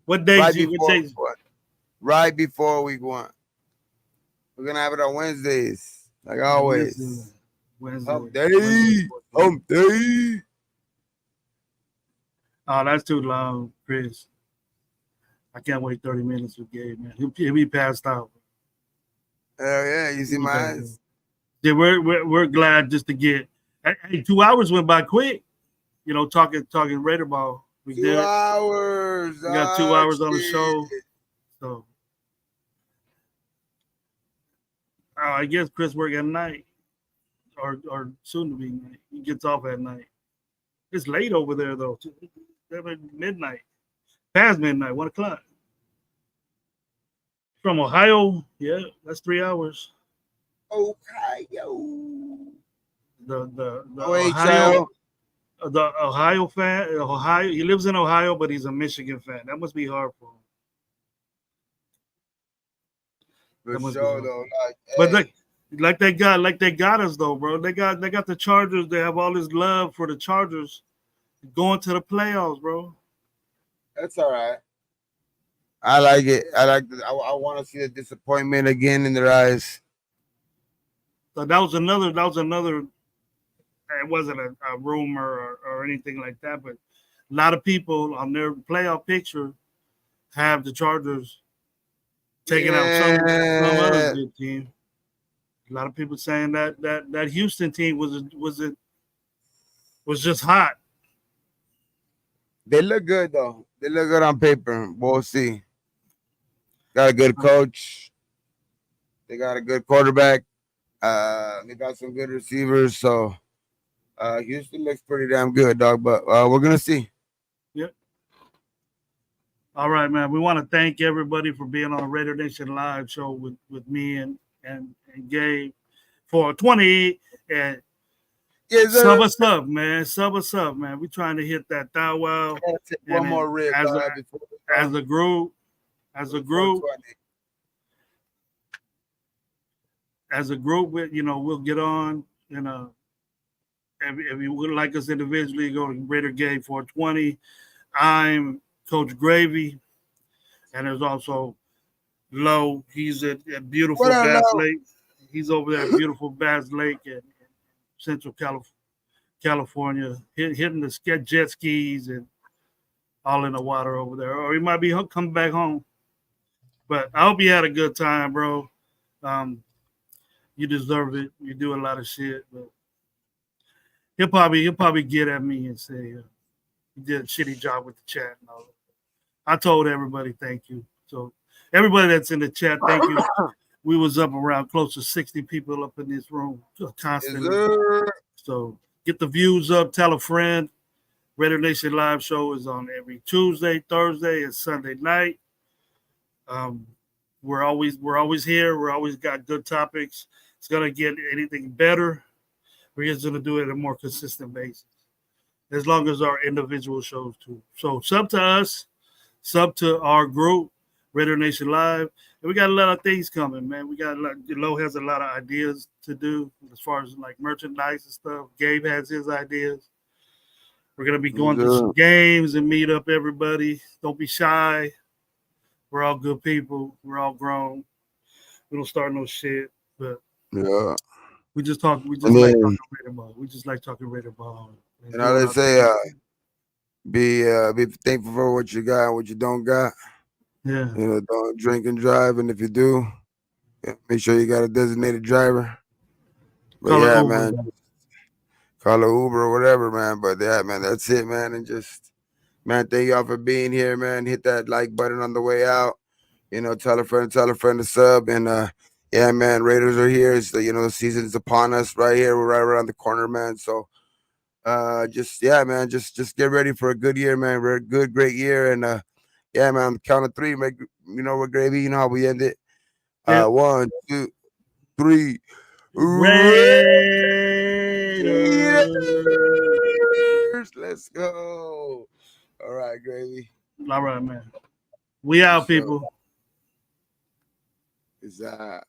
What days? Right before week 1. We're gonna have it on Wednesdays, like always. Wednesday. Hump day. Oh, that's too long, Chris. I can't wait 30 minutes with Gabe, man. He'll be passed out. Hell yeah, you see my eyes. Yeah, we're glad just to get. Hey, 2 hours went by quick. You know, talking Raider ball. We 2 hours. We got 2 hours on the show. So I guess Chris work at night, or soon to be night. He gets off at night. It's late over there though. Midnight, past midnight, 1 o'clock. From Ohio, yeah, that's 3 hours. Ohio. The Ohio. The Ohio fan, Ohio. He lives in Ohio, but he's a Michigan fan. That must be hard for him. For sure, though. But like they got us though, bro. They got the Chargers. They have all this love for the Chargers going to the playoffs, bro. That's all right. I like it. I want to see the disappointment again in their eyes. So that was another. It wasn't a rumor or anything like that, but a lot of people on their playoff picture have the Chargers taking out some other good team. A lot of people saying that Houston team was just hot. They look good though. They look good on paper. We'll see. Got a good coach. They got a good quarterback. They got some good receivers. So Houston looks pretty damn good, dog. But we're gonna see. Yep. All right, man. We want to thank everybody for being on the Raider Nation Live show with me and Gabe for 20 and sub us up, man. Sub us up, man. We're trying to hit that thou wow. One more rib as a group. We'll get on. If you would like us individually, go to Raider Game 420. I'm Coach Gravy, and there's also Low. He's a beautiful Bass Lake. He's over there at beautiful Bass Lake in Central California, hitting the jet skis and all in the water over there. Or he might be coming back home. But I hope you had a good time, bro. Um, you deserve it. You do a lot of shit, but he'll probably get at me and say you did a shitty job with the chat and all that. I told everybody thank you. So everybody that's in the chat, thank you. We was up around close to 60 people up in this room constantly. So get the views up. Tell a friend. Raider Nation Live show is on every Tuesday, Thursday, and Sunday night. We're always here. We're always got good topics. It's gonna get anything better. We're just gonna do it on a more consistent basis, as long as our individual shows too. So sub to us, sub to our group, Raider Nation Live, and we got a lot of things coming, man. We got Low has a lot of ideas to do as far as like merchandise and stuff. Gabe has his ideas. We're gonna be going to some games and meet up everybody. Don't be shy. We're all good people. We're all grown. We don't start no shit, but yeah, we just talk. We just like talking Raider ball. We just like talking Raider ball. And I let's say, be thankful for what you got and what you don't got. Yeah. You know, don't drink and drive, and if you do, make sure you got a designated driver. But Call yeah, Uber, man, call a Uber or whatever, man. But yeah, man, that's it, man. And just, man, thank y'all for being here, man. Hit that like button on the way out. You know, tell a friend to sub. And yeah, man, Raiders are here. So, you know, the season is upon us right here. We're right around the corner, man. So just yeah, man, just get ready for a good year, man. We're a great year. And yeah, man, on the count of three, make you know we're gravy, you know how we end it. Yep. 1, 2, 3. Raiders. Let's go. All right, gravy. All right, man. We out, people. Is that